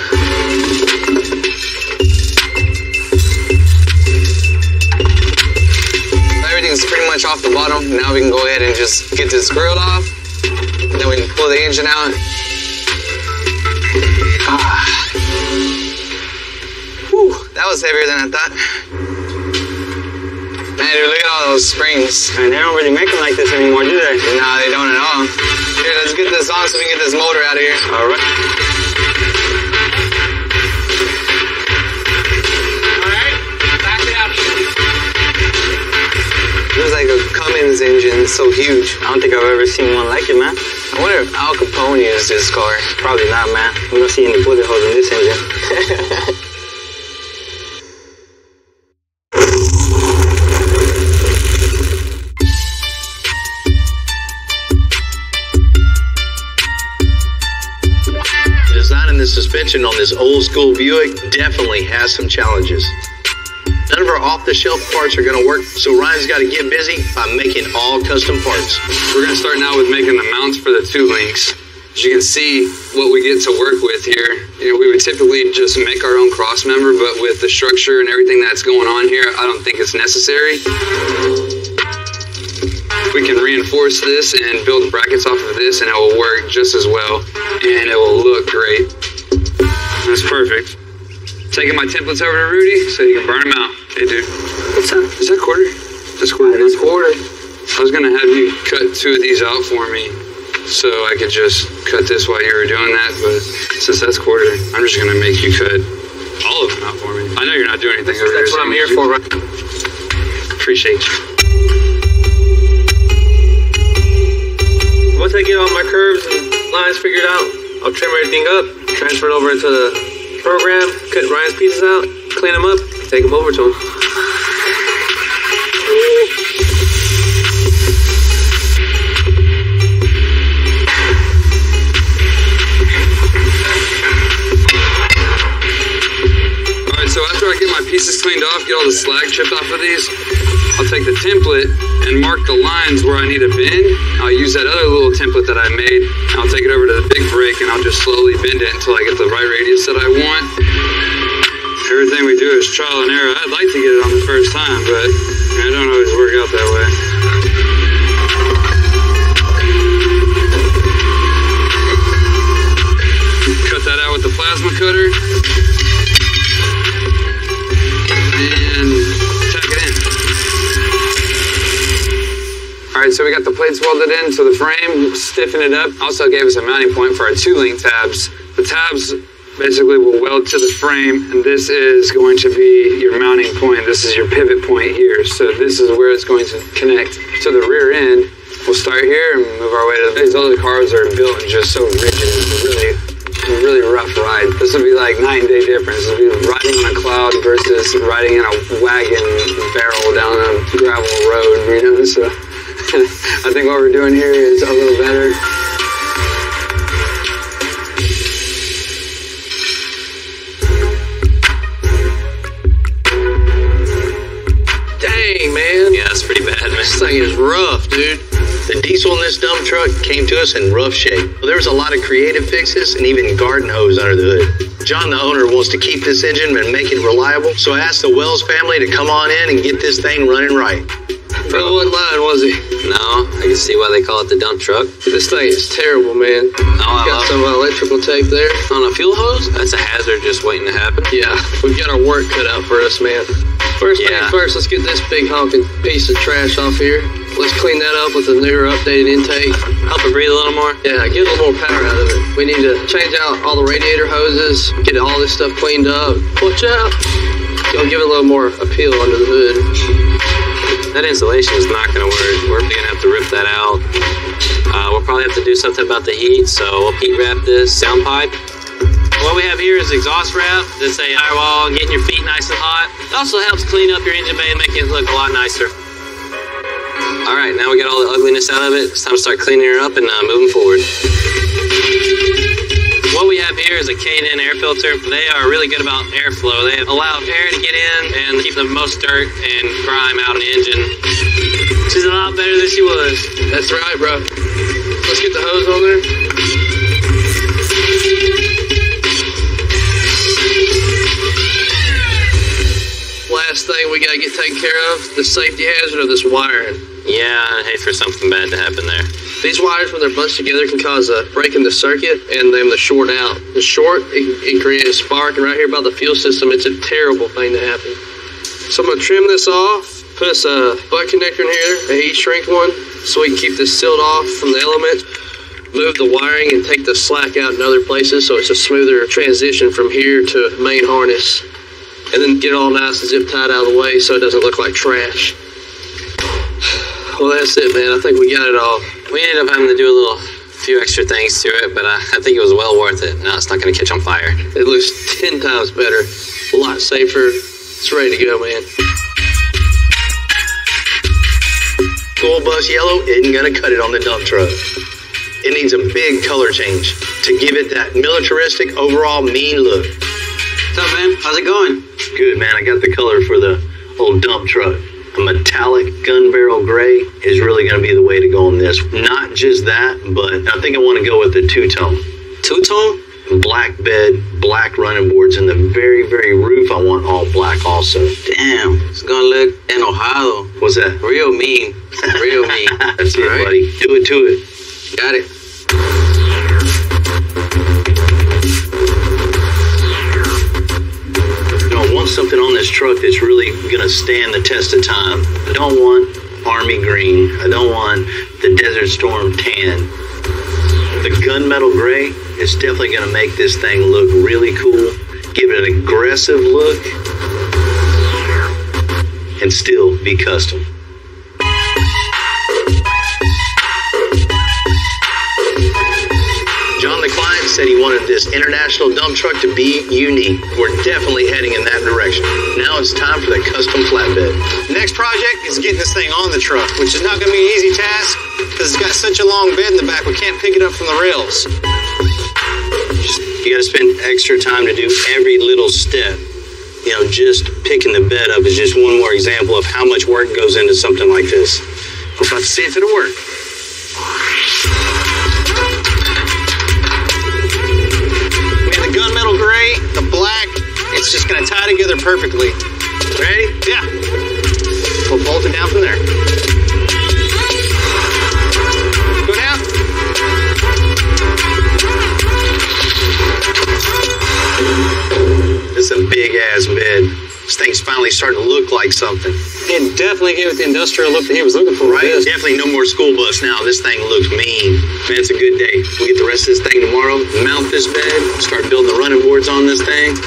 Everything's pretty much off the bottom. Now we can go ahead and just get this grill off. And then we can pull the engine out. Whew, that was heavier than I thought. Man, dude, look at all those springs. And they don't really make them like this anymore, do they? Nah, they don't at all. Here, let's get this on so we can get this motor out of here. All right. Back it out. It was like a Cummins engine. It's so huge. I don't think I've ever seen one like it, man. I wonder if Al Capone used this car. Probably not, man. We don't see any bullet holes in this engine. Designing the suspension on this old school Buick definitely has some challenges. None of our off-the-shelf parts are going to work, so Ryan's got to get busy by making all custom parts. We're going to start now with making the mounts for the two links. As you can see what we get to work with here, we would typically just make our own cross member, but with the structure and everything that's going on here, I don't think it's necessary. We can reinforce this and build brackets off of this, and it will work just as well, and it will look great. That's perfect. Taking my templates over to Rudy so you can burn them out. Hey, dude. What's up? Is that quarter? That's quarter. That's quarter. I was going to have you cut two of these out for me so I could just cut this while you were doing that, but since that's quarter, I'm just going to make you cut all of them out for me. I know you're not doing anything over here. That's what I'm here for, right? Appreciate you. Once I get all my curves and lines figured out, I'll trim everything up, transfer it over into the program, cut Ryan's pieces out, clean them up, take them over to him. Alright, so after I get my pieces cleaned off, get all the slag chipped off of these, I'll take the template and mark the lines where I need a bend. I'll use that other little template that I made. I'll take it over to the big break and I'll just slowly bend it until I get the right radius that I want. Everything we do is trial and error. I'd like to get it on the first time, but it don't always work out that way. Cut that out with the plasma cutter. And tack it in. Alright, so we got the plates welded into the frame, stiffen it up. Also gave us a mounting point for our 2-link tabs. The tabs basically will weld to the frame, and this is going to be your mounting point. This is your pivot point here. So this is where it's going to connect to the rear end. We'll start here and move our way to these other cars are built and just so rigid. It's a really rough ride. This would be like night and day difference. It would be riding on a cloud versus riding in a wagon barrel down a gravel road, so I think what we're doing here is a little better. Dang, man. Yeah, that's pretty bad, man. This thing is rough, dude. The diesel in this dump truck came to us in rough shape. Well, there was a lot of creative fixes and even garden hose under the hood. John, the owner, wants to keep this engine and make it reliable, so I asked the Wells family to come on in and get this thing running right. Bro, wasn't lying, was he? No, I can see why they call it the dump truck. This thing is terrible, man. Got some electrical tape there. On a fuel hose? That's a hazard just waiting to happen. Yeah, we've got our work cut out for us, man. First things first, let's get this big honking piece of trash off here. Let's clean that up with a newer, updated intake. Help it breathe a little more? Yeah, get a little more power out of it. We need to change out all the radiator hoses, get all this stuff cleaned up. Watch out. Gonna give it a little more appeal under the hood. That insulation is not going to work. We're going to have to rip that out. We'll probably have to do something about the heat, so we'll heat wrap this sound pipe. What we have here is exhaust wrap. Just say firewall, getting your feet nice and hot. It also helps clean up your engine bay and make it look a lot nicer. All right, now we got all the ugly ugliness out of it. It's time to start cleaning her up and moving forward. What we have here is a K&N air filter. They are really good about airflow. They allow air to get in and keep the most dirt and grime out of the engine. She's a lot better than she was. That's right, bro. Let's get the hose on there. Last thing we gotta get taken care of, the safety hazard of this wiring. Yeah, I'd hate for something bad to happen there. These wires, when they're bunched together, can cause a break in the circuit and them to short out. The short, it creates a spark, and right here by the fuel system, it's a terrible thing to happen. So I'm gonna trim this off, put us a butt connector in here, a heat shrink one, so we can keep this sealed off from the elements. Move the wiring and take the slack out in other places, so it's a smoother transition from here to main harness. And then get it all nice and zip tied out of the way so it doesn't look like trash. Well, that's it, man. I think we got it all. We ended up having to do a few extra things to it, but I think it was well worth it. Now it's not going to catch on fire. It looks 10 times better, a lot safer. It's ready to go, man. School bus yellow isn't gonna cut it on the dump truck. It needs a big color change to give it that militaristic, overall mean look. What's up, man? How's it going? Good, man. I got the color for the old dump truck. A metallic gun barrel gray is really going to be the way to go on this. Not just that, but I think I want to go with the two-tone. Two-tone? Black bed, black running boards, and the very, very roof I want all black also. Damn, it's going to look enojado. What's that? Real mean. Real mean. That's it, right, buddy. Do it to it. Got it. I want something on this truck that's really going to stand the test of time. I don't want Army green. I don't want the Desert Storm tan. The gunmetal gray is definitely going to make this thing look really cool, give it an aggressive look, and still be custom. John, the client, said he wanted this international dump truck to be unique. We're definitely heading in that direction. Now it's time for the custom flatbed. Next project is getting this thing on the truck, which is not going to be an easy task because it's got such a long bed in the back, we can't pick it up from the rails. You got to spend extra time to do every little step. You know, just picking the bed up is just one more example of how much work goes into something like this. We're about to see if it'll work. Gunmetal gray, the black, it's just going to tie together perfectly. Ready? Yeah. We'll bolt it down from there. Go down. This is a big ass bed. This thing's finally starting to look like something. It definitely gave it the industrial look that he was looking for. Right? Definitely no more school bus now. This thing looks mean. Man, it's a good day. We'll get the rest of this thing tomorrow, mount this bed, start building the running boards on this thing.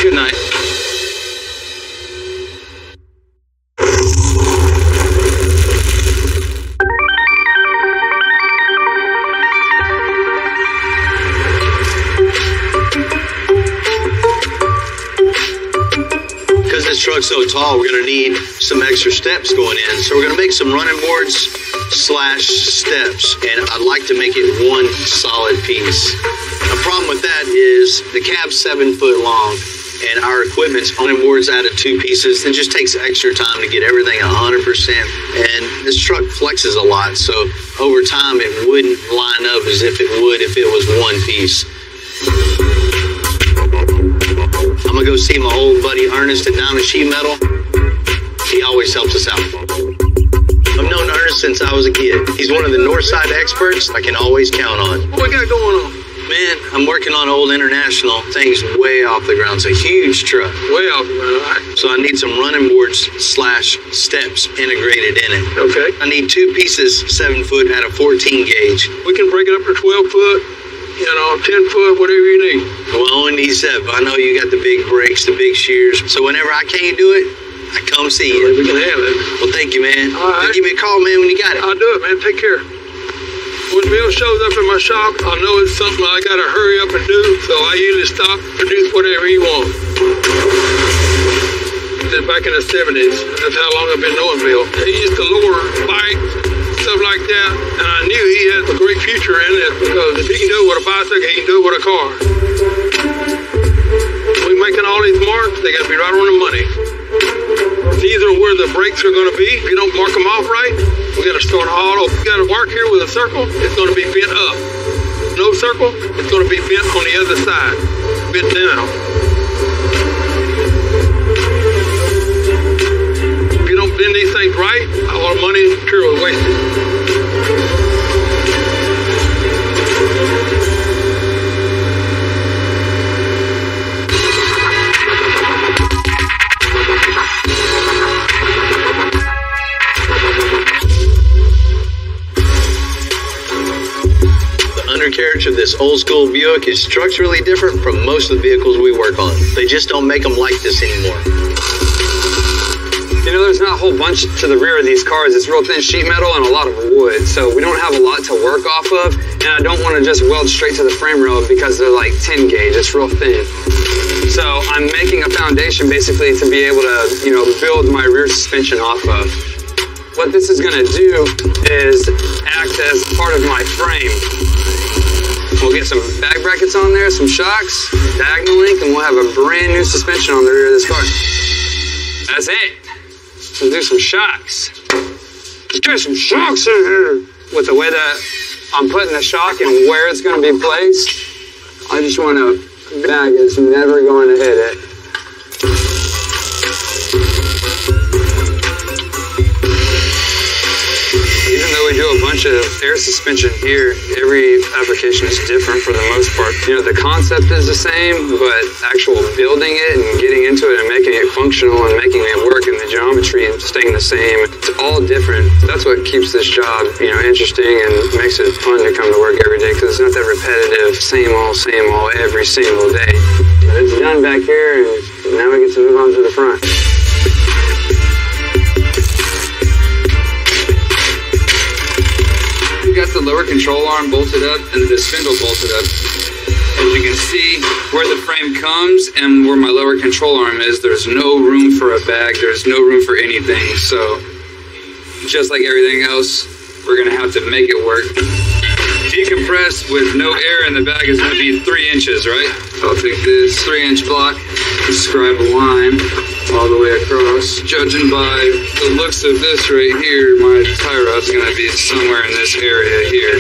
Good night. This truck's so tall, we're going to need some extra steps going in. So we're going to make some running boards / steps, and I'd like to make it one solid piece. A problem with that is the cab's 7 foot long, and our equipment's running boards out of 2 pieces. It just takes extra time to get everything 100%, and this truck flexes a lot, so over time it wouldn't line up as if it would if it was one piece. I'm gonna go see my old buddy Ernest at Diamond Sheet Metal. He always helps us out. I've known Ernest since I was a kid. He's one of the Northside experts I can always count on. What we got going on? Man, I'm working on Old International. Thing's way off the ground. It's a huge truck. Way off the ground, all right. So I need some running boards / steps integrated in it. Okay. I need 2 pieces, 7 foot at a 14 gauge. We can break it up to 12 foot. 10 foot, whatever you need. Well, I only need 7. I know you got the big brakes, the big shears. So whenever I can't do it, I come see you. We can have it. Well, thank you, man. All right. Give me a call, man, when you got it. I'll do it, man. Take care. When Bill shows up in my shop, I know it's something I got to hurry up and do, so I usually stop, produce whatever he wants. back in the 70s. That's how long I've been knowing Bill. He used to lower bikes, stuff like that, and I knew he had a great future in it because if he can do it with a bicycle, he can do it with a car. We're making all these marks, they got to be right on the money. These are where the brakes are going to be. If you don't mark them off right, we got to start all over. We got to mark here with a circle, it's going to be bent up. No circle, it's going to be bent on the other side, bent down. If you don't bend these things right, all the money and material is wasted. Undercarriage of this old school Buick is structurally different from most of the vehicles we work on. They just don't make them like this anymore. You know, there's not a whole bunch to the rear of these cars. It's real thin sheet metal and a lot of wood, so we don't have a lot to work off of, and I don't want to just weld straight to the frame rail because they're like 10 gauge. It's real thin. So I'm making a foundation basically to be able to, you know, build my rear suspension off of. What this is going to do is act as part of my frame. We'll get some back brackets on there, some shocks, diagonal link, and we'll have a brand new suspension on the rear of this car. That's it. Let's do some shocks. Let's get some shocks in here. With the way that I'm putting the shock and where it's going to be placed, I just want a bag that's never going to hit it. Even though we do a bunch of air suspension here, every application is different for the most part. You know, the concept is the same, but actual building it and getting into it and making it functional and making it work and the geometry and staying the same, it's all different. That's what keeps this job, you know, interesting and makes it fun to come to work every day because it's not that repetitive, same old, every single day. But it's done back here and now we get to move on to the front. Got the lower control arm bolted up and the spindle bolted up. As you can see where the frame comes and where my lower control arm is, there's no room for a bag, there's no room for anything. So just like everything else, we're gonna have to make it work. Decompress with no air in the bag is gonna be 3 inches, right? I'll take this 3-inch block, describe a line all the way across. Judging by the looks of this right here, my tie rod's gonna be somewhere in this area here.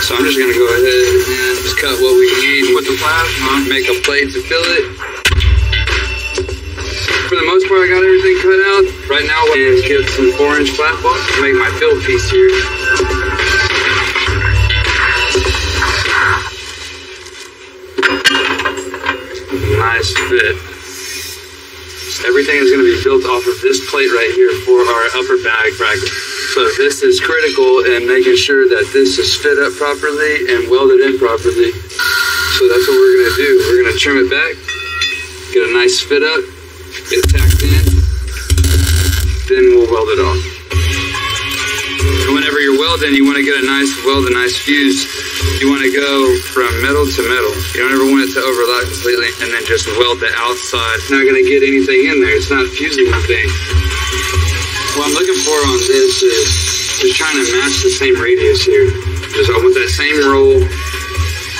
So I'm just gonna go ahead and just cut what we need with the plasma, make a plate to fill it. For the most part, I got everything cut out. Right now, we're gonna get some 4-inch flat block to make my fill piece here. Nice fit. Everything is going to be built off of this plate right here for our upper bag bracket. So this is critical in making sure that this is fit up properly and welded in properly. So that's what we're going to do. We're going to trim it back, get a nice fit up, get it tacked in, then we'll weld it off. And whenever you're welding, you want to get a nice weld, a nice fuse. You want to go from metal to metal. You don't ever want it to overlap completely and then just weld the outside. It's not going to get anything in there. It's not fusing anything. What I'm looking for on this is just trying to match the same radius here. Just I want that same roll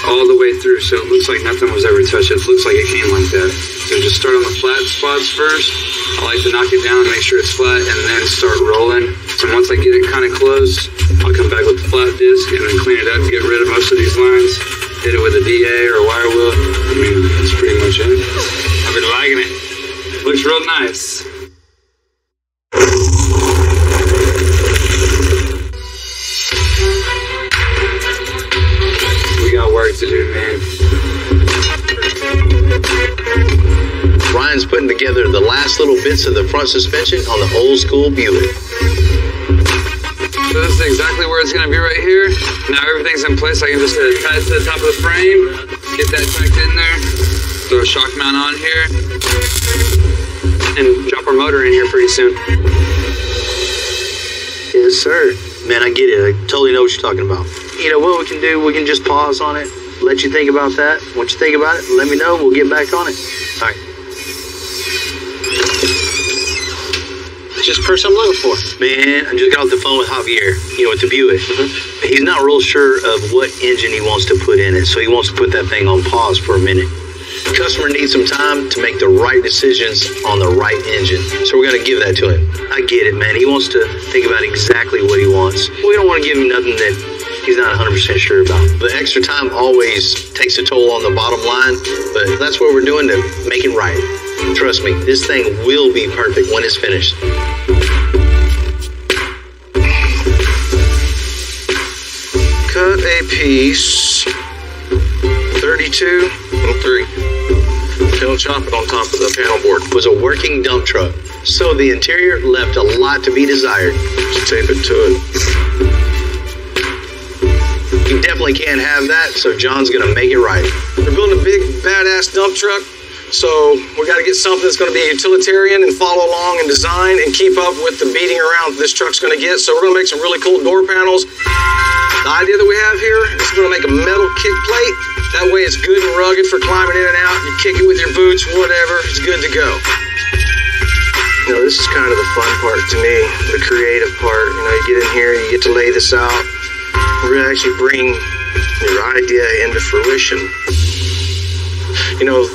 all the way through so it looks like nothing was ever touched. It looks like it came like that. So just start on the flat spots first. I like to knock it down and make sure it's flat and then start rolling. So once I get it kind of close, I'll come back with the flat disc and then clean it up and get rid of most of these lines. Hit it with a DA or a wire wheel. I mean, that's pretty much it. I've been liking it. Looks real nice. We got work to do, man. Ryan's putting together the last little bits of the front suspension on the old school Buick. So this is exactly where it's going to be right here. Now everything's in place. I can just tie it to the top of the frame, get that tucked in there, throw a shock mount on here, and drop our motor in here pretty soon. Yes, sir. Man, I get it. I totally know what you're talking about. You know what we can do? We can just pause on it, let you think about that. Once you think about it, let me know. We'll get back on it. All right. It's just the person I'm looking for. Man, I just got off the phone with Javier, with the Buick. He's not real sure of what engine he wants to put in it, so he wants to put that thing on pause for a minute. The customer needs some time to make the right decisions on the right engine, so we're going to give that to him. I get it, man. He wants to think about exactly what he wants. We don't want to give him nothing that he's not 100% sure about. The extra time always takes a toll on the bottom line, but that's what we're doing to make it right. Trust me, this thing will be perfect when it's finished. Cut a piece 32 and 3. Don't chop it on top of the panel board. It was a working dump truck, so the interior left a lot to be desired. Just tape it to it. You definitely can't have that, so John's gonna make it right. We're building a big, badass dump truck, so we got to get something that's going to be utilitarian and follow along in design and keep up with the beating around this truck's going to get. So we're going to make some really cool door panels. The idea that we have here is we're going to make a metal kick plate. That way it's good and rugged for climbing in and out. You kick it with your boots, whatever, it's good to go. This is kind of the fun part to me, the creative part. You get in here, you get to lay this out, really actually bring your idea into fruition.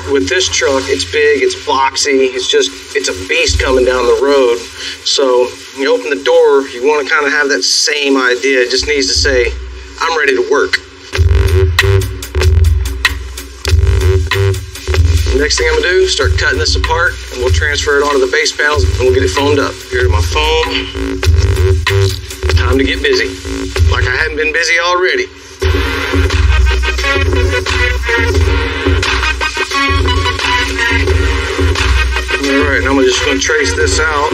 With this truck, it's big, it's boxy, it's a beast coming down the road. So you open the door, you want to kind of have that same idea. It just needs to say, I'm ready to work. Next thing I'm gonna do, start cutting this apart, and we'll transfer it onto the base panels, and we'll get it foamed up. Here's my foam. Time to get busy. Like I hadn't been busy already. Alright, now I'm just going to trace this out.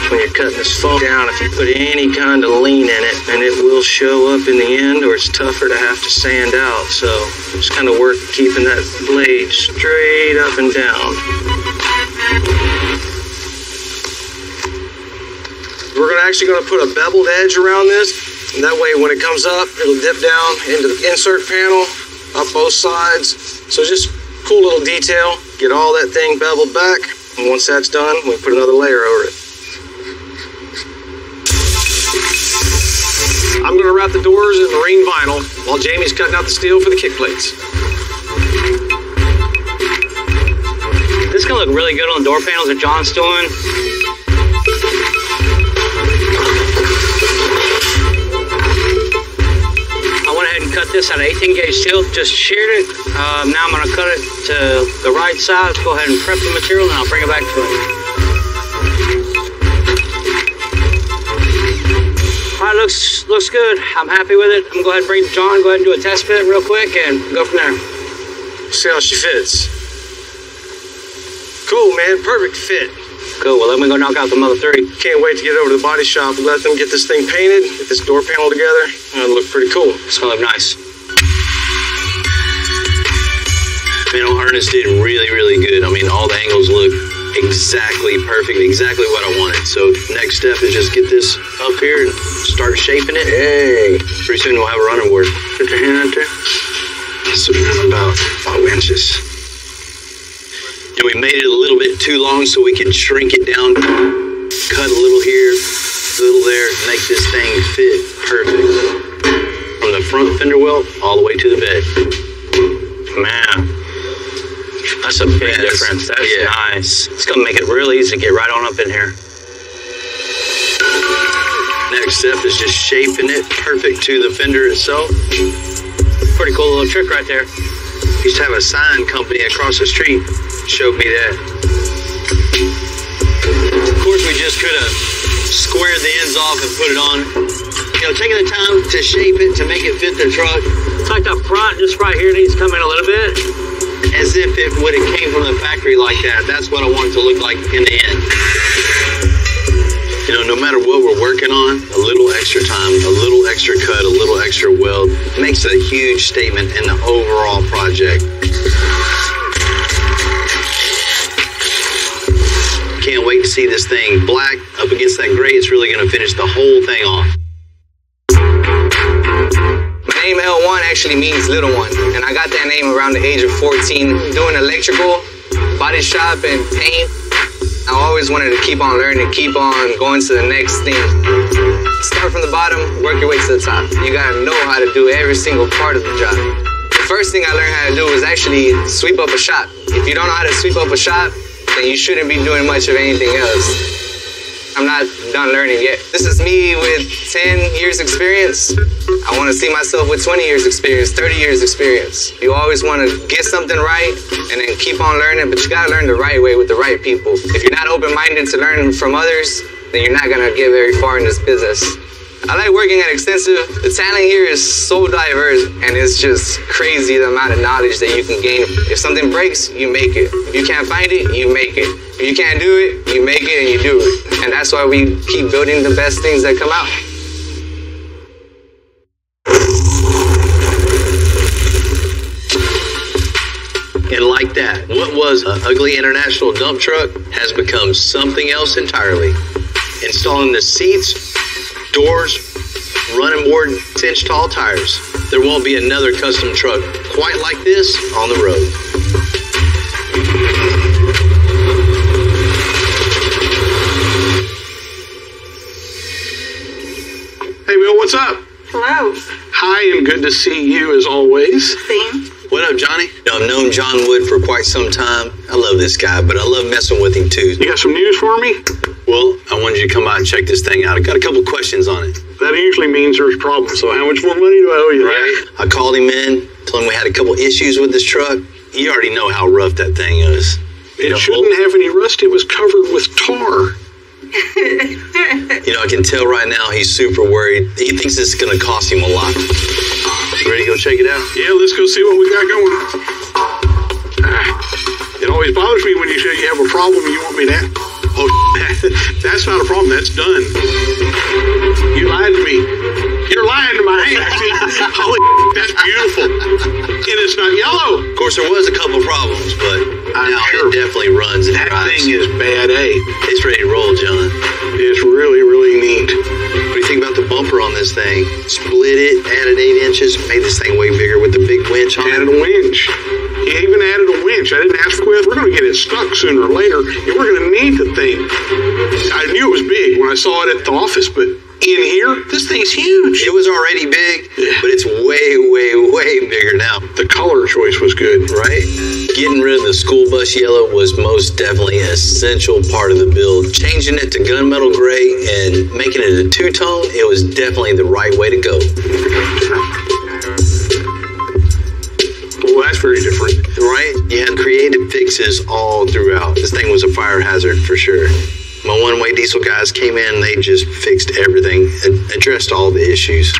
When you're cutting this foam down, if you put any kind of lean in it, and it will show up in the end, or it's tougher to have to sand out. So just kind of work keeping that blade straight up and down. We're actually going to put a beveled edge around this, and that way when it comes up, it'll dip down into the insert panel, up both sides. So just cool little detail. Get all that thing beveled back, and once that's done, we put another layer over it. I'm going to wrap the doors in marine vinyl while Jamie's cutting out the steel for the kick plates. This is going to look really good on the door panels that John's doing. Cut this out of 18 gauge steel, just sheared it. Now I'm going to cut it to the right size. Go ahead and prep the material, and I'll bring it back to it. All right, looks good. I'm happy with it. I'm going to go ahead and bring John. Go ahead and do a test fit real quick and go from there. See how she fits. Cool, man. Perfect fit. Cool. Well, let me go knock out the mother 30. Can't wait to get over to the body shop and let them get this thing painted, get this door panel together. It'll look pretty cool. It's going to look nice. Panel harness did really, really good. I mean, all the angles look exactly perfect, exactly what I wanted. So next step is just get this up here and start shaping it. Hey, pretty soon we'll have a running board. Put your hand out there. So about 5 inches. And we made it a little bit too long so we could shrink it down, cut a little here, a little there, make this thing fit perfect. From the front fender well all the way to the bed. Man, that's a big difference. That's nice. It's going to make it real easy to get right on up in here. Next step is just shaping it perfect to the fender itself. Pretty cool little trick right there. Used to have a sign company across the street. Showed me that. Of course, we just could have squared the ends off and put it on. Taking the time to shape it, to make it fit the truck. It's like the front, just right here, needs to come in a little bit. As if it would have came from the factory like that. That's what I want it to look like in the end. No matter what we're working on, a little extra time, a little extra cut, a little extra weld makes a huge statement in the overall project. Can't wait to see this thing black up against that gray. It's really going to finish the whole thing off. My name L1 actually means little one, and I got that name around the age of 14 doing electrical, body shop, and paint. always wanted to keep on learning, keep on going to the next thing. Start from the bottom, work your way to the top. You gotta know how to do every single part of the job. The first thing I learned how to do was actually sweep up a shop. If you don't know how to sweep up a shop, then you shouldn't be doing much of anything else. I'm not done learning yet. This is me with 10 years experience. I want to see myself with 20 years experience, 30 years experience. You always want to get something right and then keep on learning, but you got to learn the right way with the right people. If you're not open-minded to learn from others, then you're not going to get very far in this business. I like working at Extensive. The talent here is so diverse, and it's just crazy the amount of knowledge that you can gain. If something breaks, you make it. If you can't find it, you make it. If you can't do it, you make it and you do it. And that's why we keep building the best things that come out. And like that, what was an ugly international dump truck has become something else entirely. Installing the seats, doors, running board, 10-inch tall tires. There won't be another custom truck quite like this on the road. Hey, Bill, what's up? Hello. Hi, and good to see you as always. Same. What up, Johnny? I've known John Wood for quite some time. I love this guy, but I love messing with him too. You got some news for me? Well, I wanted you to come out and check this thing out. I got a couple questions on it. That usually means there's problems, so how much more money do I owe you? Right. I called him in, told him we had a couple issues with this truck. You already know how rough that thing is. It shouldn't have any rust. It was covered with tar. I can tell right now he's super worried. He thinks this is going to cost him a lot. You ready to go check it out? Yeah, let's go see what we got going. It always bothers me when you say you have a problem and you want me to... Oh, that's not a problem. That's done. You lied to me. You're lying to my face. Holy, that's beautiful. And it's not yellow. Of course, there was a couple problems, but now it definitely runs and that drives. Thing is bad, eh? It's ready to roll, John. It's really, really neat. What do you think about the bumper on this thing? Split it, added 8 inches, made this thing way bigger with the big winch on it. Added a winch. He even added a winch. I didn't ask for it. We're going to get it stuck sooner or later, and we're going to need the thing. I knew it was big when I saw it at the office, but in here, this thing's huge. It was already big, but it's way, way, way bigger now. The color choice was good. Right? Getting rid of the school bus yellow was most definitely an essential part of the build. Changing it to gunmetal gray and making it a two-tone, it was definitely the right way to go. Well, that's very different. Right? You had creative fixes all throughout. This thing was a fire hazard for sure. My one-way diesel guys came in, they just fixed everything and addressed all the issues.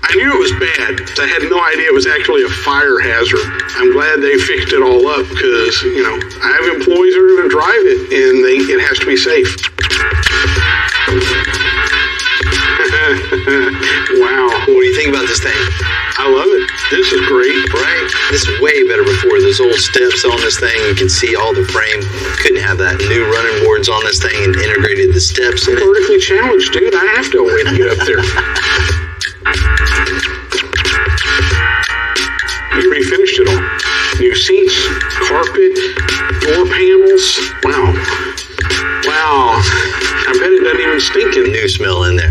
I knew it was bad. I had no idea it was actually a fire hazard. I'm glad they fixed it all up because, I have employees that are going to drive it and it has to be safe. Wow. What do you think about this thing? I love it. This is great. Right? This is way better before. Those old steps on this thing, you can see all the frame. Couldn't have that. New running boards on this thing and integrated the steps in it. Vertically challenged, dude. I have to wait to get up there. You already finished it all. New seats, carpet, door panels. Wow. I bet it doesn't even stink in new smell in there.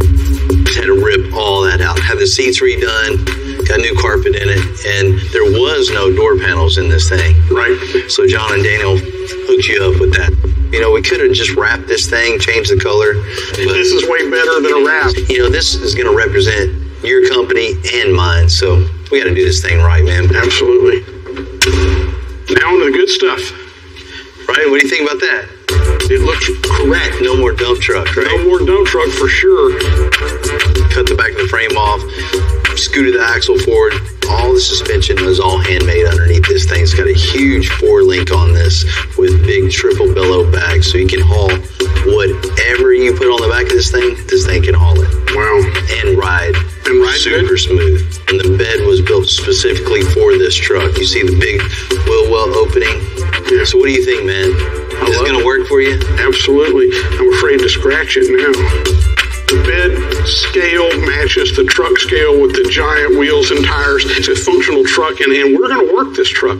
Had to rip all that out. Had the seats redone, got new carpet in it, and there was no door panels in this thing. Right. So John and Daniel hooked you up with that. We could have just wrapped this thing, changed the color. But, this is way better than a wrap. This is going to represent your company and mine, so we got to do this thing right, man. Absolutely. Now on to the good stuff. Right? What do you think about that? It looks correct. No more dump truck, right? No more dump truck for sure. Cut the back of the frame off, scooted the axle forward. All the suspension was all handmade underneath this thing. It's got a huge 4-link on this with big triple bellow bags, so you can haul whatever you put on the back of this thing can haul it. Wow. And ride. Super smooth. And the bed was built specifically for this truck. You see the big wheel well opening. Yeah. So what do you think, man? Is this going to work for you? Absolutely. I'm afraid to scratch it now. The bed scale matches the truck scale with the giant wheels and tires. It's a functional truck, and we're going to work this truck.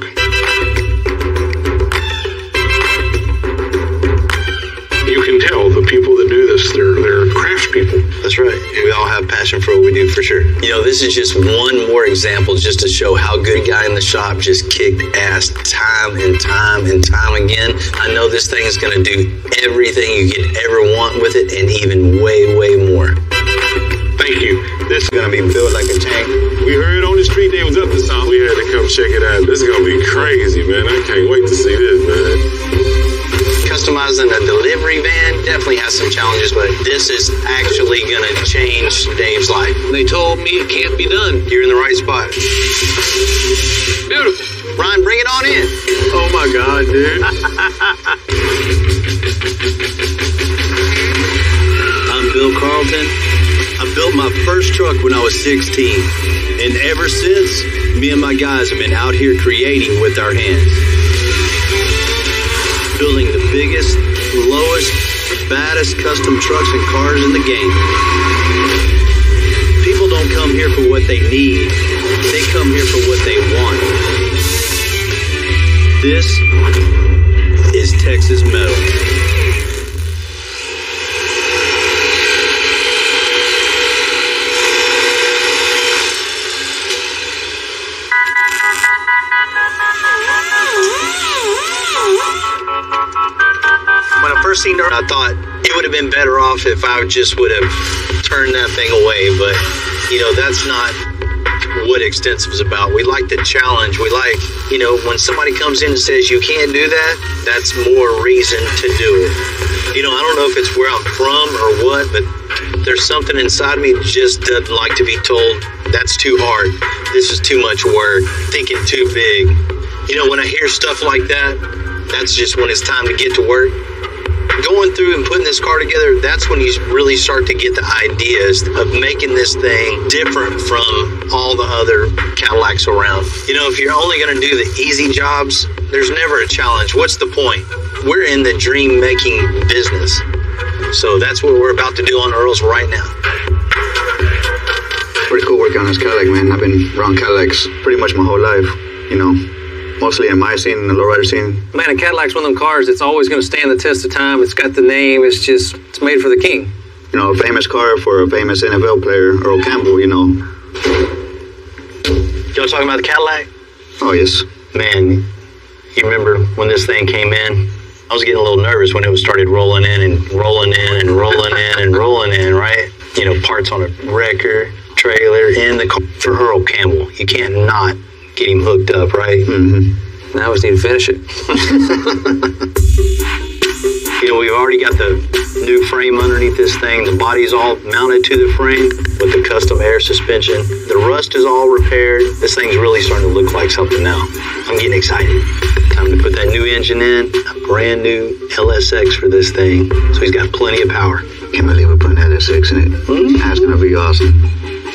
people. That's right. We all have passion for what we do, for sure. You know, this is just one more example just to show how good guy in the shop just kicked ass time and time and time again. I know this thing is going to do everything you could ever want with it and even way, way more. Thank you. This is going to be built like a tank. We heard on the street they was up to something. We had to come check it out. This is going to be crazy, man. I can't wait to see this, man. Customizing a delivery van definitely has some challenges, but this is actually going to change Dave's life. They told me it can't be done. You're in the right spot. Beautiful. Ryan, bring it on in. Oh my God, dude. I'm Bill Carlton. I built my first truck when I was 16. And ever since, me and my guys have been out here creating with our hands. Building the biggest, lowest, baddest custom trucks and cars in the game. People don't come here for what they need. They come here for what they want. This is Texas Metal. When I first seen her, I thought it would have been better off if I just would have turned that thing away. But, you know, that's not what Extensive is about. We like the challenge. We like, you know, when somebody comes in and says you can't do that, that's more reason to do it. You know, I don't know if it's where I'm from or what, but there's something inside me that just doesn't like to be told, that's too hard. This is too much work. Thinking too big. You know, when I hear stuff like that, that's just when it's time to get to work. Going through and putting this car together, that's when you really start to get the ideas of making this thing different from all the other Cadillacs around. You know, if you're only going to do the easy jobs, there's never a challenge. What's the point? We're in the dream-making business. So that's what we're about to do on Earl's right now. Pretty cool working on this Cadillac, man. I've been around Cadillacs pretty much my whole life, you know. Mostly in my scene, in the lowrider scene. Man, a Cadillac's one of them cars that's always going to stand the test of time. It's got the name. It's made for the king. You know, a famous car for a famous NFL player, Earl Campbell, you know. Y'all talking about the Cadillac? Oh, yes. Man, you remember when this thing came in? I was getting a little nervous when it started rolling in and rolling in and rolling in and rolling in, right? You know, parts on a wrecker, trailer, in the car for Earl Campbell. You can't not get him hooked up, right? Mm-hmm. Now I just need to finish it. You know, we've already got the new frame underneath this thing. The body's all mounted to the frame with the custom air suspension. The rust is all repaired. This thing's really starting to look like something now. I'm getting excited. Time to put that new engine in, a brand new LSX for this thing. So he's got plenty of power. Can't believe we're putting LSX in it. Mm-hmm. That's going to be awesome.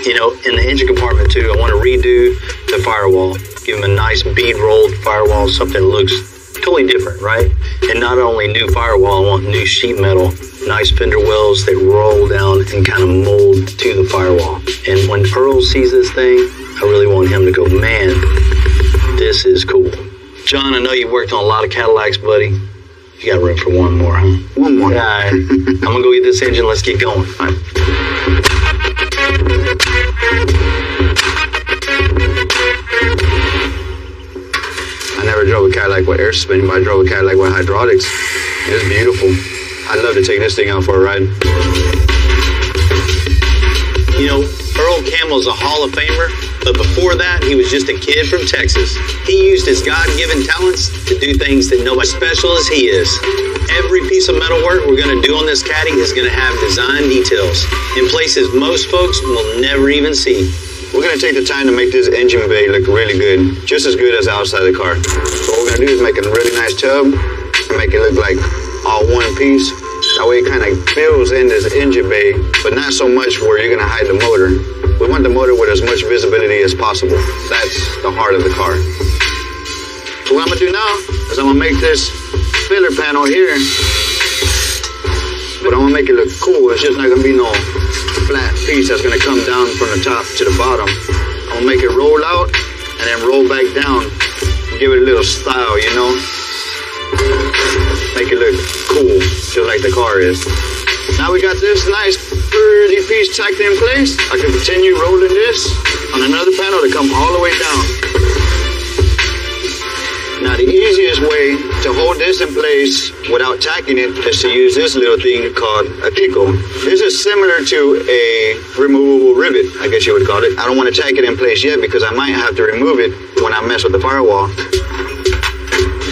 You know, in the engine compartment too, I want to redo the firewall. Give him a nice bead rolled firewall, something that looks totally different, right? And not only new firewall, I want new sheet metal, nice fender wells that roll down and kind of mold to the firewall. And when Earl sees this thing, I really want him to go, man, this is cool. John, I know you worked on a lot of Cadillacs, buddy. You got room for one more, huh? One more. All right. I'm going to go get this engine. Let's get going. All right. I never drove a Cadillac with air suspension, but I drove a Cadillac with hydraulics. It was beautiful. I'd love to take this thing out for a ride. You know, Earl Campbell's a Hall of Famer, but before that, he was just a kid from Texas. He used his God-given talents to do things that nobody special as he is. Every piece of metal work we're going to do on this Caddy is going to have design details in places most folks will never even see. We're going to take the time to make this engine bay look really good, just as good as the outside of the car. So what we're going to do is make a really nice tub and make it look like all one piece. That way it kind of fills in this engine bay, but not so much where you're going to hide the motor. We want the motor with as much visibility as possible. That's the heart of the car. So what I'm going to do now is I'm going to make this filler panel here, but I'm going to make it look cool. It's just not going to be no flat piece that's going to come down from the top to the bottom. I'm going to make it roll out and then roll back down and give it a little style, you know? Make it look cool, just like the car is. Now we got this nice pretty piece tacked in place. I can continue rolling this on another panel to come all the way down. Now the easiest way to hold this in place without tacking it is to use this little thing called a Kiko. This is similar to a removable rivet, I guess you would call it. I don't want to tack it in place yet because I might have to remove it when I mess with the firewall.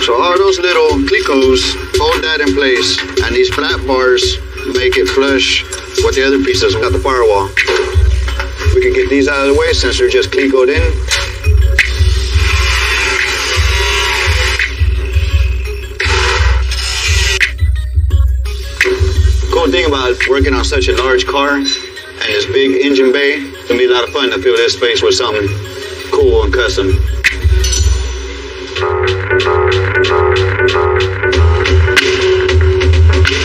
So all those little Kikos hold that in place, and these flat bars make it flush with the other pieces of the firewall. We can get these out of the way since they're just Kiko'd in. Cool thing about working on such a large car and this big engine bay, it's gonna be a lot of fun to fill this space with something cool and custom.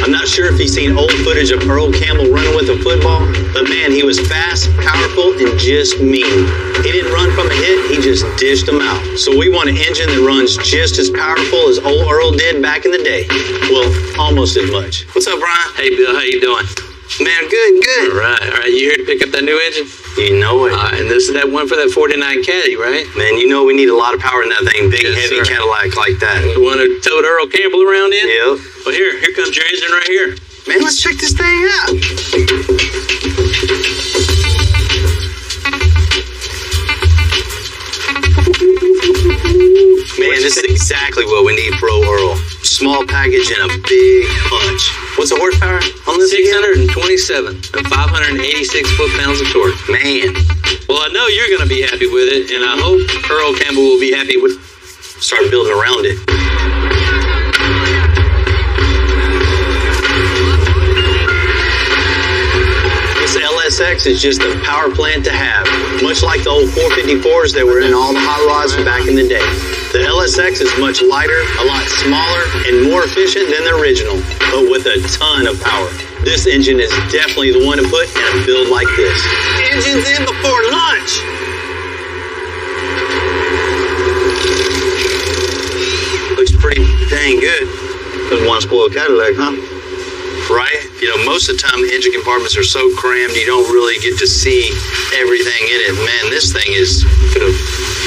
I'm not sure if you've seen old footage of Earl Campbell running with a football, but man, he was fast, powerful, and just mean. He didn't run from a hit, he just dished them out. So we want an engine that runs just as powerful as old Earl did back in the day. Well, almost as much. What's up, Brian? Hey, Bill, how you doing? Man, good. All right. You here to pick up that new engine? You know it. And this is that one for that 49 Caddy, right? Man, you know we need a lot of power in that thing. Big, heavy sir. Cadillac like that. The one who towed Earl Campbell around in? Yep. Well, here comes your engine right here. Man, let's check this thing out. Man, this is exactly what we need for old Earl. Small package and a big punch. What's the horsepower on this? 627 and 586 foot-pounds of torque. Man. Well, I know you're going to be happy with it, and I hope Earl Campbell will be happy with. Start building around it. This LSX is just a power plant to have, much like the old 454s that were in all the hot rods back in the day. The LSX is much lighter, a lot smaller, and more efficient than the original, but with a ton of power. This engine is definitely the one to put in a build like this. Engine's in before lunch! Looks pretty dang good. There's one spoiled Cadillac, huh? Right? You know, most of the time the engine compartments are so crammed you don't really get to see everything in it. Man, this thing is could have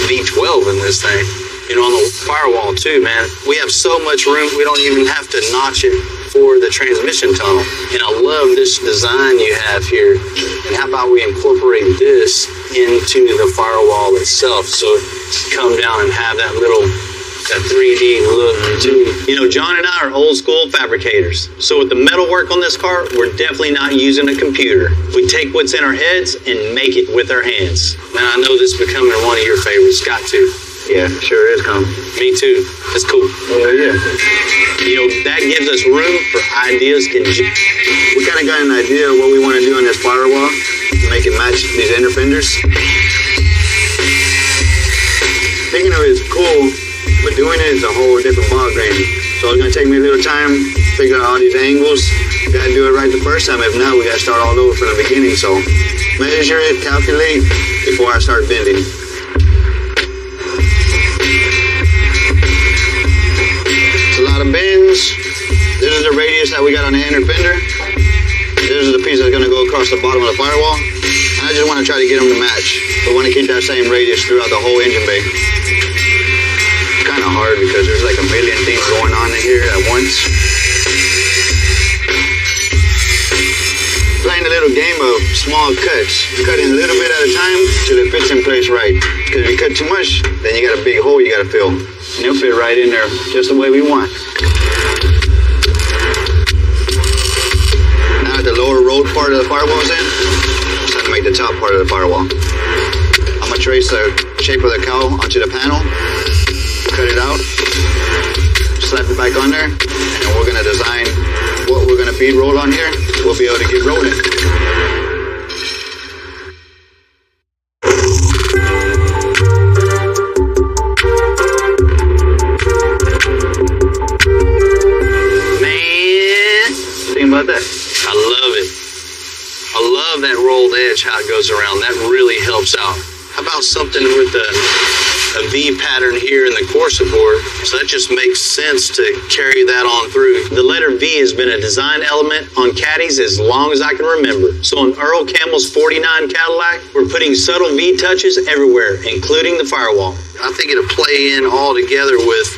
V12 in this thing. You know, on the firewall too, man. We have so much room, we don't even have to notch it for the transmission tunnel. And I love this design you have here. And how about we incorporate this into the firewall itself so it come down and have that little that 3D look too. You know, John and I are old school fabricators. So with the metal work on this car, we're definitely not using a computer. We take what's in our heads and make it with our hands. Man, I know this is becoming one of your favorites. Got to. Yeah, sure is, Colin. Me too. That's cool. Yeah. You know, that gives us room for ideas. We kind of got an idea of what we want to do on this firewall to make it match these inner fenders. Thinking of it is cool, but doing it is a whole different ballgame. So it's going to take me a little time to figure out all these angles. Got to do it right the first time. If not, we got to start all over from the beginning. So measure it, calculate before I start bending. Bends. This is the radius that we got on the inner fender. This is the piece that's going to go across the bottom of the firewall. And I just want to try to get them to match. We want to keep that same radius throughout the whole engine bay. It's kind of hard because there's like a million things going on in here at once. Playing a little game of small cuts. Cutting a little bit at a time till it fits in place right. Because if you cut too much, then you got a big hole you got to fill. And it'll fit right in there just the way we want. Now that the lower road part of the firewall's in, it's time to make the top part of the firewall. I'm going to trace the shape of the cowl onto the panel, cut it out, slap it back on there, and then we're going to design what we're going to bead roll on here. We'll be able to get rolling. About that. I love it. I love that rolled edge, how it goes around. That really helps out. How about something with the a V pattern here in the core support, so that just makes sense to carry that on through. The letter V has been a design element on caddies as long as I can remember. So on Earl Campbell's 49 Cadillac, we're putting subtle V touches everywhere, including the firewall. I think it'll play in all together with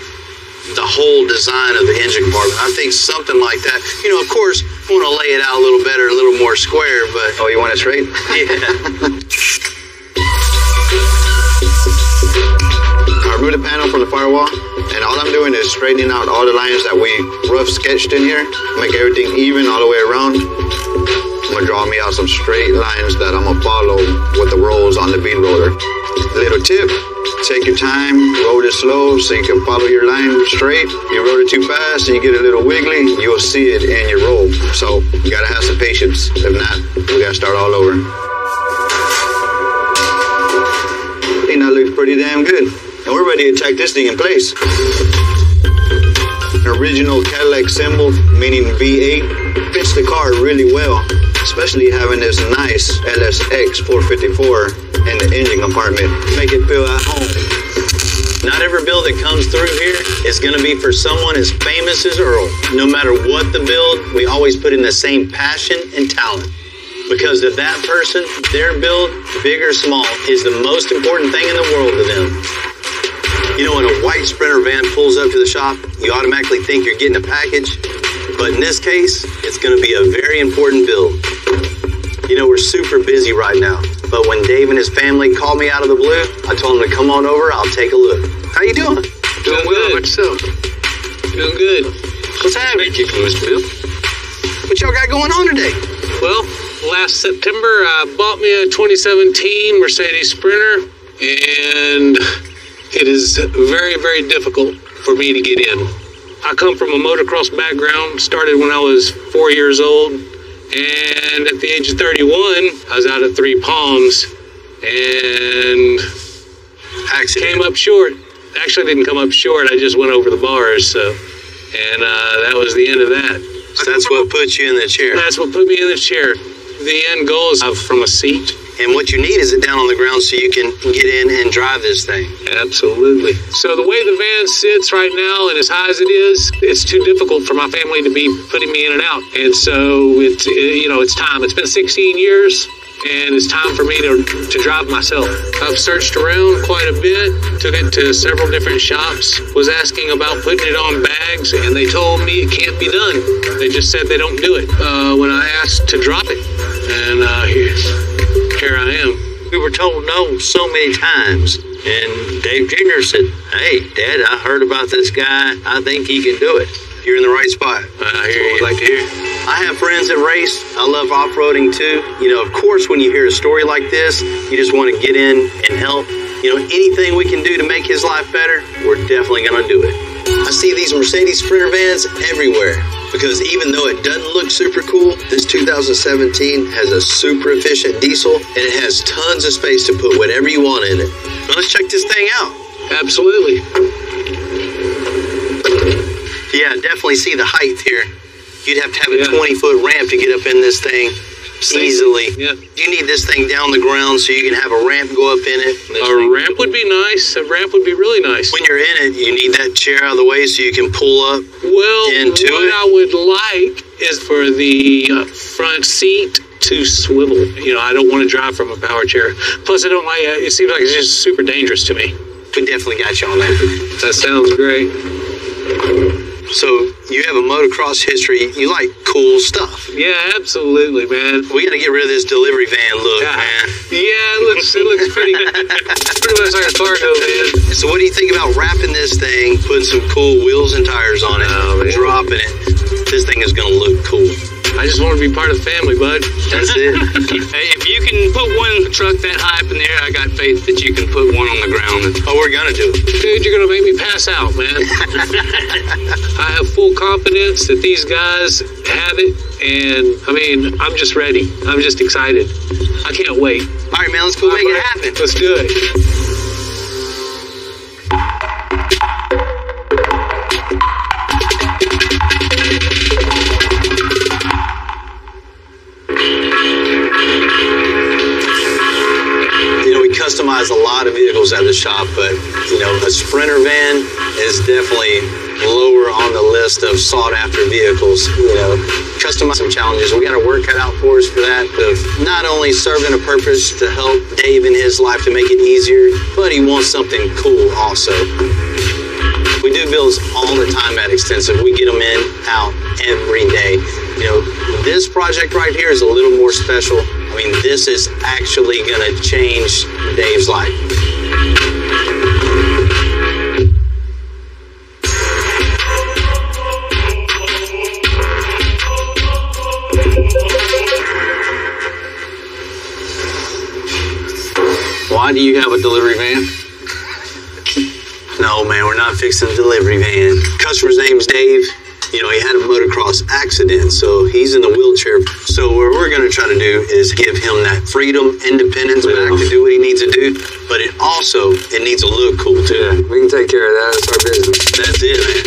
the whole design of the engine compartment. I think something like that. You know, of course, I want to lay it out a little better, a little more square, but... Oh, you want it straight? Yeah. I remove the panel from the firewall, and all I'm doing is straightening out all the lines that we rough sketched in here, make everything even all the way around. I'm gonna draw me out some straight lines that I'm gonna follow with the rolls on the bead roller. Little tip, take your time, roll it slow so you can follow your line straight. You roll it too fast and you get a little wiggly, you'll see it in your roll. So you gotta have some patience. If not, we gotta start all over. I think that looks pretty damn good. And we're ready to tack this thing in place. An original Cadillac symbol, meaning V8, fits the car really well, especially having this nice LSX 454 in the engine compartment. Make it feel at home. Not every build that comes through here is going to be for someone as famous as Earl. No matter what the build, we always put in the same passion and talent. Because to that person, their build, big or small, is the most important thing in the world to them. You know, when a white Sprinter van pulls up to the shop, you automatically think you're getting a package. But in this case, it's going to be a very important build. You know, we're super busy right now. But when Dave and his family called me out of the blue, I told them to come on over, I'll take a look. How you doing? Doing good. How about yourself? Doing good. What's happening? Thank you, Mr. Bill. What y'all got going on today? Well, last September, I bought me a 2017 Mercedes Sprinter, and it is very, very difficult for me to get in. I come from a motocross background, started when I was 4 years old, and at the age of 31, I was out at Three Palms, and came up short. Actually, didn't come up short, I just went over the bars, and that was the end of that. So that's what put you in the chair? That's what put me in the chair. The end goal is from a seat. And what you need is it down on the ground so you can get in and drive this thing. Absolutely. So the way the van sits right now and as high as it is, it's too difficult for my family to be putting me in and out. And so it's, you know, it's time. It's been 16 years and it's time for me to drive myself. I've searched around quite a bit, took it to several different shops, was asking about putting it on bags, and they told me it can't be done. They just said they don't do it when I asked to drop it. And here I am. We were told no so many times. And Dave Jr. said, hey, Dad, I heard about this guy. I think he can do it. You're in the right spot. I hear you. Like to hear. I have friends that race. I love off-roading too. You know, of course, when you hear a story like this, you just want to get in and help. You know, anything we can do to make his life better, we're definitely going to do it. I see these Mercedes Sprinter vans everywhere. Because even though it doesn't look super cool, this 2017 has a super efficient diesel and it has tons of space to put whatever you want in it. Now let's check this thing out. Absolutely. Yeah, definitely see the height here. You'd have to have a 20-foot ramp to get up in this thing easily. Yeah. You need this thing down the ground so you can have a ramp go up in it. A ramp would be nice. A ramp would be really nice. When you're in it, you need that chair out of the way so you can pull up into what I would like is for the front seat to swivel. You know, I don't want to drive from a power chair. Plus, I don't like it. It seems like it's just super dangerous to me. We definitely got you on that. That sounds great. So you have a motocross history. You like cool stuff. Yeah, absolutely, man. We got to get rid of this delivery van look, man. Yeah, it looks pretty much like a cargo van. So what do you think about wrapping this thing, putting some cool wheels and tires on it, dropping it? This thing is going to look cool. I just want to be part of the family, bud. That's it. Hey, if you can put one truck that high up in the air, I got faith that you can put one on the ground. Oh, we're going to do it. Dude, you're going to make me pass out, man. I have full confidence that these guys have it, and, I mean, I'm just ready. I'm just excited. I can't wait. All right, man, let's go make it happen. Let's do it. Customize a lot of vehicles vehicles at the shop, but you know, a Sprinter van is definitely lower on the list of sought-after vehicles. You know, customize some challenges. We got a work cut out for us for that, of not only serving a purpose to help Dave in his life to make it easier, but he wants something cool also. We do builds all the time at Extensive. We get them in, out every day. You know, this project right here is a little more special. I mean, this is actually gonna change Dave's life. Why do you have a delivery van? No, man, we're not fixing a delivery van. Customer's name's Dave. You know, he had a motocross accident, so he's in the wheelchair. So what we're going to try to do is give him that freedom, independence back to do what he needs to do, but it needs to look cool, too. Yeah, we can take care of that. That's our business. That's it, man.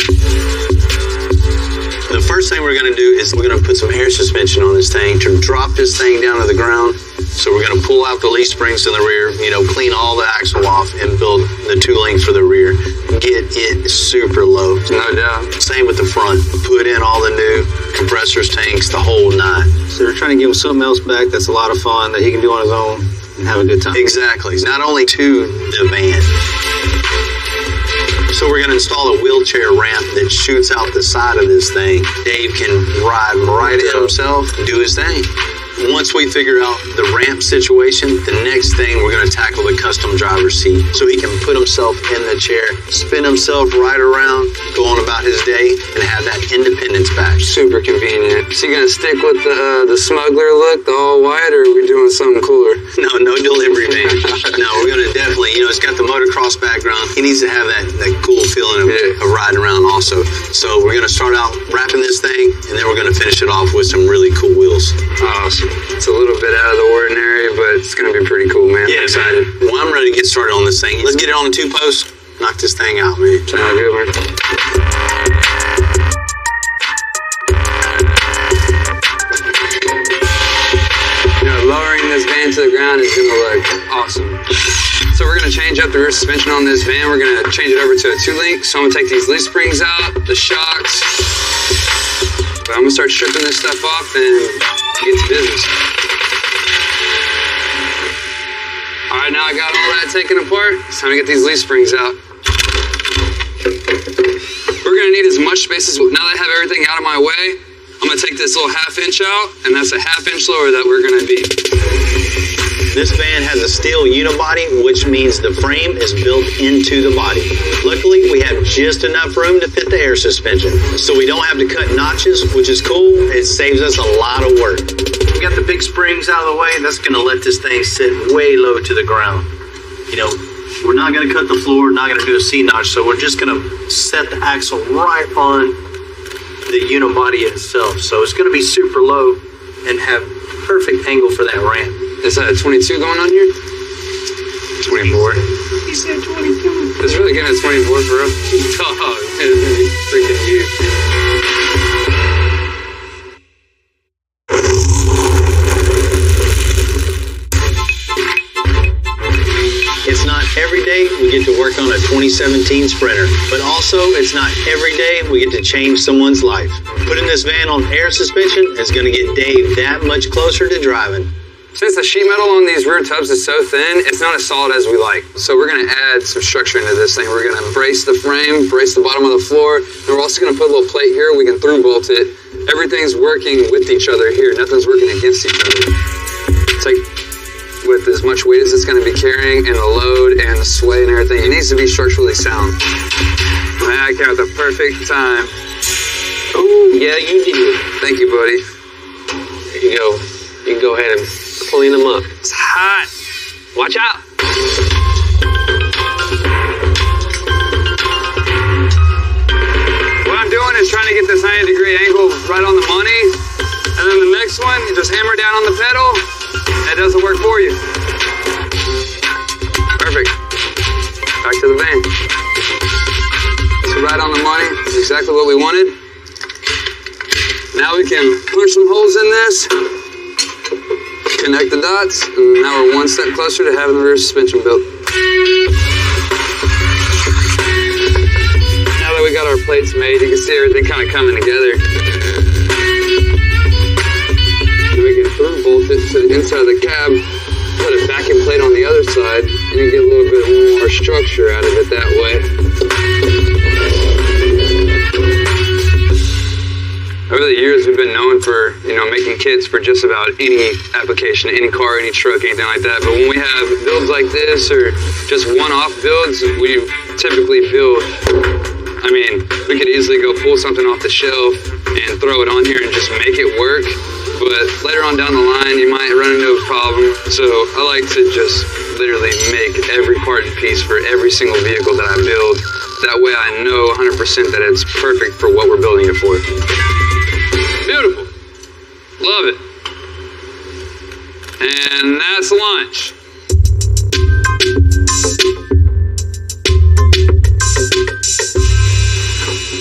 The first thing we're going to do is we're going to put some air suspension on this thing to drop this thing down to the ground. So we're going to pull out the leaf springs in the rear, you know, clean all the axle off and build the 2 links for the rear. Get it super low. No doubt. Same with the front. Put in all the new compressors, tanks, the whole 9. So we're trying to give him something else back that's a lot of fun that he can do on his own and have a good time. Exactly. Not only to the van. So we're going to install a wheelchair ramp that shoots out the side of this thing. Dave can ride right in himself, do his thing. Once we figure out the ramp situation, the next thing we're going to tackle the custom driver's seat. So he can put himself in the chair, spin himself right around, go on about his day, and have that independence back. Super convenient. So you going to stick with the smuggler look, the all white, or are we doing something cooler? No delivery van. No, we're going to definitely, you know, it's got the motocross background. He needs to have that cool feeling of riding around also. So we're going to start out wrapping this thing, and then we're going to finish it off with some really cool wheels. Awesome. It's a little bit out of the ordinary, but it's going to be pretty cool, man. Yeah, I'm excited. Well, I'm ready to get started on this thing. Let's get it on the 2 posts. Knock this thing out, man. Sound good, man. You know, lowering this van to the ground is going to look awesome. So we're going to change up the rear suspension on this van. We're going to change it over to a 2-link. So I'm going to take these leaf springs out, the shocks. But I'm going to start stripping this stuff off and get to business. All right, now I got all that taken apart. It's time to get these leaf springs out. We're gonna need as much space as, now that I have everything out of my way, I'm gonna take this little 1/2 inch out, and that's a 1/2 inch lower that we're gonna be. This van has a steel unibody, which means the frame is built into the body. Luckily, we have just enough room to fit the air suspension, so we don't have to cut notches, which is cool. It saves us a lot of work. We got the big springs out of the way. That's going to let this thing sit way low to the ground. You know, we're not going to cut the floor, not going to do a C-notch, so we're just going to set the axle right on the unibody itself. So it's going to be super low and have perfect angle for that ramp. Is that a 22 going on here? 24. He said 22. It's really getting a 24 for us. Oh, man, it's freaking huge. It's not every day we get to work on a 2017 Sprinter, but also it's not every day we get to change someone's life. Putting this van on air suspension is going to get Dave that much closer to driving. Since the sheet metal on these rear tubs is so thin, it's not as solid as we like. So we're going to add some structure into this thing. We're going to brace the frame, brace the bottom of the floor, and we're also going to put a little plate here. We can through bolt it. Everything's working with each other here. Nothing's working against each other. It's like with as much weight as it's going to be carrying and the load and the sway and everything, it needs to be structurally sound. Man, I came at the perfect time. Oh, yeah, you did. Thank you, buddy. There you go. You can go ahead and clean them up. It's hot. Watch out. What I'm doing is trying to get this 90-degree angle right on the money. And then the next one, you just hammer down on the pedal. And it doesn't work for you. Perfect. Back to the van. So right on the money. That's exactly what we wanted. Now we can punch some holes in this. Connect the dots, and now we're one step closer to having the rear suspension built. Now that we got our plates made, you can see everything kind of coming together. And we can through bolt it to the inside of the cab, put a backing plate on the other side, and you get a little bit more structure out of it that way. Over the years, we've been known for, making kits for just about any application, any car, any truck, anything like that. But when we have builds like this or just one-off builds, we typically build, we could easily go pull something off the shelf and throw it on here and just make it work. But later on down the line, you might run into a problem. So I like to just literally make every part and piece for every single vehicle that I build. That way I know 100% that it's perfect for what we're building it for. Beautiful. Love it. And that's lunch.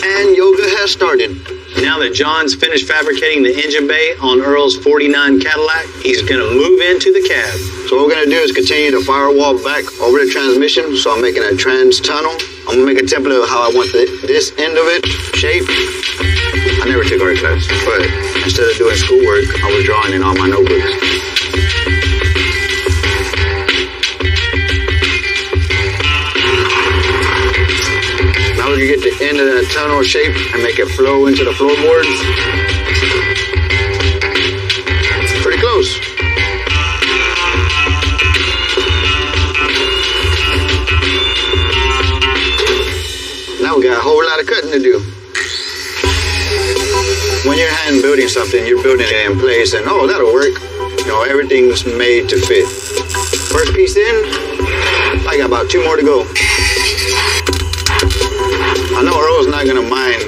And yoga has started. Now that John's finished fabricating the engine bay on Earl's 49 Cadillac, he's going to move into the cab. So what we're going to do is continue to firewall back over the transmission. So I'm making a trans tunnel. I'm going to make a template of how I want this end of it shaped. I never took art class, but instead of doing schoolwork, I was drawing in all my notebooks. Now we can get the end of that tunnel shape and make it flow into the floorboards. Pretty close. Now we got a whole lot of cutting to do. When you're hand building something, you're building it in place and that'll work. Everything's made to fit. First piece in, I got about 2 more to go. I know Earl's not gonna mind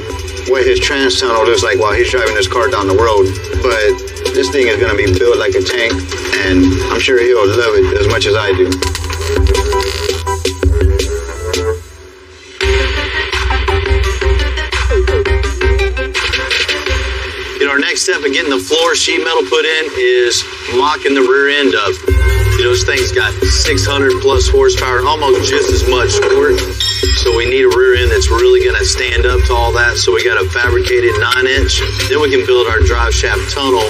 what his trans tunnel looks like while he's driving this car down the road, but this thing is gonna be built like a tank, and I'm sure he'll love it as much as I do. Our next step of getting the floor sheet metal put in is mocking the rear end up. This thing's got 600 plus horsepower, almost just as much torque. So we need a rear end that's really going to stand up to all that. So we got a fabricated 9-inch. Then we can build our drive shaft tunnel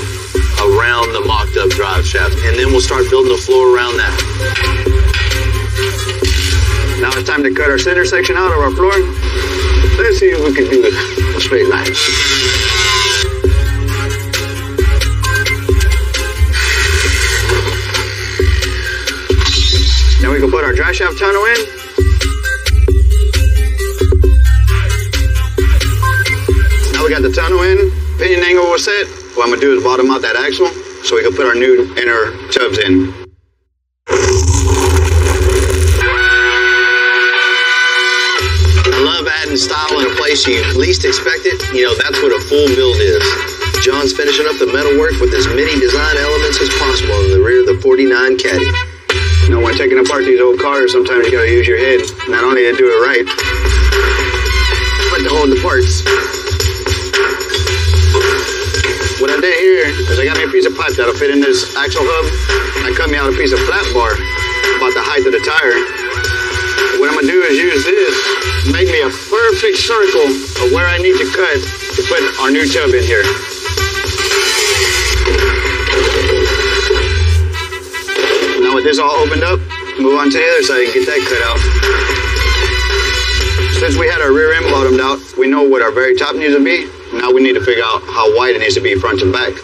around the mocked up drive shaft. And then we'll start building the floor around that. Now it's time to cut our center section out of our floor. Let's see if we can do a straight line. Now we can put our drive shaft tunnel in. Now we got the tunnel in. Pinion angle was set. What I'm gonna do is bottom out that axle so we can put our new inner tubs in. I love adding style in a place you least expect it. That's what a full build is. John's finishing up the metalwork with as many design elements as possible in the rear of the 49 Caddy. When taking apart these old cars, sometimes you gotta use your head, not only to do it right, but to hold the parts. What I did here is I got me a piece of pipe that'll fit in this axle hub, and I cut me out a piece of flat bar about the height of the tire. What I'm gonna do is use this, make me a perfect circle of where I need to cut to put our new tub in here. Now with this all opened up, move on to the other side and get that cut out. Since we had our rear end bottomed out, we know what our very top needs to be. Now we need to figure out how wide it needs to be front to back.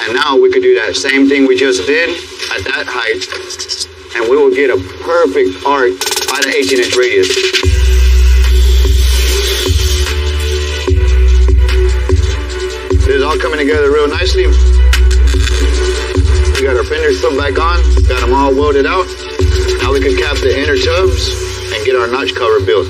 And now we could do that same thing we just did at that height, and we will get a perfect arc at an 18-inch radius. This is all coming together real nicely. We got our fenders put back on, got them all welded out. Now we can cap the inner tubs and get our notch cover built.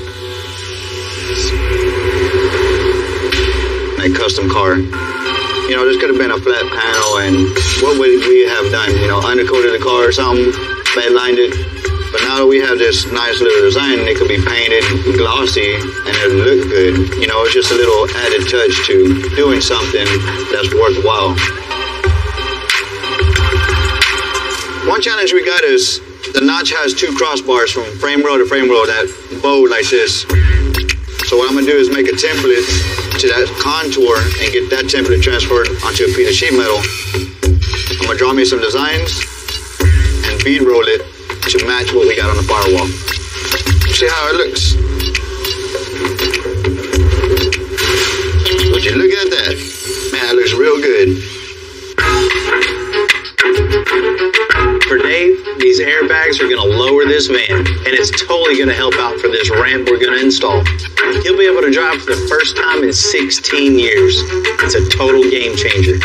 A custom car. This could have been a flat panel, and what would we have done? Undercoated the car or something, bedlined it. But now that we have this nice little design, it could be painted glossy and it would look good. It's just a little added touch to doing something that's worthwhile. One challenge we got is The notch has 2 crossbars from frame rail to frame rail that bow like this. So what I'm gonna do is make a template to that contour and get that template transferred onto a piece of sheet metal. I'm gonna draw me some designs and bead roll it to match what we got on the firewall. See how it looks. Would you look at that? Man, that looks real good. For Dave, these airbags are going to lower this van, and it's totally going to help out for this ramp we're going to install. He'll be able to drive for the first time in 16 years. It's a total game changer.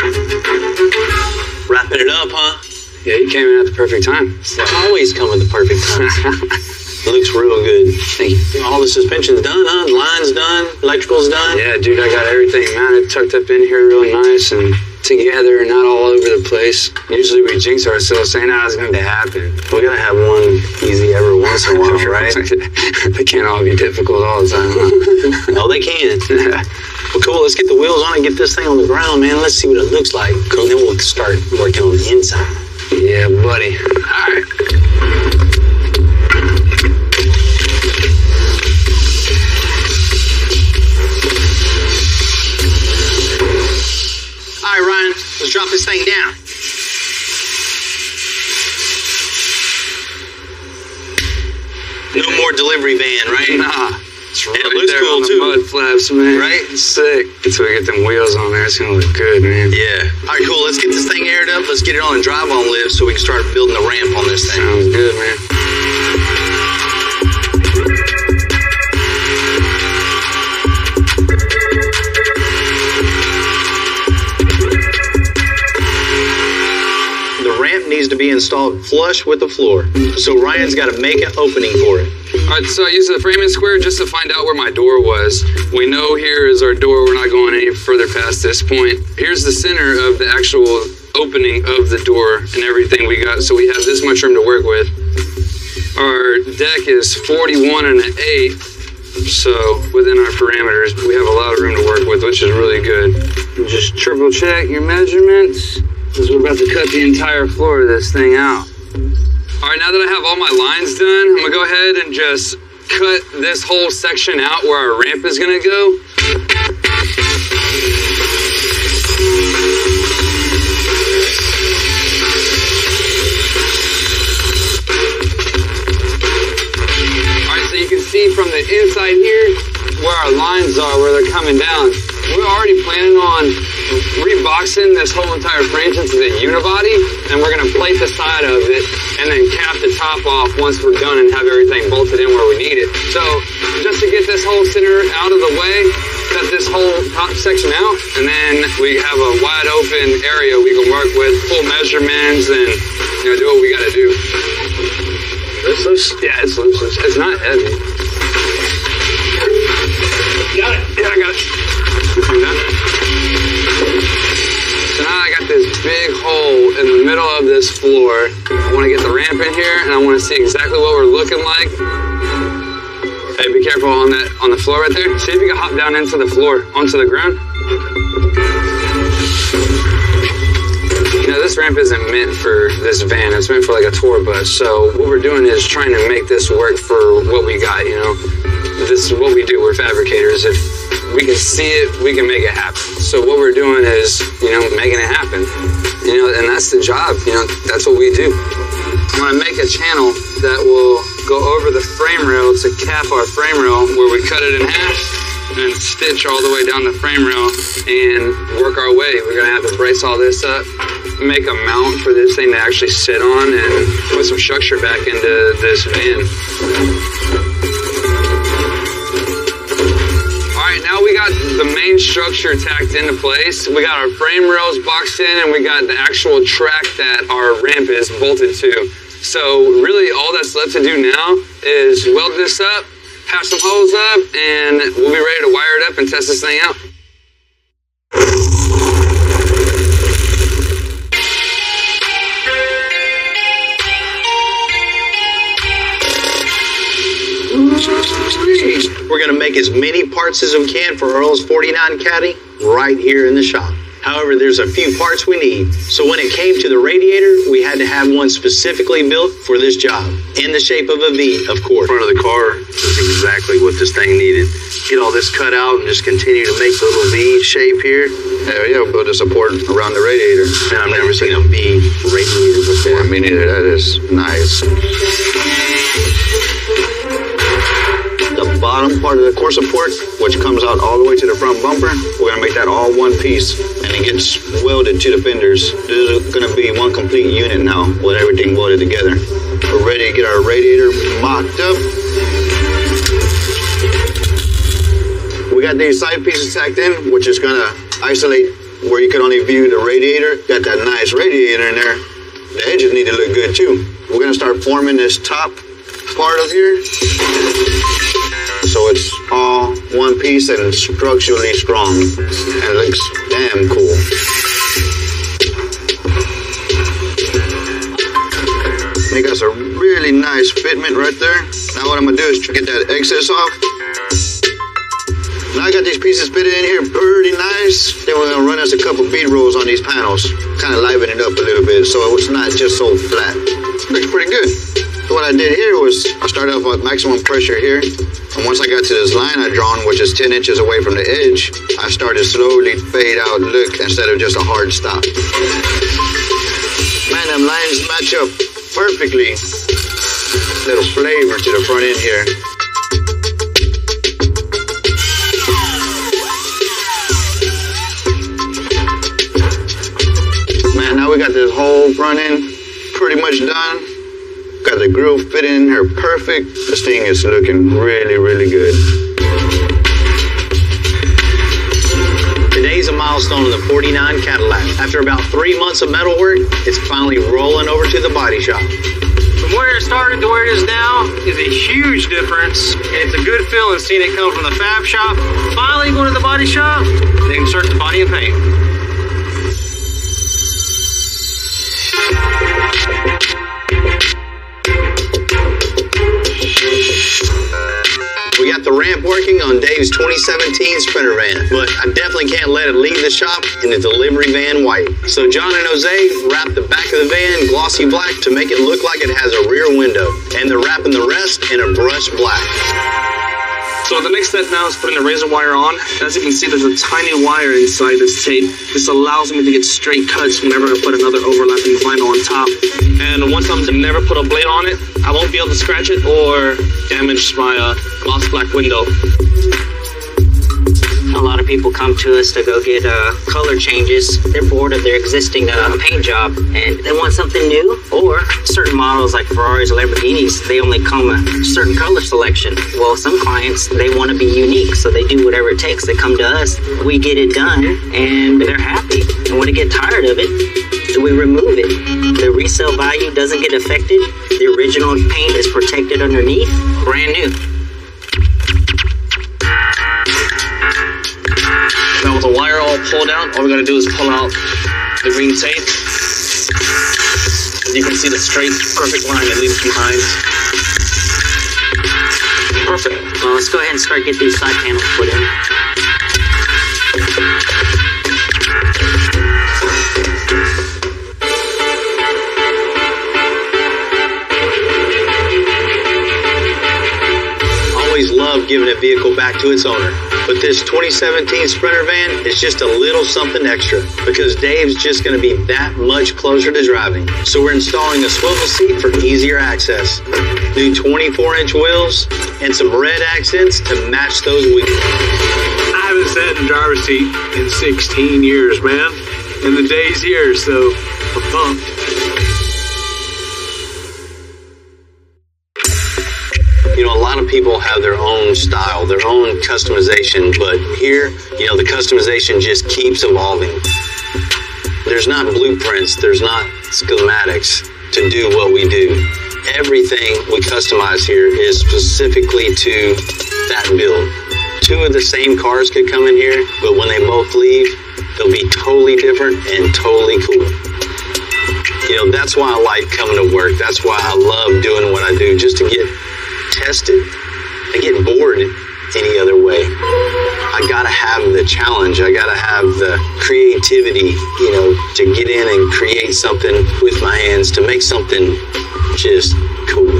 Wrapping it up, huh? Yeah, you came in at the perfect time. I always come at the perfect time. It looks real good. Thank you. All the suspension's done, huh? The line's done, electrical's done. Yeah, dude, I got everything mounted, tucked up in here real nice and together and not all over the place. Usually we jinx ourselves saying, it's going to happen. We're going to have one easy every once in a while, right? They can't all be difficult all the time, huh? No, they can. Well, cool. Let's get the wheels on and get this thing on the ground, man. Let's see what it looks like. Cool. And then we'll start working on the inside. Yeah, buddy. All right. All right, Ryan, let's drop this thing down. No more delivery van, right? Nah. It's right it looks there cool on the too. mud flaps, man. Right? It's sick. Until we get them wheels on there, it's gonna look good, man. Yeah. All right, cool. Let's get this thing aired up. Let's get it on a drive-on lift so we can start building the ramp on this thing. Sounds good, man. The ramp needs to be installed flush with the floor, so Ryan's got to make an opening for it. All right, so I used the framing square just to find out where my door was. We know here is our door. We're not going any further past this point. Here's the center of the actual opening of the door and everything we got. So we have this much room to work with. Our deck is 41 1/8. So within our parameters, we have a lot of room to work with, which is really good. And just triple check your measurements, because we're about to cut the entire floor of this thing out. All right, now that I have all my lines done, I'm gonna go ahead and just cut this whole section out where our ramp is gonna go. All right, so you can see from the inside here where our lines are, where they're coming down. We're already planning on reboxing this whole entire frame into the unibody, and we're gonna plate the side of it and then cap the top off once we're done and have everything bolted in where we need it. So just to get this whole center out of the way, cut this whole top section out, and then we have a wide open area we can work with, full measurements, and do what we gotta do. It's loose? Yeah, it's loose. It's not heavy. Got it. Yeah, I got it. I'm done. So now I got this big hole in the middle of this floor. I want to get the ramp in here, and I want to see exactly what we're looking like. Hey, be careful on the floor right there. See if you can hop down into the floor, onto the ground. This ramp isn't meant for this van. It's meant for like a tour bus. So what we're doing is trying to make this work for what we got, This is what we do. We're fabricators. If we can see it, we can make it happen. So what we're doing is, making it happen. And that's the job. That's what we do. I'm gonna make a channel that will go over the frame rail to cap our frame rail where we cut it in half and stitch all the way down the frame rail and work our way. We're gonna have to brace all this up, make a mount for this thing to actually sit on, and put some structure back into this van. Now we got the main structure tacked into place. We got our frame rails boxed in, and we got the actual track that our ramp is bolted to. So really all that's left to do now is weld this up, patch some holes up, and we'll be ready to wire it up and test this thing out. We're going to make as many parts as we can for Earl's 49 Caddy right here in the shop. However, there's a few parts we need. So when it came to the radiator, we had to have one specifically built for this job. In the shape of a V, of course. Front of the car is exactly what this thing needed. Get all this cut out and just continue to make the little V shape here. Yeah, build the support around the radiator. Man, I've never seen a V radiator before. Yeah, me neither. That is nice. The bottom part of the core support, which comes out all the way to the front bumper, we're gonna make that all one piece, and it gets welded to the fenders. This is gonna be one complete unit now with everything welded together. We're ready to get our radiator mocked up. We got these side pieces tacked in, which is gonna isolate where you can only view the radiator. Got that nice radiator in there. The edges need to look good too. We're gonna start forming this top part of here, so it's all one piece and structurally strong, and it looks damn cool. They got some really nice fitment right there. Now what I'm gonna do is get that excess off. Now I got these pieces fitted in here pretty nice. Then we're gonna run us a couple bead rolls on these panels, kind of liven it up a little bit so it's not just so flat. Looks pretty good. So what I did here was I started off with maximum pressure here, and once I got to this line I drawn, which is 10 inches away from the edge, I started slowly fade out look instead of just a hard stop. Man, them lines match up perfectly. Little flavor to the front end here. Man, now we got this whole front end pretty much done. Got the grill fit in here perfect. This thing is looking really, really good. Today's a milestone in the 49 Cadillac. After about 3 months of metal work, it's finally rolling over to the body shop. From where it started to where it is now is a huge difference, and it's a good feeling seeing it come from the fab shop, finally going to the body shop, they insert the body and paint. We got the ramp working on Dave's 2017 Sprinter van, but I definitely can't let it leave the shop in the delivery van white. So John and Jose wrapped the back of the van glossy black to make it look like it has a rear window, and they're wrapping the rest in a brushed black. So the next step now is putting the razor wire on. As you can see, there's a tiny wire inside this tape. This allows me to get straight cuts whenever I put another overlapping vinyl on top. And once I'm never put a blade on it, I won't be able to scratch it or damage my gloss black window. A lot of people come to us to go get color changes. They're bored of their existing paint job and they want something new. Or certain models like Ferraris or Lamborghinis, they only come a certain color selection. Well, some clients, they want to be unique, so they do whatever it takes. They come to us, we get it done, and they're happy. And when they get tired of it, we remove it. The resale value doesn't get affected. The original paint is protected underneath, brand new. Now with the wire all pulled out, all we gotta do is pull out the green tape. And you can see the straight, perfect line it leaves behind. Perfect. Well, let's go ahead and start getting these side panels put in. Always love giving a vehicle back to its owner. But this 2017 Sprinter van is just a little something extra because Dave's just going to be that much closer to driving. So we're installing a swivel seat for easier access, new 24-inch wheels, and some red accents to match those wheels. I haven't sat in the driver's seat in 16 years, man. And the day's here, so I'm pumped. You know, a lot of people have their own style, their own customization, but here, you know, the customization just keeps evolving. There's not blueprints, there's not schematics to do what we do. Everything we customize here is specifically to that build. Two of the same cars could come in here, but when they both leave, they'll be totally different and totally cool. You know, that's why I like coming to work. That's why I love doing what I do, just to get tested. I get bored any other way. I gotta have the challenge. I gotta have the creativity, to get in and create something with my hands, to make something just cool.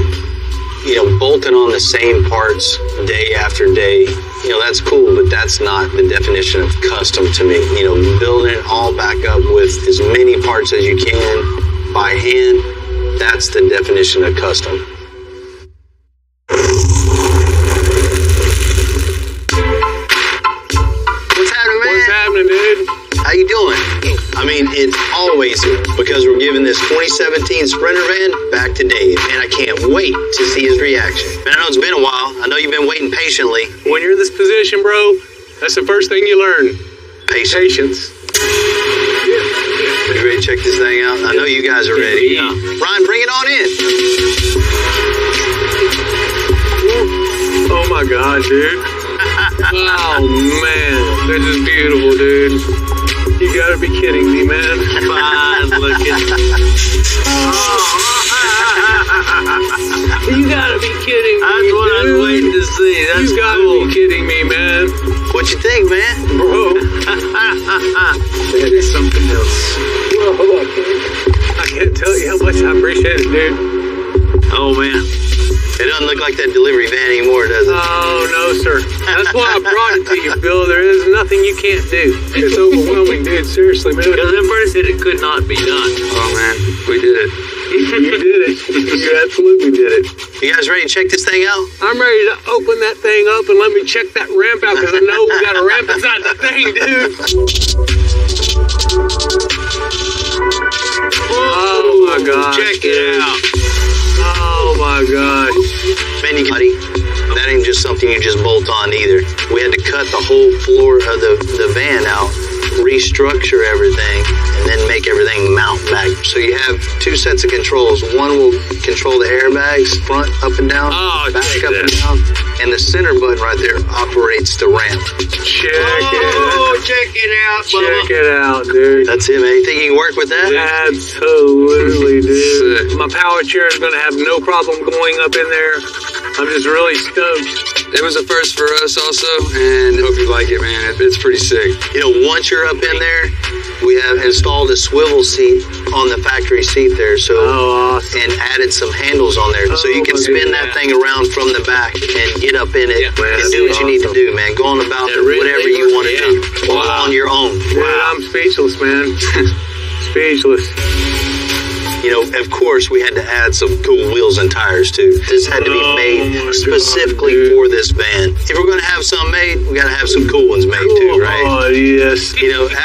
Bolting on the same parts day after day, that's cool, but that's not the definition of custom to me. Building it all back up with as many parts as you can by hand, that's the definition of custom. What's happening, man? What's happening, dude? How you doing? I mean, it's always because we're giving this 2017 Sprinter van back to Dave, and I can't wait to see his reaction. Man, I know it's been a while. I know you've been waiting patiently. When you're in this position, bro, that's the first thing you learn. Patience. You ready to check this thing out? I know you guys are ready. Yeah. Ryan, bring it on in. Oh my God, dude. Oh man, this is beautiful, dude. You gotta be kidding me, man. Fine looking. You gotta be kidding me. That's what I was waiting to see. That's You gotta cool. be kidding me, man. What you think, man? Bro. That is something else. Whoa, I can't tell you how much I appreciate it, dude. Oh man. It doesn't look like that delivery van anymore, does it? Oh, no, sir. That's why I brought it to you, Bill. There is nothing you can't do. It's overwhelming, dude. Seriously, man. Because at first it could not be done. Oh, man. We did it. You did it. You absolutely did it. You guys ready to check this thing out? I'm ready to open that thing up and let me check that ramp out because I know we got a ramp inside the thing, dude. Oh, my God. Check it out. Oh, my gosh. Man, buddy, that ain't just something you just bolt on either. We had to cut the whole floor of the van out, restructure everything, and then make everything mount back. So you have two sets of controls. One will control the airbags, front, up and down, back up and down, and the center button right there operates the ramp. Check it out. Check it out, Check it out, dude. That's it, man. You think you can work with that? Absolutely, dude. My power chair is going to have no problem going up in there. I'm just really stoked. It was a first for us also, and hope you like it, man. It's pretty sick. Once you're up in there, we have installed a swivel seat on the factory seat there, so awesome. And added some handles on there, so you can spin that thing around from the back and get up in it and do what you need to do, man. Go on about whatever you want to do, all on your own. Dude, I'm speechless, man. Speechless. Of course, we had to add some cool wheels and tires, too. This had to be made specifically for this van. If we're going to have some made, we got to have some cool ones made, too, right? Oh, yes.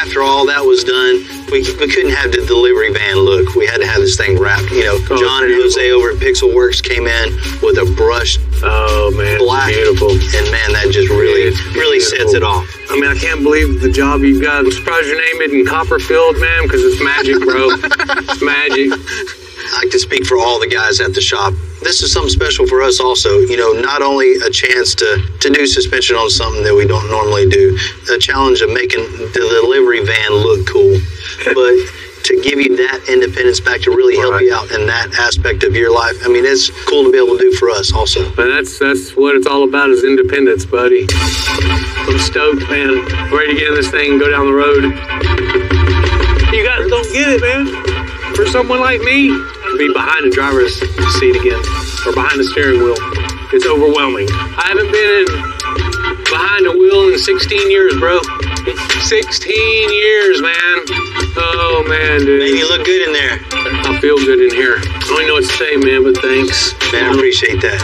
After all that was done, we couldn't have the delivery van look. We had to have this thing wrapped. John and Jose over at Pixel Works came in with a brushed black. Beautiful. And, man, that just really sets it off. I mean, I can't believe the job you've got. I'm surprised you named it in Copperfield, man, because it's magic, bro. It's magic. I like to speak for all the guys at the shop. This is something special for us also. Not only a chance to do suspension on something that we don't normally do, a challenge of making the delivery van look cool, but to give you that independence back to really help you out in that aspect of your life. I mean, it's cool to be able to do for us also. And that's what it's all about is independence, buddy. I'm stoked, man. Ready to get in this thing and go down the road. You guys don't get it, man. For someone like me, to be behind the driver's seat again, or behind the steering wheel, it's overwhelming. I haven't been behind a wheel in 16 years, bro. 16 years, man. Oh, man, dude. Man, you look good in there. I feel good in here. I don't even know what to say, man, but thanks. Man, I appreciate that.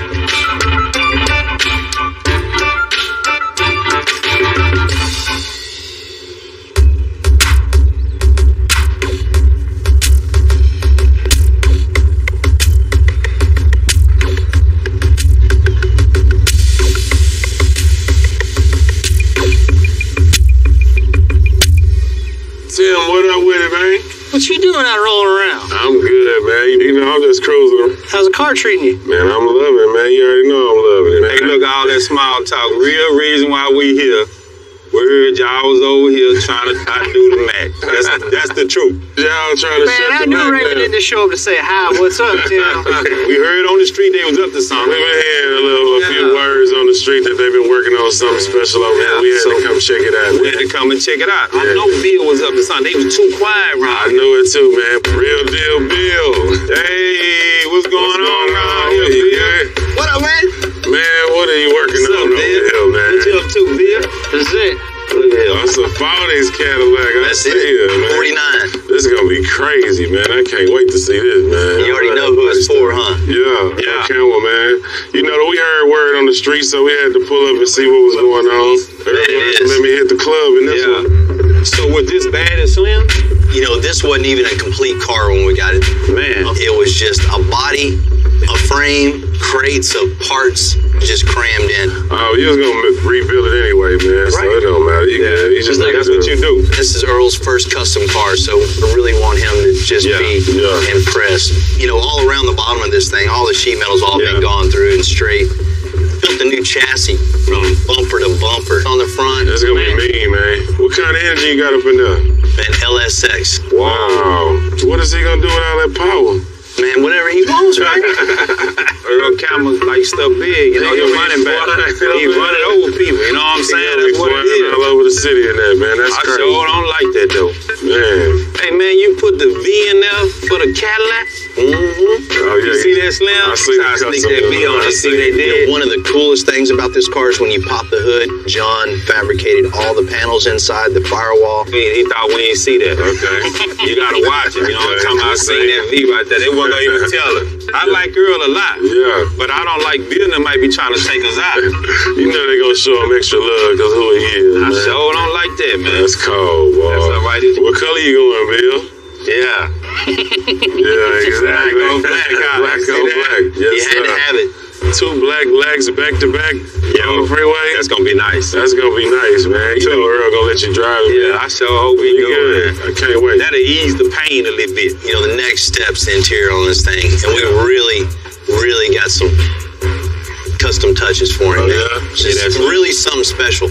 Tim, what up with it, man? What you doing out rolling around? I'm good, man. I'm just cruising. How's the car treating you? Man, I'm loving it, man. You already know I'm loving it. Hey, look, all that small talk. Real reason why we here. We heard y'all was over here trying to outdo the Mac. That's the truth. Y'all trying to shut the Mac down. Man, I knew Raymond didn't just show up to say hi. What's up, Tim? We heard on the street they was up to something. We heard a few words on the street that they've been working on something special over here. We had to come check it out. We had to come and check it out. I know Bill was up to something. They was too quiet, I right? know it too, man. Real deal, Bill. Hey, what's going on around here, Bill? What up, man? Man, what are you working on over here, man? What you up to, Bill? That's it. Look at him. That's a 40s Cadillac. That's it. 49. This is going to be crazy, man. I can't wait to see this, man. You already know who it's for, huh? Yeah. I can't wait, man. You know, we heard word on the street, so we had to pull up and see what was going on. Let me hit the club in this one. So was this bad as Slim? You know, this wasn't even a complete car when we got it. Man. It was just a body, a frame, crates of parts just crammed in. Oh, you was going to rebuild it anyway, man. Right. So it don't matter. You just that's what you do. This is Earl's first custom car, so I really want him to just be impressed. You know, all around the bottom of this thing, all the sheet metal's all been gone through and straight. Built a new chassis from bumper to bumper on the front. That's going to be mean, man. What kind of engine you got up in there? An LSX. Wow. What is he going to do with all that power? Man, whatever he wants, right? Earl Campbell's like stuff big, you know, you're running back. He running over people, you know what I'm saying? That's what it is. All over the city in there, man. That's crazy. I sure don't like that, though. Man. Hey, man, you put the V in there for the Cadillac? Oh, You see that, Slim? I see I sneak that V on. You see what they did? One of the coolest things about this car is when you pop the hood, John fabricated all the panels inside the firewall. He thought we didn't see that. Okay. You gotta watch it, you know what I'm talking about? I seen that V right there. They wasn't gonna even tell her. I like Earl a lot. Yeah. But I don't like Bill that might be trying to take us out. You know they gonna show him extra love because who he is, I man. sure don't like that, man. That's cold, boy. That's all right. What color you going, Bill? Yeah. Yeah, exactly. Black on black, huh? Black on black. Yes, You had to have it. 2 black legs back to back on the freeway. That's gonna be nice. That's gonna be nice, man. You know Earl gonna let you drive it. Yeah, I sure hope he good. I can't wait. That'll ease the pain a little bit. You know, the next step's the interior on this thing. And we really got some custom touches for him. It's really something special.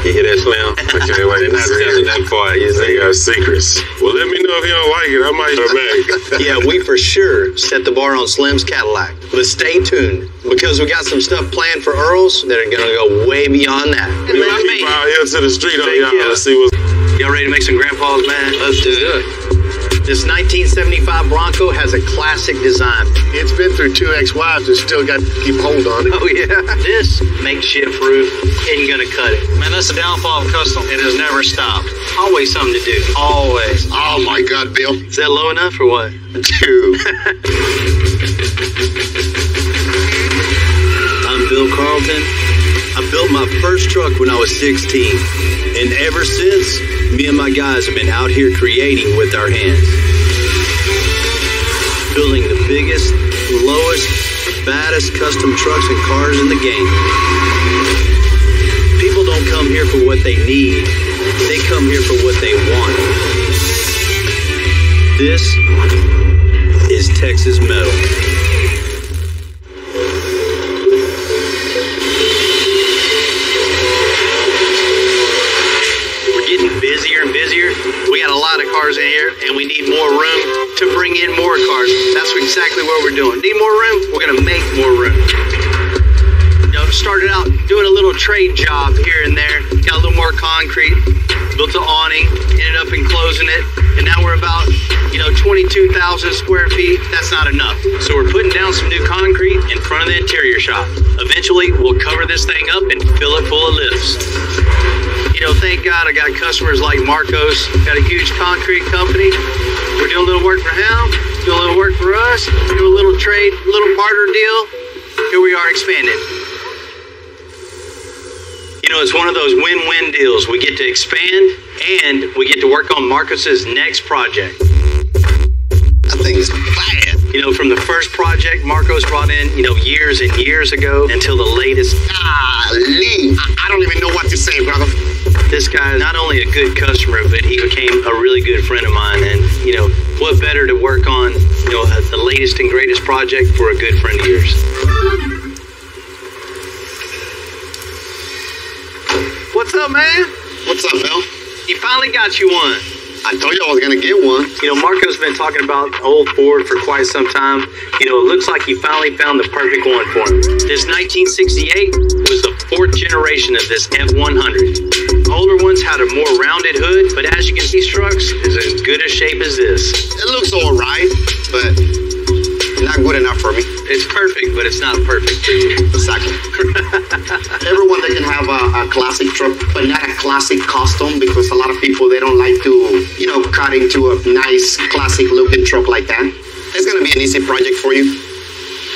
You hear that, Slim? I can't wait to see it. That part, you They got secrets. Well, let me know if you don't like it. I might come back. Yeah, we for sure set the bar on Slim's Cadillac. But stay tuned, because we got some stuff planned for Earl's that are gonna go way beyond that. We might keep out here to the street on y'all to see what's... Y'all ready to make some grandpa's mad? Let's do it. This 1975 Bronco has a classic design. It's been through 2 ex-wives and still got to keep hold on it. Oh, yeah. This makeshift roof ain't gonna cut it. Man, that's the downfall of custom. It has never stopped. Always something to do. Always. Oh, my God, Bill. Is that low enough or what? Dude. I'm Bill Carlton. I built my first truck when I was 16. And ever since, me and my guys have been out here creating with our hands. Building the biggest, lowest, baddest custom trucks and cars in the game. People don't come here for what they need. They come here for what they want. This is Texas Metal. Busier and busier. We got a lot of cars in here, and we need more room to bring in more cars. That's exactly what we're doing. Need more room? We're gonna make more room. You know, started out doing a little trade job here and there. Got a little more concrete. Built an awning. Ended up enclosing it, and now we're about 22,000 square feet. That's not enough. So we're putting down some new concrete in front of the interior shop. Eventually, we'll cover this thing up and fill it full of lifts. Thank God I got customers like Marcos, got a huge concrete company. We're doing a little work for him, doing a little work for us, do a little trade, a little barter deal. Here we are expanding. It's one of those win-win deals. We get to expand and we get to work on Marcos's next project. That thing's bad. From the first project Marcos brought in, years and years ago until the latest. Golly. I don't even know what to say, brother. This guy is not only a good customer, but he became a really good friend of mine. And, what better to work on, the latest and greatest project for a good friend of yours. What's up, man? What's up, Bill? You finally got you one. I told you I was gonna get one. You know, Marco's been talking about the old Ford for quite some time. You know, it looks like you finally found the perfect one for him. This 1968 was the 4th generation of this F100. Older ones had a more rounded hood, but as you can see, Strux is as good a shape as this. It looks all right, but not good enough for me. It's perfect, but it's not perfect for you. Exactly. Everyone that can have a classic truck, but not a classic custom, because a lot of people, they don't like to, you know, cut into a nice classic looking truck like that. It's gonna be an easy project for you.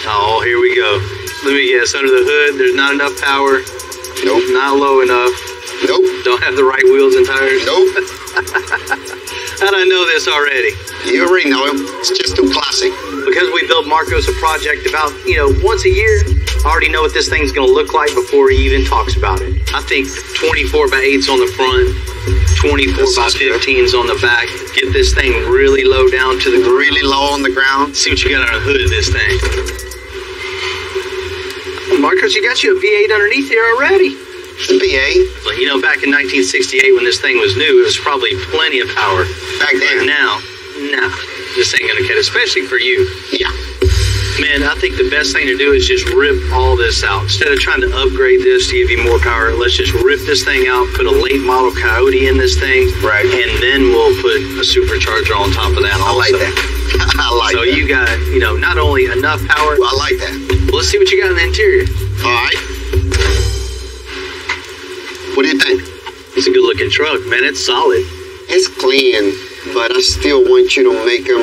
Oh, here we go. Let me guess, under the hood, there's not enough power. Nope. Not low enough. Nope. Don't have the right wheels and tires. Nope. How'd I know this already? You already know him. It's just too classic. Because we built Marcos a project about, you know, once a year, I already know what this thing's going to look like before he even talks about it. I think 24 by 8's on the front, 24 by 15's on the back. Get this thing really low down to the ground. Really low on the ground. See what you got on the hood of this thing. Marcos, you got you a V8 underneath here already. The V8? Well, you know, back in 1968 when this thing was new, it was probably plenty of power. Back then? But now, no. This ain't gonna cut it, especially for you. Yeah. Man, I think the best thing to do is just rip all this out. Instead of trying to upgrade this to give you more power, let's just rip this thing out, put a late model Coyote in this thing, right, and then we'll put a supercharger on top of that also. I like that. I like so that. You got, you know, not only enough power. Well, I like that. Well, let's see what you got in the interior. All right. What do you think? It's a good looking truck, man. It's solid. It's clean, but I still want you to make them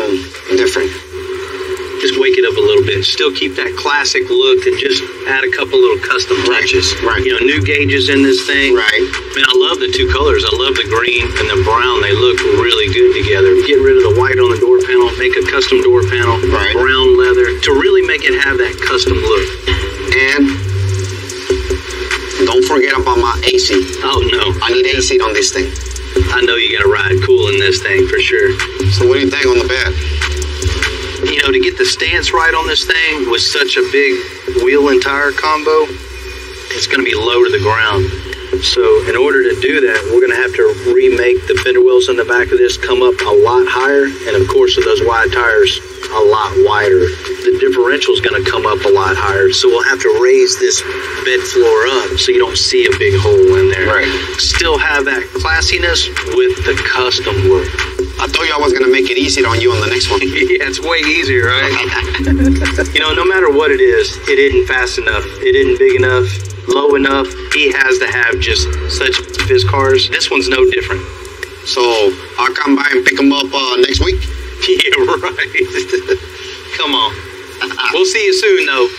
different. Just wake it up a little bit. Still keep that classic look and just add a couple little custom touches. Right. You know, new gauges in this thing. Right. Man, I love the two colors. I love the green and the brown. They look really good together. Get rid of the white on the door panel. Make a custom door panel. Right. Brown leather to really make it have that custom look. And don't forget about my AC. Oh, no. I need AC on this thing. I know you got to ride cool in this thing for sure. So what do you think on the bed? You know, to get the stance right on this thing with such a big wheel and tire combo, it's going to be low to the ground. So in order to do that, we're going to have to remake the fender wells in the back of this come up a lot higher. And of course, with those wide tires, a lot wider. The differential is going to come up a lot higher. So we'll have to raise this bed floor up so you don't see a big hole in there. Right. Still have that classiness with the custom look. I told you I was going to make it easy on you on the next one. Yeah, it's way easier, right? You know, no matter what it is, it isn't fast enough. It isn't big enough, low enough. He has to have just such his cars. This one's no different. So I'll come by and pick them up next week? Yeah, right. Come on. We'll see you soon, though.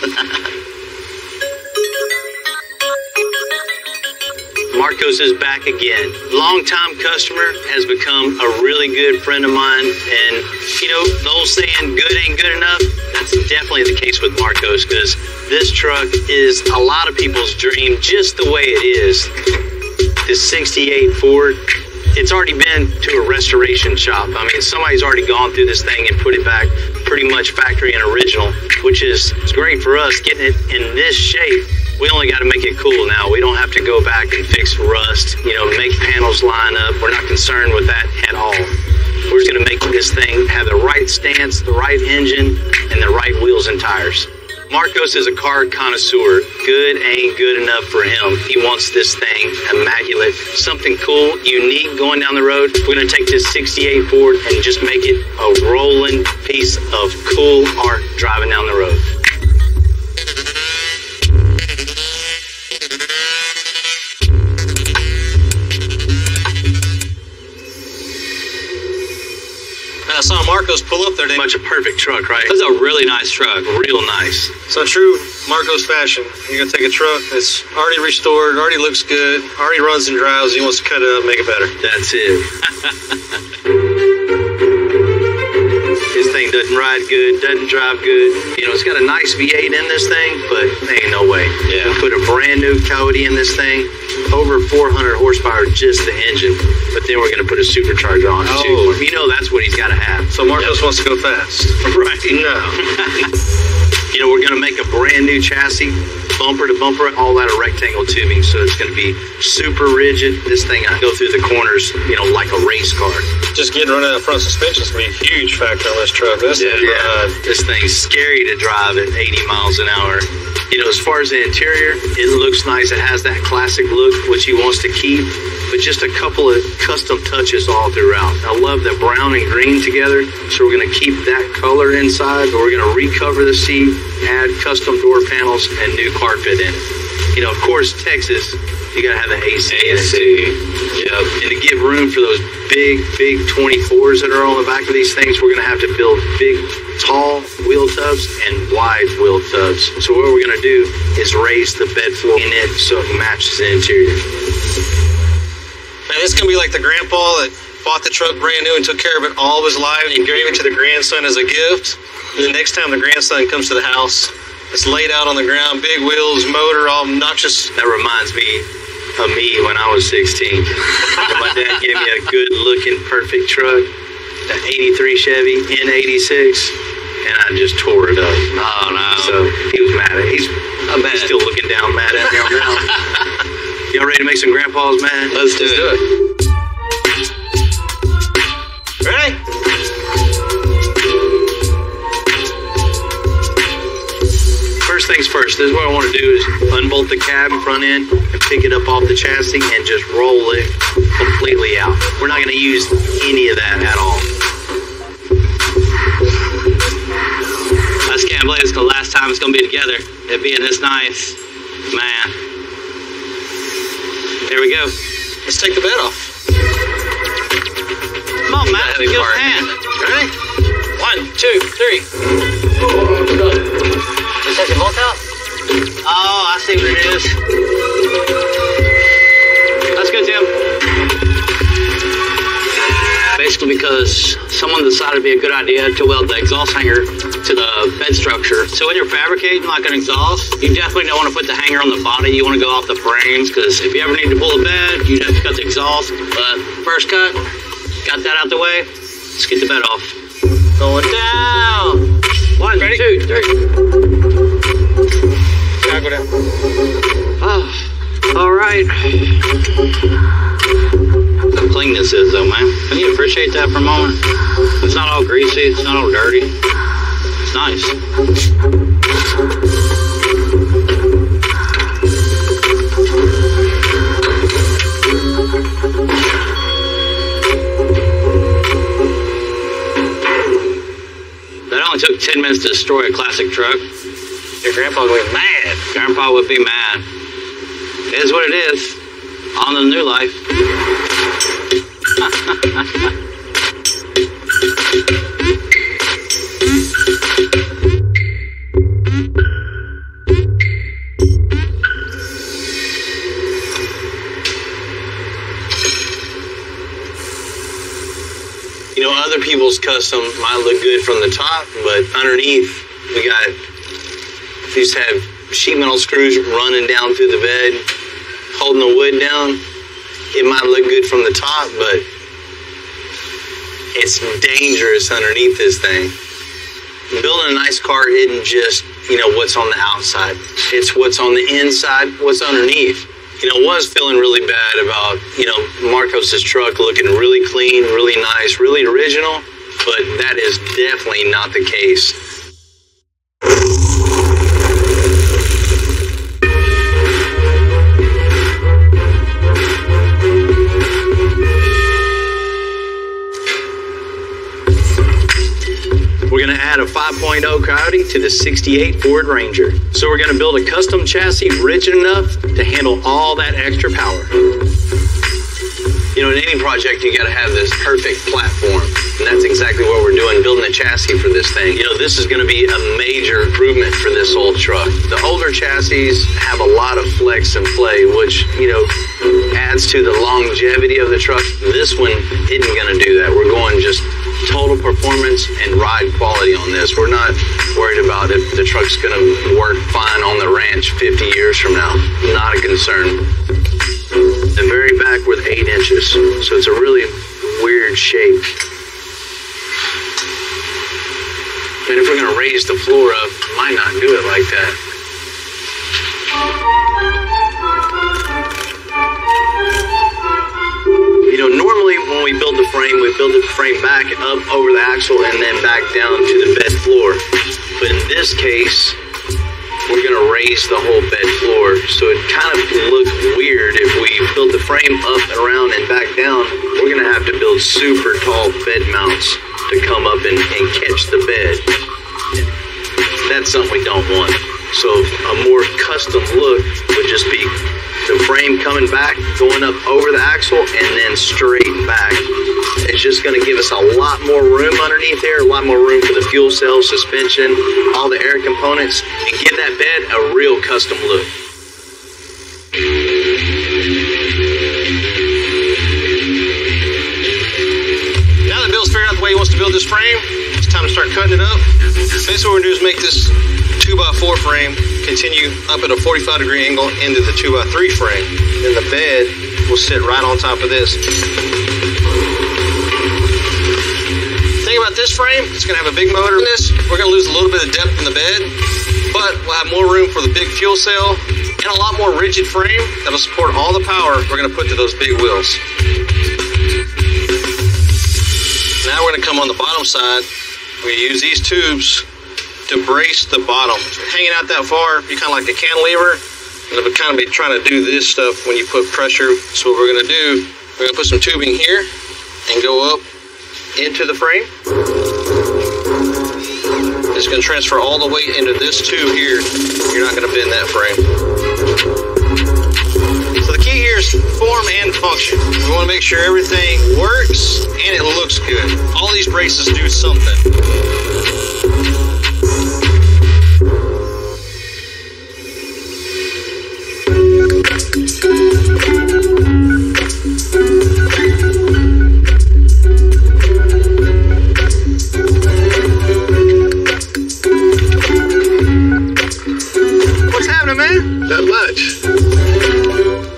Marcos is back again. Longtime customer, has become a really good friend of mine. And, you know, the old saying, good ain't good enough, that's definitely the case with Marcos, because this truck is a lot of people's dream just the way it is. This 68 Ford, it's already been to a restoration shop. I mean, somebody's already gone through this thing and put it back pretty much factory and original, which is great for us getting it in this shape. We only got to make it cool now. We don't have to go back and fix rust, you know, make panels line up. We're not concerned with that at all. We're just going to make this thing have the right stance, the right engine, and the right wheels and tires. Marcos is a car connoisseur. Good ain't good enough for him. He wants this thing immaculate, something cool, unique going down the road. We're going to take this 68 Ford and just make it a rolling piece of cool art driving down the road. I saw Marcos pull up there. Much a perfect truck, right? That's a really nice truck. Real nice. So true Marcos fashion. You're gonna take a truck that's already restored, already looks good, already runs and drives. He wants to cut it up, make it better. That's it. This thing doesn't ride good, doesn't drive good. You know, it's got a nice V8 in this thing, but there ain't no way. Yeah. Put a brand new Coyote in this thing. Over 400 horsepower, just the engine. But then we're going to put a supercharger on it, too. You know that's what he's got to have. So Marcos wants to go fast. Right. No. You know, we're going to make a brand new chassis. bumper to bumper, all out of rectangle tubing, so it's going to be super rigid. This thing, I go through the corners, you know, like a race car. Just getting rid of the front suspension is going to be a huge factor on this truck. This thing's scary to drive at 80 miles an hour. You know, as far as the interior, it looks nice. It has that classic look, which he wants to keep, but just a couple of custom touches all throughout. I love the brown and green together, so we're going to keep that color inside, but we're going to recover the seat, add custom door panels, and new carpet in it. You know, of course, Texas, you got to have the AC in it too. Yep. And to give room for those big 24s that are on the back of these things, we're going to have to build big, tall wheel tubs and wide wheel tubs. So what we're going to do is raise the bed floor in it so it matches the interior. Man, this is going to be like the grandpa that bought the truck brand new and took care of it all of his life and gave it to the grandson as a gift. And the next time the grandson comes to the house, it's laid out on the ground, big wheels, motor, all obnoxious. That reminds me of me when I was 16. My dad gave me a good-looking, perfect truck, an 83 Chevy N86, and I just tore it up. Oh, no. So he was mad at me. He's still looking down mad at me on now. Y'all ready to make some grandpas mad? Let's do it. Ready? First things first, this is what I want to do is unbolt the cab front end and pick it up off the chassis and just roll it completely out. We're not going to use any of that at all. I just can't believe it's the last time it's going to be together. It being this nice. Man. Here we go. Let's take the bed off. Come on, Matt. Give us a hand. Ready? 1, 2, 3. Is that your bolt out? Oh, I see what it is. That's good, Tim. Basically because someone decided it'd be a good idea to weld the exhaust hanger to the bed structure. So when you're fabricating like an exhaust, you definitely don't want to put the hanger on the body. You want to go off the frames, because if you ever need to pull the bed, you'd have to cut the exhaust. But first cut, got that out the way. Let's get the bed off. Going down. 1, 2, 3. Gotta go down. Oh, all right. How clean this is, though, man. Can you appreciate that for a moment? It's not all greasy. It's not all dirty. It's nice. That only took 10 minutes to destroy a classic truck. Your grandpa would be mad. Grandpa would be mad. It is what it is. On to the new life. You know, other people's custom might look good from the top, but underneath, we got these have sheet metal screws running down through the bed, holding the wood down. It might look good from the top, but it's dangerous underneath this thing. Building a nice car isn't just, you know, what's on the outside. It's what's on the inside, what's underneath. You know, was feeling really bad about, you know, Marcos's truck looking really clean, really nice, really original, but that is definitely not the case. We're going to add a 5.0 Coyote to the 68 Ford Ranger. So we're going to build a custom chassis rigid enough to handle all that extra power. You know, in any project, you got to have this perfect platform. And that's exactly what we're doing, building a chassis for this thing. You know, this is going to be a major improvement for this old truck. The older chassis have a lot of flex and play, which, you know, adds to the longevity of the truck. This one isn't going to do that. We're going just total performance and ride quality on this. We're not worried about if the truck's going to work fine on the ranch 50 years from now. Not a concern. The very back with 8 inches, so it's a really weird shape. And if we're going to raise the floor up, might not do it like that. You know, normally when we build the frame back up over the axle and then back down to the bed floor. But in this case, we're going to raise the whole bed floor. So it kind of looks weird if we build the frame up and around and back down. We're going to have to build super tall bed mounts to come up and catch the bed. That's something we don't want. So a more custom look would just be the frame coming back, going up over the axle, and then straight back. It's just going to give us a lot more room underneath there, a lot more room for the fuel cell, suspension, all the air components, and give that bed a real custom look. Now that Bill's figured out the way he wants to build this frame, it's time to start cutting it up. Basically what we're going to do is make this 2x4 frame continue up at a 45-degree angle into the 2x3 frame. Then the bed will sit right on top of this. The thing about this frame, it's going to have a big motor in this. We're going to lose a little bit of depth in the bed, but we'll have more room for the big fuel cell and a lot more rigid frame that'll support all the power we're going to put to those big wheels. Now we're going to come on the bottom side. We're going to use these tubes to brace the bottom. Hanging out that far, you kind of like a cantilever, and it'll kind of be trying to do this stuff when you put pressure. So what we're going to do, we're going to put some tubing here and go up into the frame. It's going to transfer all the weight into this tube here. You're not going to bend that frame. So the key here is form and function. We want to make sure everything works and it looks good. All these braces do something. What's happening, man? Not much.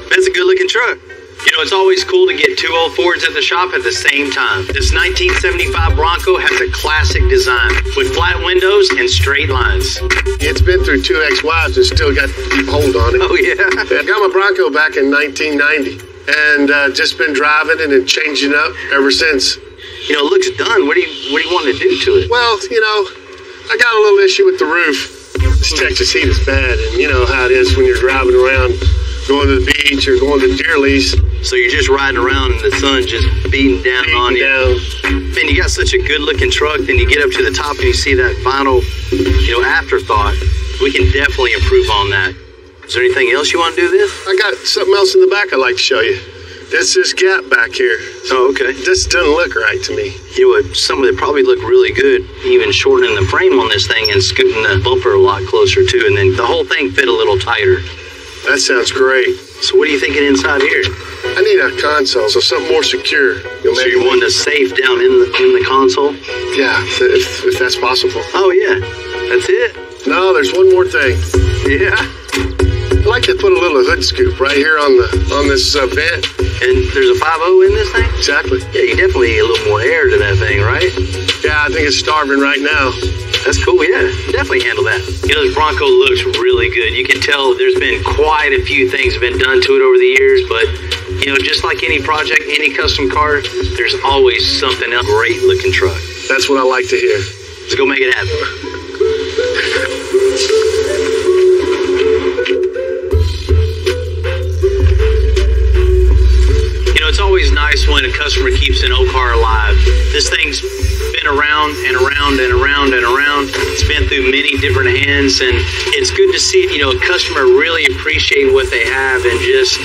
That's a good looking truck. You know, it's always cool to get two old Fords at the shop at the same time. This 1975 Bronco has a classic design with flat windows and straight lines. It's been through two ex-wives and still got to keep hold on it. Oh, yeah. I got my Bronco back in 1990 and just been driving it and changing up ever since. You know, it looks done. What do you want to do to it? Well, you know, I got a little issue with the roof. This Texas heat is bad, and you know how it is when you're driving around, going to the beach or going to deer lease. So you're just riding around and the sun just beating down on you. Man, you got such a good looking truck, then you get up to the top and you see that vinyl, you know, afterthought. We can definitely improve on that. Is there anything else you want to do this? I got something else in the back I'd like to show you. This gap back here. Oh, okay. This doesn't look right to me. You know what, some of it probably look really good, even shortening the frame on this thing and scooting the bumper a lot closer too, and then the whole thing fit a little tighter. That sounds great. So what are you thinking inside here? I need a console, so something more secure. So you want a safe down in the console? Yeah, if that's possible. Oh yeah, that's it? No, there's one more thing. Yeah? I'd like to put a little hood scoop right here on this vent. And there's a 5.0 in this thing? Exactly. Yeah, you definitely need a little more air to that thing, right? Yeah, I think it's starving right now. That's cool, yeah. Definitely handle that. You know, this Bronco looks really good. You can tell there's been quite a few things have been done to it over the years, but, you know, just like any project, any custom car, there's always something else. Great looking truck. That's what I like to hear. Let's go make it happen. It's always nice when a customer keeps an old car alive. This thing's been around and around and around and around. It's been through many different hands, and it's good to see, you know, a customer really appreciate what they have and just,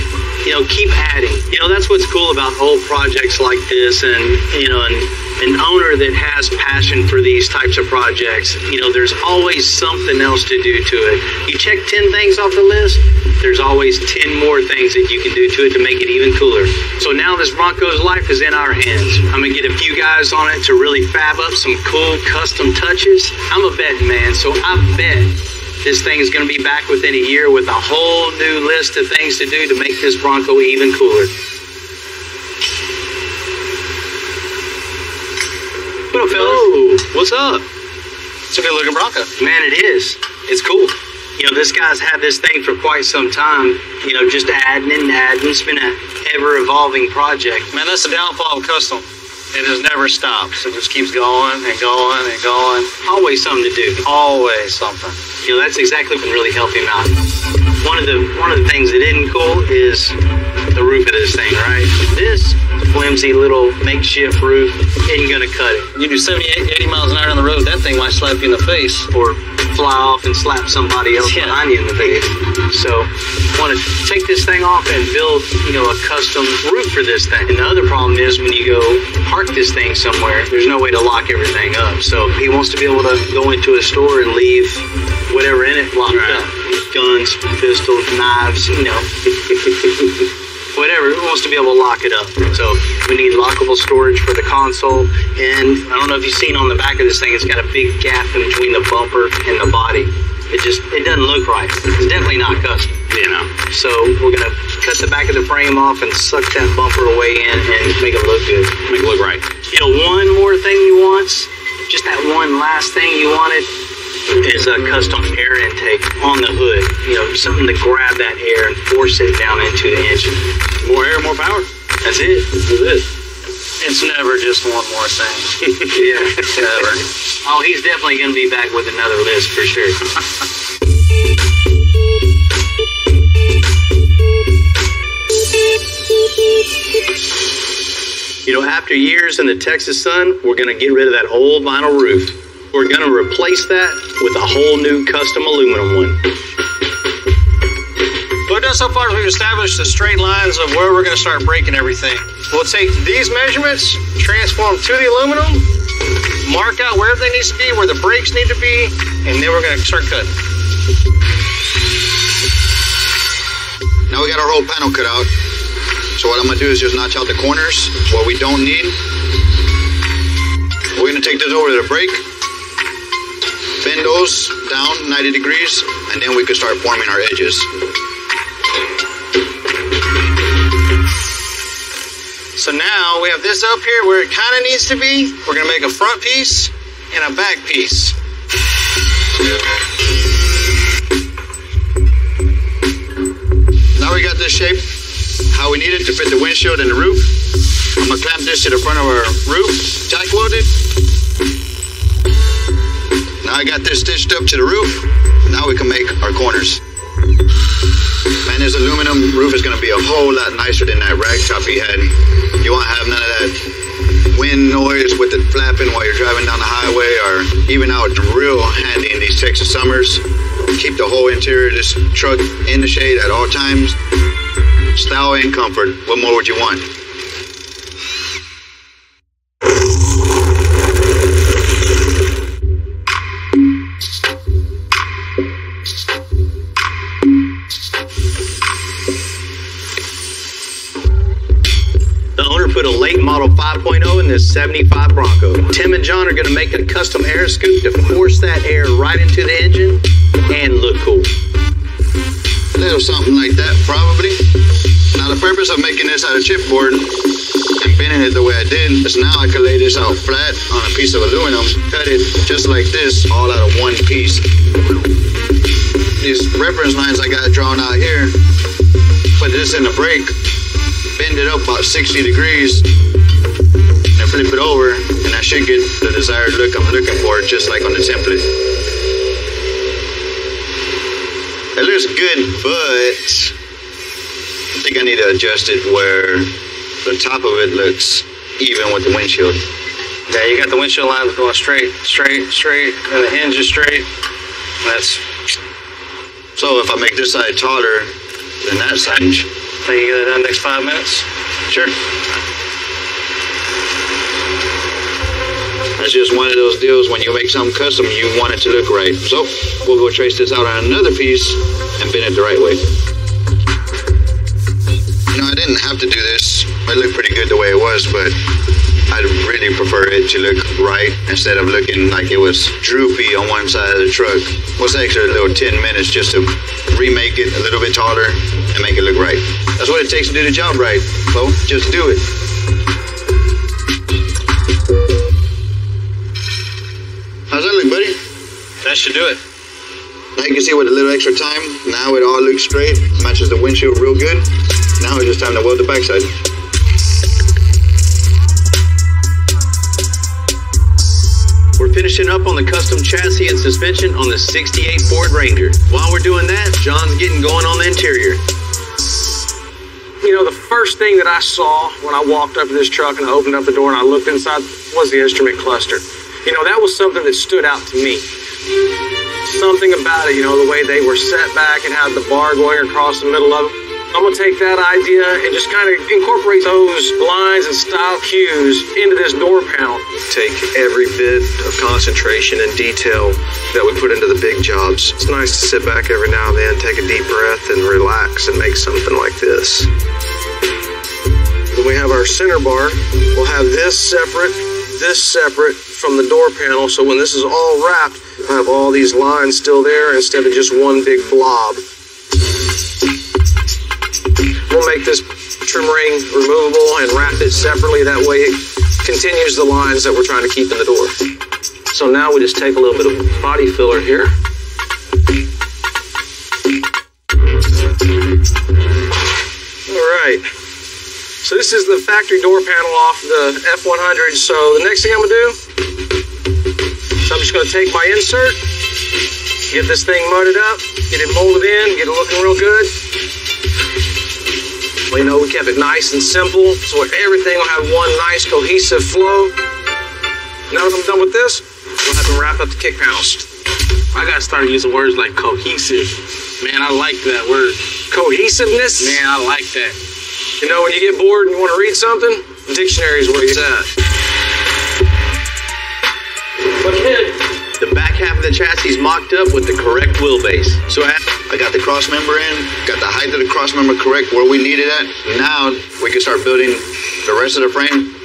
you know, keep adding. You know, that's what's cool about old projects like this, and, you know, an owner that has passion for these types of projects, you know, there's always something else to do to it. You check 10 things off the list, there's always 10 more things that you can do to it to make it even cooler. So now this Bronco's life is in our hands. I'm gonna get a few guys on it to really fab up some cool custom touches. I'm a betting man, so I bet this thing is gonna be back within a year with a whole new list of things to do to make this Bronco even cooler. What up, fellas? Oh, what's up? It's a good looking Bronco. Man, it is. It's cool. You know, this guy's had this thing for quite some time, you know, just adding and adding. It's been an ever-evolving project. Man, that's the downfall of custom. It just never stops. It just keeps going and going and going. Always something to do. Always something. You know, that's exactly what really helped him out. One of the things that isn't cool is the roof of this thing, right? This flimsy little makeshift roof isn't gonna cut it. You do 70, 80 miles an hour on the road, that thing might slap you in the face. Or fly off and slap somebody else behind you in the face. So, want to take this thing off and build, you know, a custom roof for this thing. And the other problem is when you go park this thing somewhere, there's no way to lock everything up. So he wants to be able to go into a store and leave whatever in it locked up. Guns, pistols, knives, you know. Whatever, he wants to be able to lock it up. So we need lockable storage for the console. And I don't know if you've seen on the back of this thing, it's got a big gap in between the bumper and the body. It doesn't look right. It's definitely not custom, you know. So we're gonna cut the back of the frame off and suck that bumper away in and make it look good. Make it look right. You know, one more thing he wants, just that one last thing you wanted, is a custom air intake on the hood. You know, something to grab that air and force it down into the engine. More air, more power. That's it. That's it. It's never just one more thing. Yeah, never. Oh, he's definitely going to be back with another list for sure. You know, after years in the Texas sun, we're going to get rid of that old vinyl roof. We're going to replace that with a whole new custom aluminum one. What we've done so far is we've established the straight lines of where we're going to start breaking everything. We'll take these measurements, transform to the aluminum, mark out where everything needs to be, where the brakes need to be, and then we're going to start cutting. Now we got our whole panel cut out. So what I'm going to do is just notch out the corners, what we don't need. We're going to take this over to the brake, bend those down 90 degrees, and then we can start forming our edges. So now we have this up here where it kind of needs to be. We're going to make a front piece and a back piece. Now we got this shape, how we need it to fit the windshield and the roof. I'm going to clamp this to the front of our roof, tack welded. Now I got this stitched up to the roof. Now we can make our corners. Man, this aluminum roof is going to be a whole lot nicer than that rag top he had. You won't have none of that wind noise with it flapping while you're driving down the highway, or even out real handy in these Texas summers. Keep the whole interior of this truck in the shade at all times. Style and comfort. What more would you want? Put a late model 5.0 in this 75 Bronco. Tim and John are going to make a custom air scoop to force that air right into the engine and look cool. A little something like that, probably. Now the purpose of making this out of chipboard and bending it the way I did is now I can lay this out flat on a piece of aluminum, cut it just like this, all out of one piece. These reference lines I got drawn out here, put this in the brake, bend it up about 60 degrees, and flip it over, and I should get the desired look I'm looking for, just like on the template. It looks good, but I think I need to adjust it where the top of it looks even with the windshield. Yeah, you got the windshield lines going straight, and the hinge is straight. That's. So if I make this side taller than that side, think you get it done next 5 minutes? Sure. That's just one of those deals when you make something custom, you want it to look right. So we'll go trace this out on another piece and bend it the right way. You know, I didn't have to do this. It looked pretty good the way it was, but I'd really prefer it to look right instead of looking like it was droopy on one side of the truck. What's the extra little 10 minutes just to remake it a little bit taller and make it look right? That's what it takes to do the job right. So just do it. How's that look, buddy? That should do it. Now you can see with a little extra time, now it all looks straight, matches the windshield real good. Now it's just time to weld the backside. We're finishing up on the custom chassis and suspension on the 68 Ford Ranger. While we're doing that, John's getting going on the interior. You know, the first thing that I saw when I walked up to this truck and I opened up the door and I looked inside was the instrument cluster. You know, that was something that stood out to me. Something about it, you know, the way they were set back and had the bar going across the middle of it. I'm gonna take that idea and just kind of incorporate those lines and style cues into this door panel. Take every bit of concentration and detail that we put into the big jobs. It's nice to sit back every now and then, take a deep breath and relax and make something like this. When we have our center bar, we'll have this separate from the door panel, so when this is all wrapped, we'll have all these lines still there instead of just one big blob. We'll make this trim ring removable and wrap it separately. That way it continues the lines that we're trying to keep in the door. So now we just take a little bit of body filler here. All right. So this is the factory door panel off the F100. So the next thing I'm gonna do is I'm just gonna take my insert, get this thing mudded up, get it molded in, get it looking real good. Well, you know, we kept it nice and simple, so everything will have one nice cohesive flow. Now that I'm done with this, we'll have to wrap up the kick panels. I gotta start using words like cohesive. Man, I like that word. Cohesiveness? Man, I like that. You know, when you get bored and you want to read something, the dictionary is where it's at. The back half of the chassis is mocked up with the correct wheelbase. So I got the cross member in, got the height of the cross member correct where we need it at. Now we can start building the rest of the frame.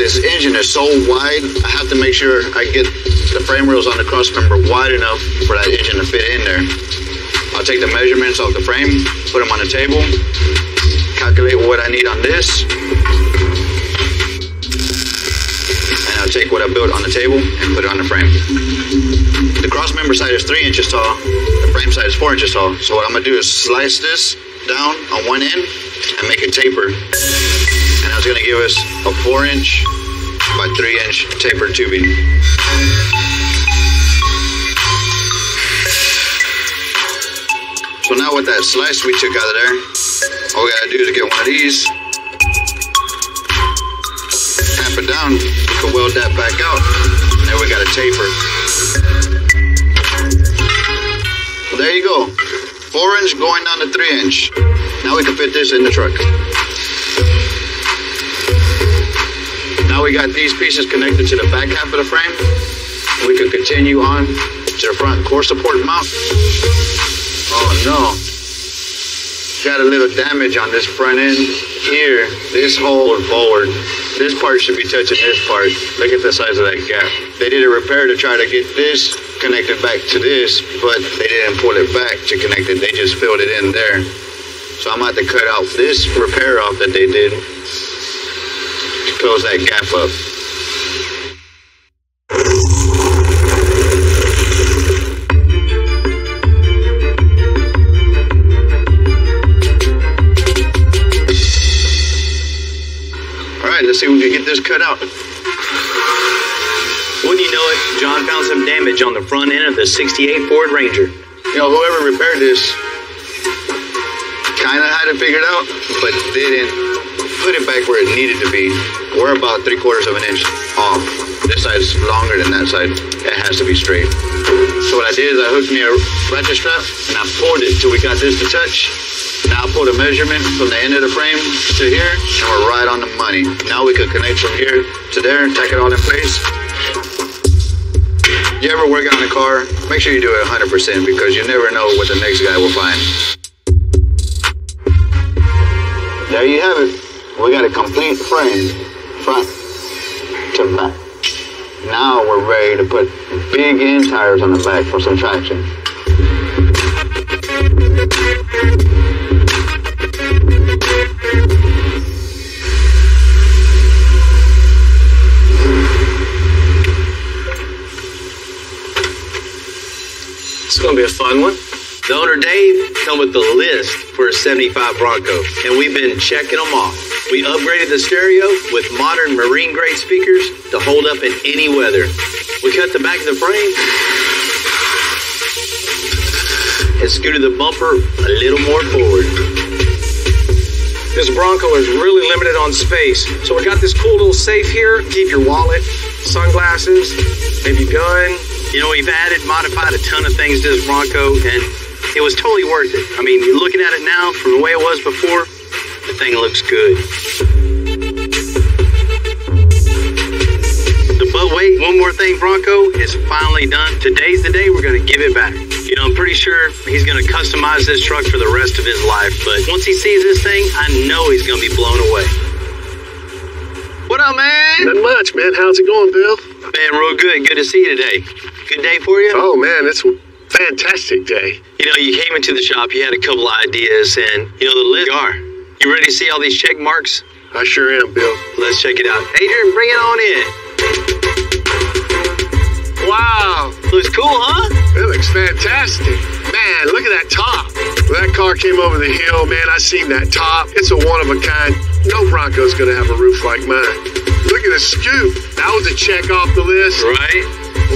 This engine is so wide, I have to make sure I get the frame rails on the cross member wide enough for that engine to fit in there. I'll take the measurements off the frame, put them on the table, calculate what I need on this, and I'll take what I built on the table and put it on the frame. The cross member side is 3 inches tall, the frame side is 4 inches tall. So what I'm gonna do is slice this down on one end and make it taper. And that's gonna give us a 4-inch by 3-inch tapered tubing. So now with that slice we took out of there, all we gotta do is get one of these, tap it down, we can weld that back out, and then we got a taper. Well, there you go, 4-inch going down to 3-inch. Now we can fit this in the truck. Now we got these pieces connected to the back half of the frame. We can continue on to the front core support mount. Oh no, got a little damage on this front end here. This hole forward, this part should be touching this part. Look at the size of that gap. They did a repair to try to get this connected back to this, but they didn't pull it back to connect it. They just filled it in there. So I'm about to cut out this repair off that they did to close that gap up. Let's see if we can get this cut out. Wouldn't you know it, John found some damage on the front end of the 68 Ford Ranger. You know, whoever repaired this kind of had it figured out, but didn't put it back where it needed to be. We're about 3/4 of an inch off. This side's longer than that side. It has to be straight. So what I did is I hooked me a ratchet strap and I pulled it till we got this to touch. Now I pulled a measurement from the end of the frame to here, and we're right on the money. Now we can connect from here to there and tack it all in place. You ever work on a car, make sure you do it 100% because you never know what the next guy will find. There you have it. We got a complete frame, front to back. Now we're ready to put big end tires on the back for some traction. It's going to be a fun one. The owner, Dave, come with the list for a 75 Bronco, and we've been checking them off. We upgraded the stereo with modern marine-grade speakers to hold up in any weather. We cut the back of the frame and scooted the bumper a little more forward. This Bronco is really limited on space, so we got this cool little safe here. Keep your wallet, sunglasses, maybe gun. You know, we've modified a ton of things to this Bronco, and it was totally worth it. I mean, you're looking at it now from the way it was before, the thing looks good. But wait, one more thing, Bronco is finally done. Today's the day we're going to give it back. You know, I'm pretty sure he's going to customize this truck for the rest of his life, but once he sees this thing, I know he's going to be blown away. What up, man? Not much, man. How's it going, Bill? Man, real good. Good to see you today. Good day for you? Oh, man, it's a fantastic day. You know, you came into the shop, you had a couple ideas, and, you know, the list are. You ready to see all these check marks? I sure am, Bill. Let's check it out. Adrian, bring it on in. Wow. Looks cool, huh? It looks fantastic. Man, look at that top. When that car came over the hill, man, I seen that top. It's a one-of-a-kind. No Bronco's going to have a roof like mine. Look at the scoop. That was a check off the list. Right?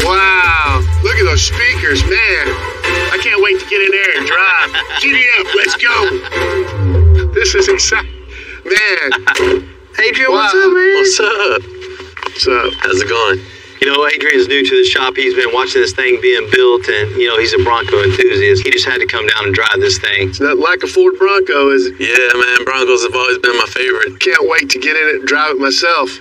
Wow. Look at those speakers, man. I can't wait to get in there and drive. Giddy up, let's go. This is exciting. Man. Adrian, what's up, man? What's up? What's up? How's it going? You know, Adrian's new to the shop. He's been watching this thing being built, and, you know, he's a Bronco enthusiast. He just had to come down and drive this thing. It's not like a Ford Bronco, is it? Yeah, man, Broncos have always been my favorite. Can't wait to get in it and drive it myself.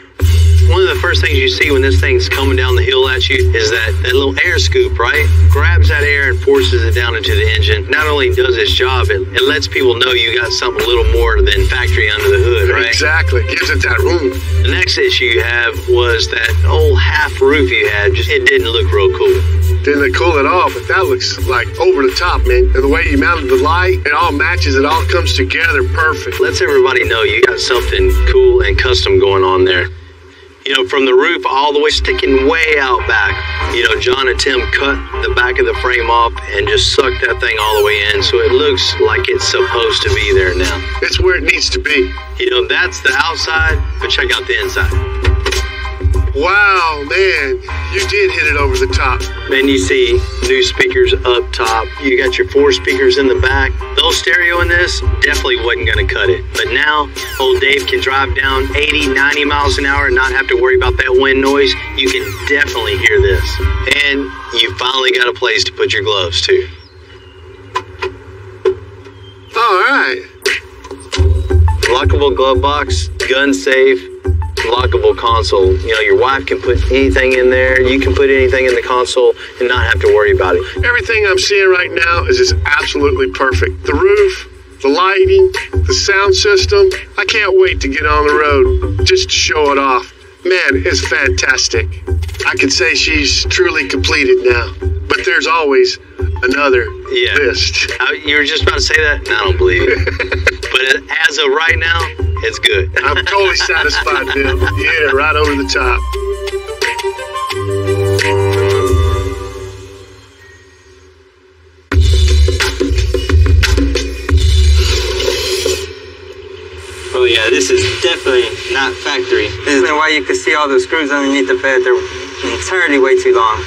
One of the first things you see when this thing's coming down the hill at you is that little air scoop, right? Grabs that air and forces it down into the engine. Not only does its job, it lets people know you got something a little more than factory under the hood, right? Exactly. Gives it that room. The next issue you have was that old half roof you had. It didn't look real cool. Didn't look cool at all, but that looks like over the top, man. And the way you mounted the light, it all matches. It all comes together perfect. Lets everybody know you got something cool and custom going on there. You know, from the roof all the way sticking way out back. You know, John and Tim cut the back of the frame off and just sucked that thing all the way in, so it looks like it's supposed to be there now. It's where it needs to be. You know, that's the outside, but check out the inside. Wow, man, you did hit it over the top. Then you see new speakers up top. You got your 4 speakers in the back. The old stereo in this definitely wasn't going to cut it. But now, old Dave can drive down 80, 90 miles an hour and not have to worry about that wind noise. You can definitely hear this. And you finally got a place to put your gloves, too. All right. Lockable glove box, gun safe, lockable console. You know, your wife can put anything in there. You can put anything in the console and not have to worry about it. Everything I'm seeing right now is just absolutely perfect. The roof, the lighting, the sound system. I can't wait to get on the road just to show it off. Man, it's fantastic. I can say she's truly completed now. But there's always another list. You were just about to say that? I don't believe you. But as of right now, it's good. I'm totally satisfied, Bill. You hit it right over the top. Oh yeah, this is definitely not factory. This is why you can see all the screws underneath the bed. They're entirely way too long.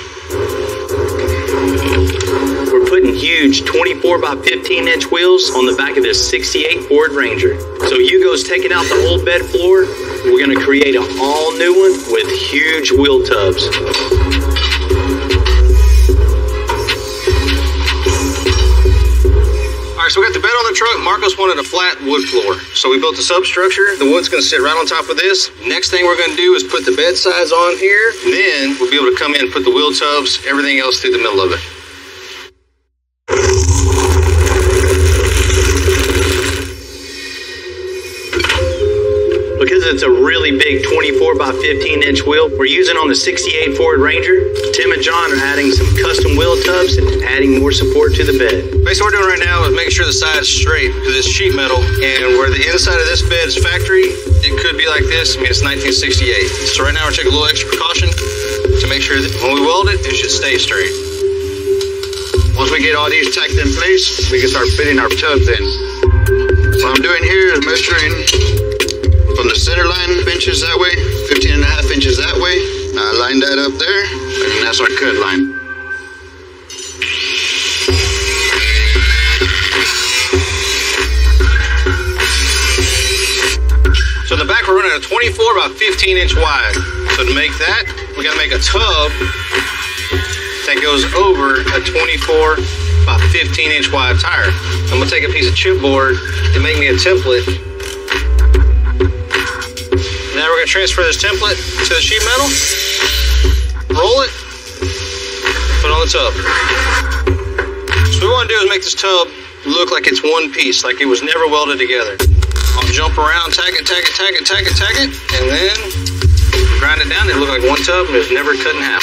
We're putting huge 24 by 15 inch wheels on the back of this 68 Ford Ranger. So Hugo's taking out the old bed floor. We're going to create an all new one with huge wheel tubs. All right, so we got the bed on the truck. Marcos wanted a flat wood floor. So we built the substructure. The wood's going to sit right on top of this. Next thing we're going to do is put the bed sides on here. Then we'll be able to come in and put the wheel tubs, everything else through the middle of it. Because it's a really big 24 by 15 inch wheel we're using on the 68 Ford Ranger, Tim and John are adding some custom wheel tubs and adding more support to the bed. Basically what we're doing right now is making sure the side's straight because it's sheet metal, and where the inside of this bed is factory, it could be like this. I mean, it's 1968. So right now we're taking a little extra precaution to make sure that when we weld it, it should stay straight. Once we get all these tacked in place, we can start fitting our tubs in. What I'm doing here is measuring from the center line inches that way, 15.5 inches that way. I line that up there, and that's our cut line. So in the back, we're running a 24 by 15 inch wide. So to make that, we gotta make a tub that goes over a 24 by 15 inch wide tire. I'm gonna take a piece of chipboard and make me a template. Now we're gonna transfer this template to the sheet metal, roll it, put it on the tub. So what we wanna do is make this tub look like it's one piece, like it was never welded together. I'll jump around, tack it, and then grind it down. It look like one tub and it was never cut in half.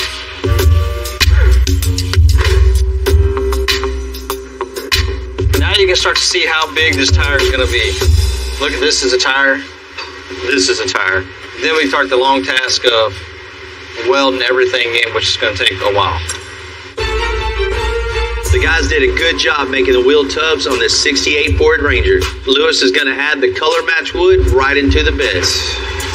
Now you can start to see how big this tire is going to be. Look at this is a tire. This is a tire. Then we start the long task of welding everything in, which is going to take a while. The guys did a good job making the wheel tubs on this 68 Ford Ranger. Lewis is going to add the color match wood right into the beds.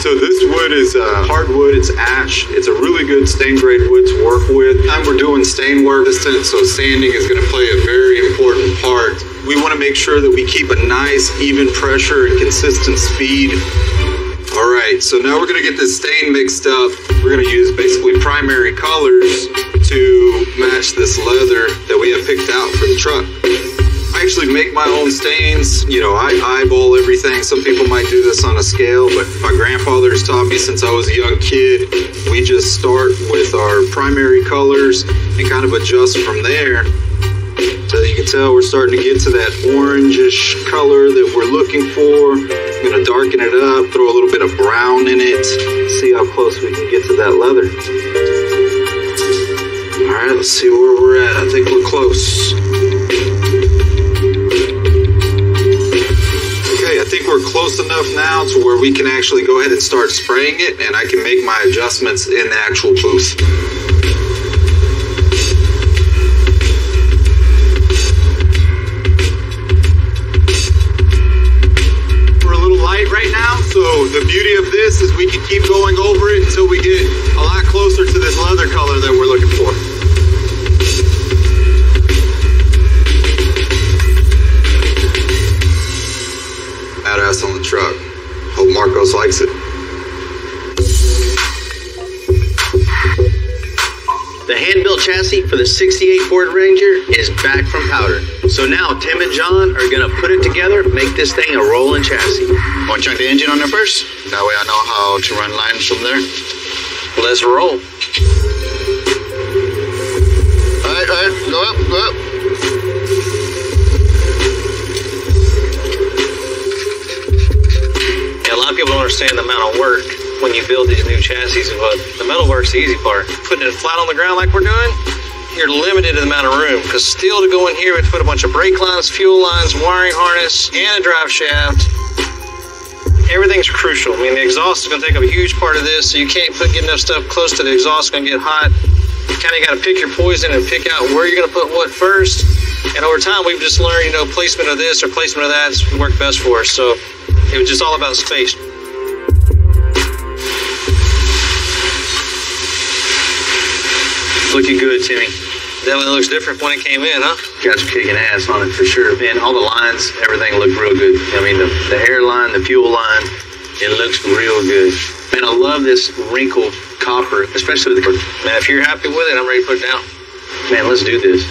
So this wood is hardwood, it's ash. It's a really good stain grade wood to work with. And we're doing stain work, so sanding is going to play a very important part. We want to make sure that we keep a nice, even pressure and consistent speed. All right, so now we're going to get this stain mixed up. We're going to use basically primary colors to match this leather that we have picked out for the truck. I actually make my own stains. You know, I eyeball everything. Some people might do this on a scale, but my grandfather's taught me since I was a young kid. We just start with our primary colors and kind of adjust from there. So you can tell we're starting to get to that orangish color that we're looking for. I'm gonna darken it up, throw a little bit of brown in it, see how close we can get to that leather. All right, let's see where we're at. I think we're close. Okay, I think we're close enough now to where we can actually go ahead and start spraying it, and I can make my adjustments in the actual booth. Right now, so the beauty of this is we can keep going over it until we get a lot closer to this leather color that we're looking for. Badass on the truck. Hope Marcos likes it. The hand-built chassis for the 68 Ford Ranger is back from powder. So now Tim and John are gonna put it together, make this thing a rolling chassis. Want to check the engine on there first? That way I know how to run lines from there. Let's roll. All right, go up, go up. Yeah, a lot of people don't understand the amount of work when you build these new chassis, but the metal work's the easy part. Putting it flat on the ground like we're doing, you're limited to the amount of room, because steel to go in here, we have to put a bunch of brake lines, fuel lines, wiring harness, and a drive shaft. Everything's crucial. I mean, the exhaust is going to take up a huge part of this, so you can't get enough stuff close to the exhaust. It's going to get hot. You kind of got to pick your poison and pick out where you're going to put what first. And over time, we've just learned, you know, placement of this or placement of that has worked best for us. So it was just all about space. Looking good, Timmy. Definitely looks different when it came in, huh? Got you kicking ass on it for sure. Man, all the lines, everything looked real good. I mean, the hairline, the fuel line, it looks real good. Man, I love this wrinkle copper, especially with the... Man, if you're happy with it, I'm ready to put it down. Man, let's do this.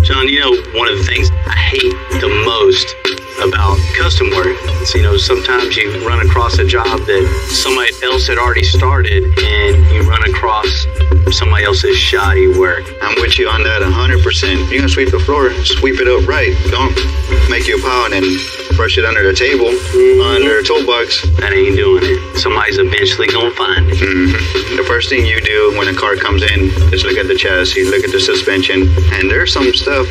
John, you know, one of the things I hate the most about custom work is, you know, sometimes you run across a job that somebody else had already started and you run across somebody else's shoddy work. I'm with you on that 100%. You're gonna sweep the floor, sweep it up right. Don't make you a pile and then brush it under the table, under a toolbox. That ain't doing it. Somebody's eventually gonna find it. The first thing you do when a car comes in is look at the chassis, look at the suspension, and there's some stuff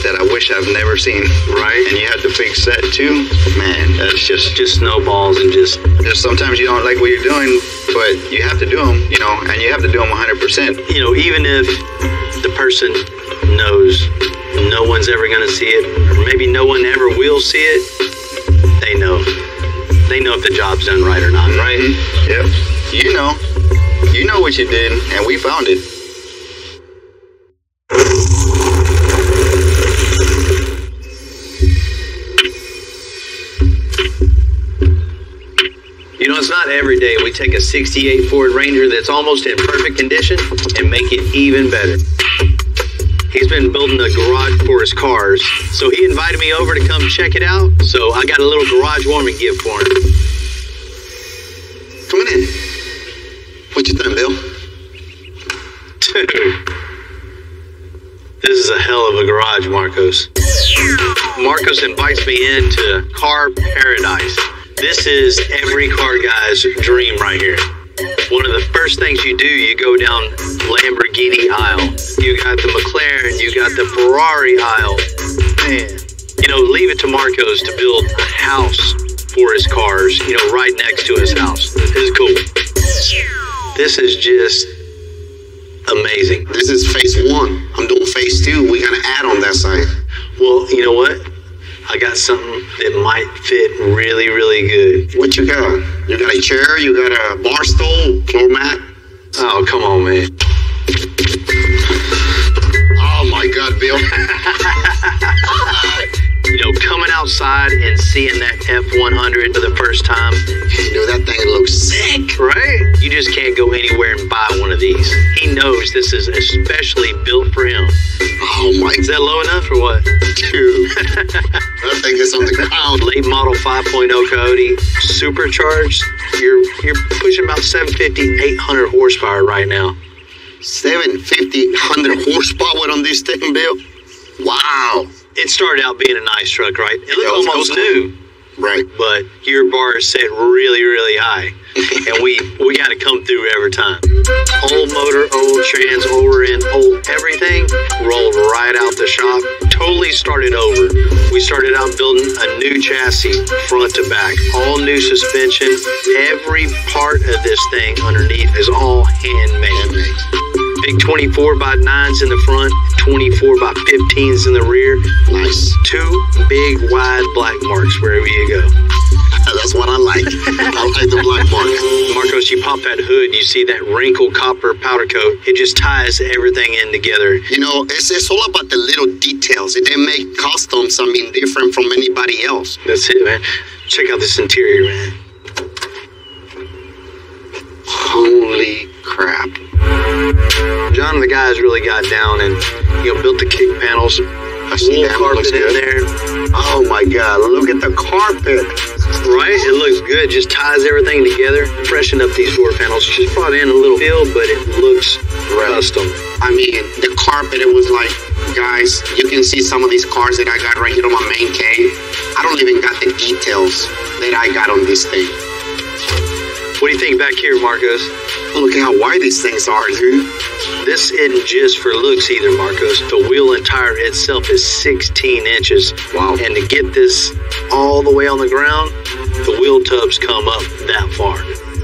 that I wish I've never seen. Right. And you have to fix that too. Man, that's just snowballs and just sometimes you don't like what you're doing, but you have to do them, you know, and you have to do them 100%. You know, even if the person knows no one's ever going to see it, or maybe no one ever will see it, they know. They know if the job's done right or not, right? Yep. You know what you did, and we found it. You know, it's not every day we take a 68 Ford Ranger that's almost in perfect condition and make it even better. He's been building a garage for his cars, so he invited me over to come check it out, so I got a little garage warming gift for him. Come on in. What you think, Bill? Dude, this is a hell of a garage, Marcos. Marcos invites me into car paradise. This is every car guy's dream right here. One of the first things you do, you go down Lamborghini aisle. You got the McLaren, you got the Ferrari aisle. Man, you know, leave it to Marcos to build a house for his cars, you know, right next to his house. This is cool. This is just amazing. This is phase 1. I'm doing phase 2. We're going to add on that side. Well, you know what? I got something that might fit really, really good. What you got? You got a chair? You got a bar stool? Floor mat? Oh, come on, man. Oh, my God, Bill. You know, coming outside and seeing that F100 for the first time. You know, that thing looks sick. Right? You just can't go anywhere and buy one of these. He knows this is especially built for him. Oh, my. Is that low enough or what? Dude. That thing is on the ground. Late model 5.0 Coyote, supercharged. You're pushing about 750, 800 horsepower right now. 750, 100 horsepower on this thing, Bill? Wow. It started out being a nice truck, right? It looked almost new. Right. But your bar is set really, really high. And we got to come through every time. Old motor, old trans, old rear end, old everything rolled right out the shop. Totally started over. We started out building a new chassis, front to back. All new suspension. Every part of this thing underneath is all handmade. Big 24x9s in the front, 24x15s in the rear. Nice. 2 big, wide black marks wherever you go. That's what I like. I like the black mark. Marcos, you pop that hood, you see that wrinkled copper powder coat. It just ties everything in together. You know, it's all about the little details. They make customs, I mean, different from anybody else. That's it, man. Check out this interior, man. Holy crap. John and the guys really got down and, you know, built the kick panels. I see that. Carpet in there. Oh my God, look at the carpet. Right? It looks good. Just ties everything together. Freshen up these door panels. Just brought in a little feel, but it looks custom. I mean, the carpet, it was like, guys, you can see some of these cars that I got right here on my main cave. I don't even got the details that I got on this thing. What do you think back here, Marcos? Look at how wide these things are, dude. This isn't just for looks either, Marcos. The wheel and tire itself is 16 inches. Wow. And to get this all the way on the ground, the wheel tubs come up that far.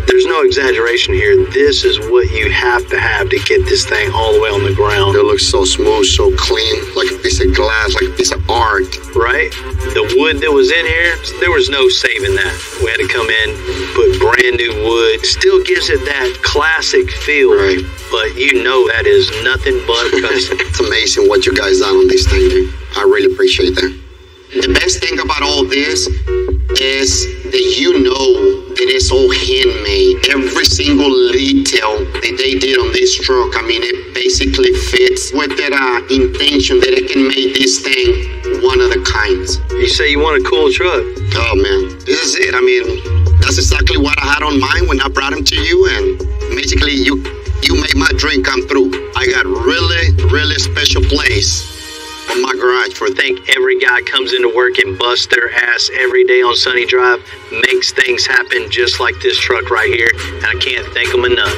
There's no exaggeration here. This is what you have to get this thing all the way on the ground. It looks so smooth, so clean, like a piece of glass, like a piece of art. Right? The wood that was in here, there was no saving that. We had to come in, put brand new wood. Still gives it that classic feel. Right. But you know that is nothing but custom. It's amazing what you guys done on this thing, dude. I really appreciate that. The best thing about all this is that you know that it's all handmade. Every single detail that they did on this truck, I mean, it basically fits with that intention that it can make this thing one of the kinds. You say you want a cool truck. Oh, man. This is it. I mean, that's exactly what I had on mine when I brought him to you, and basically you made my dream come through. I got really, really special place on my garage for. I think every guy comes into work and busts their ass every day on Sunny Drive, makes things happen just like this truck right here, and I can't thank them enough.